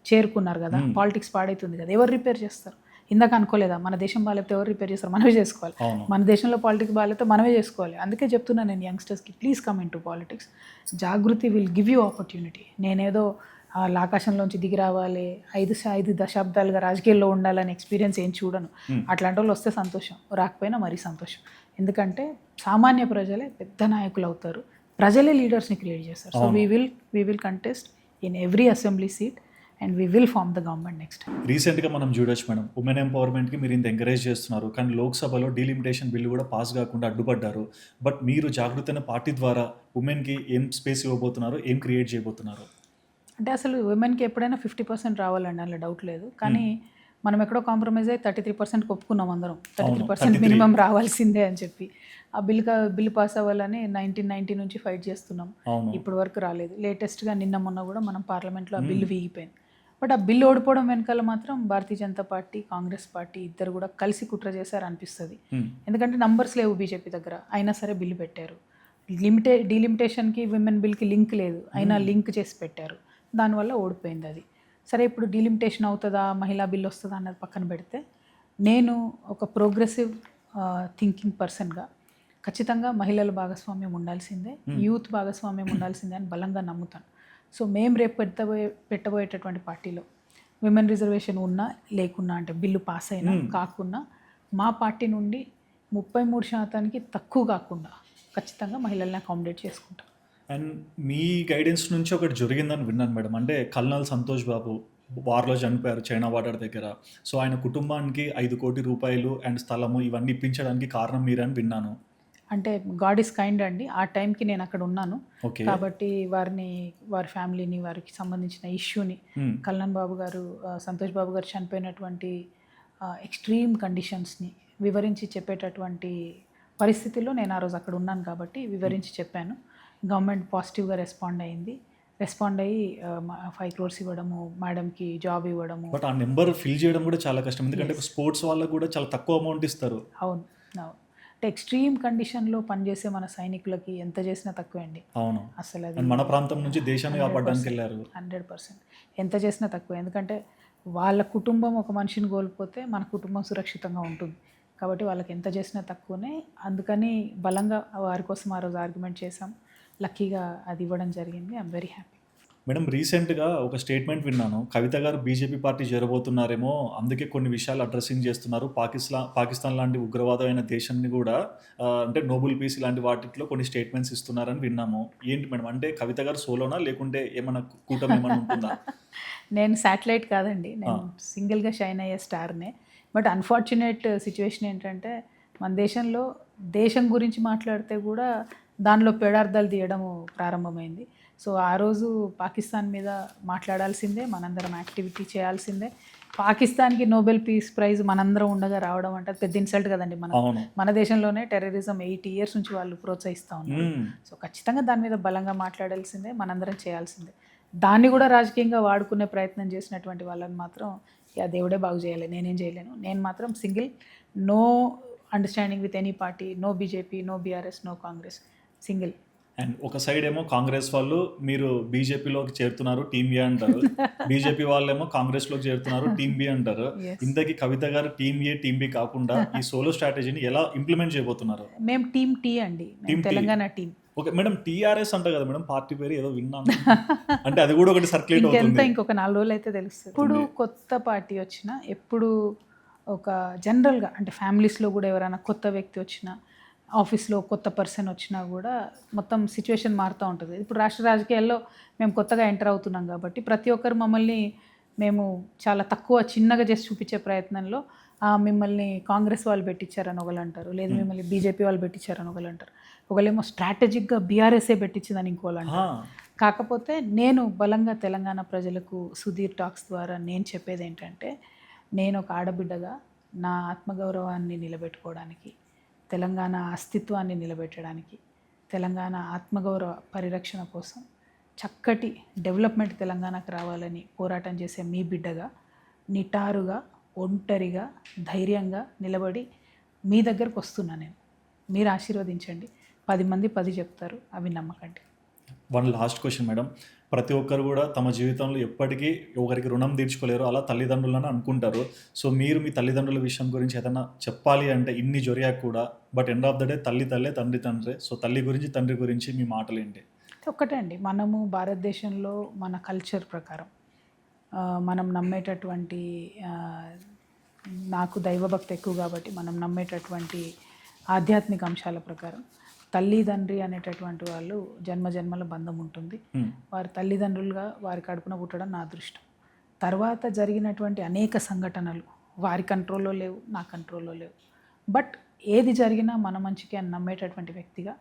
చేరుకున్నారు కదా, పాలిటిక్స్ పాడైతుంది కదా. ఎవరు రిపేర్ చేస్తారు? ఇందాక అనుకోలేదా, మన దేశం బాగాలేకపోతే ఎవరు రిపేర్ చేస్తారు? మనమే చేసుకోవాలి. మన దేశంలో పాలిటిక్స్ బాగాలేకపోతే మనమే చేసుకోవాలి. అందుకే చెప్తున్నా నేను యంగ్స్టర్స్కి, please come in to politics. Jagruthi will give you opportunity. నేనేదో ఆకాశంలోంచి దిగి రావాలి, 5 దశాబ్దాలుగా రాజకీయాల్లో ఉండాలని ఎక్స్పీరియన్స్ ఏం చూడను. అట్లాంటి వాళ్ళు వస్తే సంతోషం, రాకపోయినా మరీ సంతోషం. ఎందుకంటే సామాన్య ప్రజలే పెద్ద నాయకులు అవుతారు, ప్రజలే లీడర్స్ని క్రియేట్ చేస్తారు. So we will contest in every assembly seat and we will form the government next. రీసెంట్గా మనం చూడొచ్చు మేడం, ఉమెన్ ఎంపవర్మెంట్కి మీరు ఇంత ఎంకరేజ్ చేస్తున్నారు, కానీ లోక్సభలో డీలిమిటేషన్ బిల్లు కూడా పాస్ కాకుండా అడ్డుపడ్డారు. బట్ మీరు జాగృతి అనే పార్టీ ద్వారా ఉమెన్కి ఏం స్పేస్ ఇవ్వబోతున్నారు, ఏం క్రియేట్ చేయబోతున్నారు? అంటే అసలు ఉమెన్కి ఎప్పుడైనా 50% రావాలండి, అందులో డౌట్ లేదు. కానీ మనం ఎక్కడో కాంప్రమైజ్ అయ్యి 33% ఒప్పుకున్నాం అందరం. 33% మినిమం రావాల్సిందే అని చెప్పి ఆ బిల్లు పాస్ అవ్వాలని 1990 నుంచి ఫైట్ చేస్తున్నాం. ఇప్పటి వరకు రాలేదు. లేటెస్ట్గా నిన్న మొన్న కూడా మనం పార్లమెంట్లో ఆ బిల్లు వీగిపోయింది. బట్ ఆ బిల్లు ఓడిపోవడం వెనకాల మాత్రం భారతీయ జనతా పార్టీ కాంగ్రెస్ పార్టీ ఇద్దరు కూడా కలిసి కుట్ర చేశారు అనిపిస్తుంది. ఎందుకంటే నంబర్స్ లేవు బీజేపీ దగ్గర, అయినా సరే బిల్లు పెట్టారు. డీలిమిటేషన్కి విమెన్ బిల్కి లింక్ లేదు, అయినా లింక్ చేసి పెట్టారు. దానివల్ల ఓడిపోయింది అది. సరే, ఇప్పుడు డీలిమిటేషన్ అవుతుందా, మహిళా బిల్ వస్తుందా అన్నది పక్కన పెడితే, నేను ఒక ప్రోగ్రెసివ్ థింకింగ్ పర్సన్గా ఖచ్చితంగా మహిళల భాగస్వామ్యం ఉండాల్సిందే, యూత్ భాగస్వామ్యం ఉండాల్సిందే అని బలంగా నమ్ముతాను. సో మేము రేపు పెట్టబోయేటటువంటి పార్టీలో విమెన్ రిజర్వేషన్ ఉన్నా లేకున్నా, అంటే బిల్లు పాస్ అయినా కాకున్నా, మా పార్టీ నుండి 33% తక్కువ కాకుండా ఖచ్చితంగా మహిళల్ని అకామిడేట్ చేసుకుంటాం. అండ్ మీ గైడెన్స్ నుంచి ఒకటి జరిగిందని విన్నాను మేడం. అంటే కల్నల్ సంతోష్ బాబు వార్లో చనిపోయారు చైనా బార్డర్ దగ్గర. సో ఆయన కుటుంబానికి 5 కోట్ల రూపాయలు అండ్ స్థలము ఇవన్నీ ఇప్పించడానికి కారణం మీరని విన్నాను. అంటే గాడ్ ఈస్ కైండ్ అండి. ఆ టైంకి నేను అక్కడ ఉన్నాను ఓకే. కాబట్టి వారి ఫ్యామిలీని, వారికి సంబంధించిన ఇష్యూని, కల్నల్ బాబు గారు, సంతోష్ బాబు గారు చనిపోయినటువంటి ఎక్స్ట్రీమ్ కండిషన్స్ని వివరించి చెప్పేటటువంటి పరిస్థితిలో నేను ఆ రోజు అక్కడ ఉన్నాను కాబట్టి వివరించి చెప్పాను. గవర్నమెంట్ పాజిటివ్గా రెస్పాండ్ అయ్యి 5 crores ఇవ్వడము, మేడంకి జాబ్ ఇవ్వడము. బట్ ఆ నెంబర్ ఫిల్ చేయడం కూడా చాలా కష్టం, ఎందుకంటే స్పోర్ట్స్ వాళ్ళకు కూడా చాలా తక్కువ అమౌంట్ ఇస్తారు. అవును. అంటే ఎక్స్ట్రీమ్ కండిషన్లో పనిచేసే మన సైనికులకి ఎంత చేసినా తక్కువే అండి. అవును, అసలు అది మన ప్రాంతం నుంచి దేశాన్ని కాపాడడానికి వెళ్ళారు. 100% ఎంత చేసినా తక్కువ. ఎందుకంటే వాళ్ళ కుటుంబం ఒక మనిషిని కోల్పోతే మన కుటుంబం సురక్షితంగా ఉంటుంది కాబట్టి వాళ్ళకి ఎంత చేసినా తక్కువనే. అందుకని బలంగా వారి కోసం ఆ రోజు ఆర్గ్యుమెంట్ చేశాం. లక్కీగా అది ఇవ్వడం జరిగింది. I'm very happy. మేడం, రీసెంట్గా ఒక స్టేట్మెంట్ విన్నాను, కవిత గారు బీజేపీ పార్టీ చేరబోతున్నారేమో, అందుకే కొన్ని విషయాలు అడ్రస్సింగ్ చేస్తున్నారు, పాకిస్తాన్ లాంటి ఉగ్రవాదమైన దేశాన్ని కూడా అంటే నోబెల్ పీస్ ఇలాంటి వాటిలో కొన్ని స్టేట్మెంట్స్ ఇస్తున్నారని విన్నాము. ఏంటి మేడం, అంటే కవిత గారు సోలోనా లేకుంటే ఏమైనా కూటమి ఏమైనా ఉంటుందా? నేను శాటిలైట్ కాదండి, నేను సింగిల్గా షైన్ అయ్యే స్టార్నే. బట్ అన్ఫార్చునేట్ సిచ్యువేషన్ ఏంటంటే మన దేశంలో దేశం గురించి మాట్లాడితే కూడా దానిలో పెడార్థాలు తీయడము ప్రారంభమైంది. సో ఆ రోజు పాకిస్తాన్ మీద మాట్లాడాల్సిందే, మనందరం యాక్టివిటీ చేయాల్సిందే. పాకిస్తాన్కి నోబెల్ పీస్ ప్రైజ్ మనందరం ఉండగా రావడం అంటే పెద్ద ఇన్సల్ట్ కదండి. మన దేశంలోనే టెర్రరిజం 8 years నుంచి వాళ్ళు ప్రోత్సహిస్తూ ఉన్నారు. సో ఖచ్చితంగా దాని మీద బలంగా మాట్లాడాల్సిందే, మనందరం చేయాల్సిందే. దాన్ని కూడా రాజకీయంగా వాడుకునే ప్రయత్నం చేసినటువంటి వాళ్ళని మాత్రం దేవుడే బాగు చేయాలి, నేనేం చేయలేను. నేను మాత్రం single, no understanding with any party, no BJP, no BRS, no Congress, single. And ఒక సైడ్ ఏమో కాంగ్రెస్ వాళ్ళు మీరు బీజేపీలోకి చేరుతున్నారు టీమ్ ఏ అంటారు, బీజేపీ వాళ్ళేమో కాంగ్రెస్లోకి చేరుతున్నారు టీమ్ బి అంటారు. ఇంతకీ కవిత గారు టీమ్ ఏ టీమ్ బి కాకుండా ఈ సోలో స్ట్రాటజీని ఎలా ఇంప్లిమెంట్ చేయబోతున్నారు? మేము టీమ్ టీ అండి, Telangana team. Okay madam, TRS అంట కదా మేడం, పార్టీ పేరు ఏదో విన్నాను. అంటే అది కూడా ఒకటి సర్క్యులేట్ అవుతుంది. ఇంకొక 4 రోజులు అయితే తెలుస్తుంది. ఇప్పుడు కొత్త పార్టీ వచ్చినా, ఎప్పుడు ఒక జనరల్గా అంటే ఫ్యామిలీస్లో కూడా ఎవరైనా కొత్త వ్యక్తి వచ్చినా, ఆఫీస్లో కొత్త పర్సన్ వచ్చినా కూడా మొత్తం సిచ్యువేషన్ మారుతూ ఉంటుంది. ఇప్పుడు రాష్ట్ర రాజకీయాల్లో మేము కొత్తగా ఎంటర్ అవుతున్నాం కాబట్టి ప్రతి ఒక్కరు మమ్మల్ని మేము చాలా తక్కువ చిన్నగా చేసి చూపించే ప్రయత్నంలో మిమ్మల్ని కాంగ్రెస్ వాళ్ళు పెట్టించారని ఒకళ్ళు అంటారు, లేదు మిమ్మల్ని బీజేపీ వాళ్ళు పెట్టించారని ఒకళ్ళు అంటారు, ఒకళ్ళేమో స్ట్రాటజిక్గా బీఆర్ఎస్ఏ పెట్టించిందని ఇంకోళ్ళు అంటారు. కాకపోతే నేను బలంగా తెలంగాణ ప్రజలకు సుధీర్ టాక్స్ ద్వారా నేను చెప్పేది ఏంటంటే, నేను ఒక ఆడబిడ్డగా నా ఆత్మగౌరవాన్ని నిలబెట్టుకోవడానికి, తెలంగాణ అస్తిత్వాన్ని నిలబెట్టడానికి, తెలంగాణ ఆత్మగౌరవ పరిరక్షణ కోసం చక్కటి డెవలప్మెంట్ తెలంగాణకు రావాలని పోరాటం చేసే మీ బిడ్డగా నిటారుగా, ఒంటరిగా, ధైర్యంగా నిలబడి మీ దగ్గరకు వస్తున్నా నేను. మీరు ఆశీర్వదించండి. 10 మంది 10 చెప్తారు, అవి నమ్మకండి. వన్ లాస్ట్ క్వశ్చన్ మేడం, ప్రతి ఒక్కరు కూడా తమ జీవితంలో ఎప్పటికీ ఒకరికి రుణం తీర్చుకోలేరు, అలా తల్లిదండ్రులను అనుకుంటారు. సో మీరు మీ తల్లిదండ్రుల విషయం గురించి ఏదైనా చెప్పాలి అంటే, ఇన్ని జరిగాక కూడా, but end of the day తల్లి తల్లే, తండ్రి తండ్రే. సో తల్లి గురించి, తండ్రి గురించి మీ మాటలు ఏంటి? ఒకటే అండి, మనము భారతదేశంలో మన కల్చర్ ప్రకారం మనం నమ్మేటటువంటి, నాకు దైవభక్తి ఎక్కువ కాబట్టి మనం నమ్మేటటువంటి ఆధ్యాత్మిక అంశాల ప్రకారం తల్లి తండ్రి అనేటటువంటి వాళ్ళు జన్మజన్మల బంధం ఉంటుంది. వారి తల్లిదండ్రులుగా వారి కడుపున పుట్టడం నా అదృష్టం. తర్వాత జరిగినటువంటి అనేక సంఘటనలు వారి కంట్రోల్లో లేవు, నా కంట్రోల్లో లేవు. బట్ ఏది జరిగినా మన మంచికి అని నమ్మేటటువంటి వ్యక్తిగా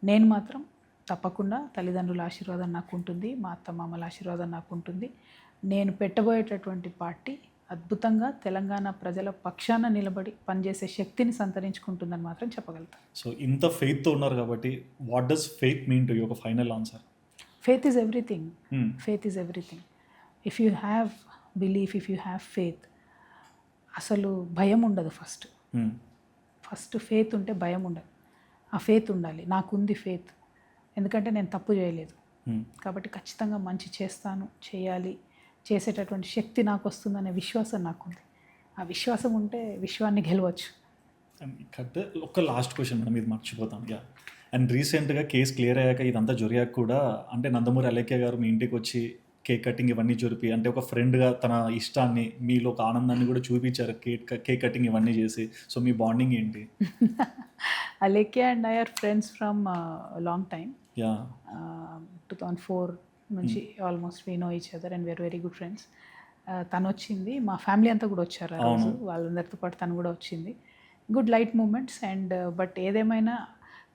నేను మాత్రం తప్పకుండా తల్లిదండ్రుల ఆశీర్వాదం నాకు ఉంటుంది, మా అత్తమామల ఆశీర్వాదం నాకు ఉంటుంది. నేను పెట్టబోయేటటువంటి పార్టీ అద్భుతంగా తెలంగాణ ప్రజల పక్షాన నిలబడి పనిచేసే శక్తిని సంతరించుకుంటుందని మాత్రం చెప్పగలుగుతాను. సో ఇంత ఫెయిత్తో ఉన్నారు కాబట్టి, what does faith mean to you? ఒక final answer. Faith is everything. Faith is everything. If you have belief, if you have faith, అసలు భయం ఉండదు. ఫస్ట్ ఫేత్ ఉంటే భయం ఉండదు. ఆ ఫేత్ ఉండాలి. నాకుంది ఫేత్, ఎందుకంటే నేను తప్పు చేయలేదు కాబట్టి ఖచ్చితంగా మంచి చేస్తాను, చేయాలి, చేసేటటువంటి శక్తి నాకు వస్తుందనే విశ్వాసం నాకుంది. ఆ విశ్వాసం ఉంటే విశ్వాన్ని గెలవచ్చు. కరెక్ట్. ఒక లాస్ట్ క్వశ్చన్ మేడం, ఇది మర్చిపోతాం. యా, అండ్ రీసెంట్గా కేసు క్లియర్ అయ్యాక ఇదంతా జరిగాక కూడా అంటే నందమూరి అలేఖ్య గారు మీ ఇంటికి వచ్చి కేక్ కటింగ్ ఇవన్నీ జరిపి అంటే ఒక ఫ్రెండ్గా తన ఇష్టాన్ని మీలో ఒక ఆనందాన్ని కూడా చూపించారు, కేక్ కటింగ్ ఇవన్నీ చేసి. సో మీ బాండింగ్ ఏంటి? Alekhya and I are friends from long time. Yeah 2004 నుంచి almost we know each other and we are very good friends. తను వచ్చింది, మా ఫ్యామిలీ అంతా కూడా వచ్చారు ఆ రోజు, వాళ్ళందరితో పాటు తను కూడా వచ్చింది. Good light moments. And but ఏదేమైనా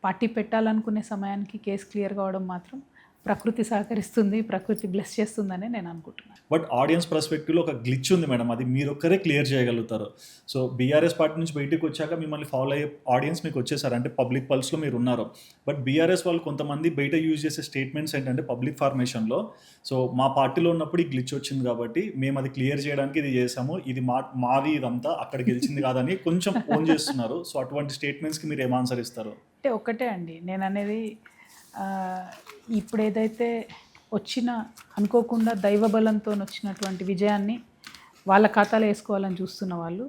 పార్టీ పెట్టాలనుకునే సమయానికి కేసు క్లియర్ కావడం మాత్రం ప్రకృతి సహకరిస్తుంది, ప్రకృతి బ్లెస్ చేస్తుందని నేను అనుకుంటున్నాను. బట్ ఆడియన్స్ పర్స్పెక్టివ్లో ఒక గ్లిచ్ ఉంది మేడం, అది మీరు ఒక్కరే క్లియర్ చేయగలుగుతారు. సో బీఆర్ఎస్ పార్టీ నుంచి బయటకు వచ్చాక మిమ్మల్ని ఫాలో అయ్యే ఆడియన్స్ మీకు వచ్చేసారు, అంటే పబ్లిక్ పల్స్లో మీరు ఉన్నారు. బట్ బీఆర్ఎస్ వాళ్ళు కొంతమంది బయట యూజ్ చేసే స్టేట్మెంట్స్ ఏంటంటే పబ్లిక్ ఫార్మేషన్లో, సో మా పార్టీలో ఉన్నప్పుడు ఈ గ్లిచ్ వచ్చింది కాబట్టి మేము అది క్లియర్ చేయడానికి ఇది చేసాము, ఇది మాది ఇదంతా అక్కడ గెలిచింది కాదని కొంచెం ఫోన్ చేస్తున్నారు. సో అటువంటి స్టేట్మెంట్స్కి మీరు ఏం ఆన్సర్ ఇస్తారు? అంటే ఒక్కటే అండి, నేను అనేది ఇప్పుడు ఏదైతే వచ్చిన అనుకోకుండా దైవబలంతో వచ్చినటువంటి విజయాన్ని వాళ్ళ ఖాతాలో వేసుకోవాలని చూస్తున్న వాళ్ళు,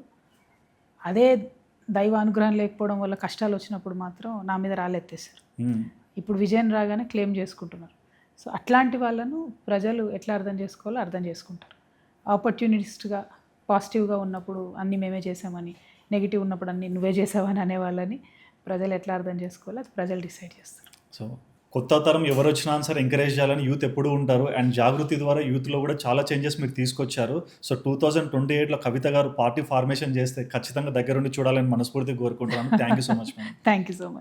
అదే దైవ అనుగ్రహం లేకపోవడం వల్ల కష్టాలు వచ్చినప్పుడు మాత్రం నా మీద రాళ్ళెత్తేసారు. ఇప్పుడు విజయం రాగానే క్లెయిమ్ చేసుకుంటున్నారు. సో అట్లాంటి వాళ్ళను ప్రజలు ఎట్లా అర్థం చేసుకోవాలో అర్థం చేసుకుంటారు. ఆపర్చునిస్ట్గా పాజిటివ్గా ఉన్నప్పుడు అన్నీ మేమే చేసామని, నెగిటివ్ ఉన్నప్పుడు అన్నీ నువ్వే చేసావని అనే వాళ్ళని ప్రజలు ఎట్లా అర్థం చేసుకోవాలో అది ప్రజలు డిసైడ్ చేస్తారు. సో కొత్త తరం ఎవరు వచ్చినా సరే ఎంకరేజ్ చేయాలని యూత్ ఎప్పుడూ ఉంటారు. అండ్ జాగృతి ద్వారా యూత్లో కూడా చాలా చేంజెస్ మీరు తీసుకొచ్చారు. సో 2028లో కవిత గారు పార్టీ ఫార్మేషన్ చేస్తే ఖచ్చితంగా దగ్గరుండి చూడాలని మనస్ఫూర్తిగా కోరుకుంటున్నాను. Thank you so much madam. Thank you so much.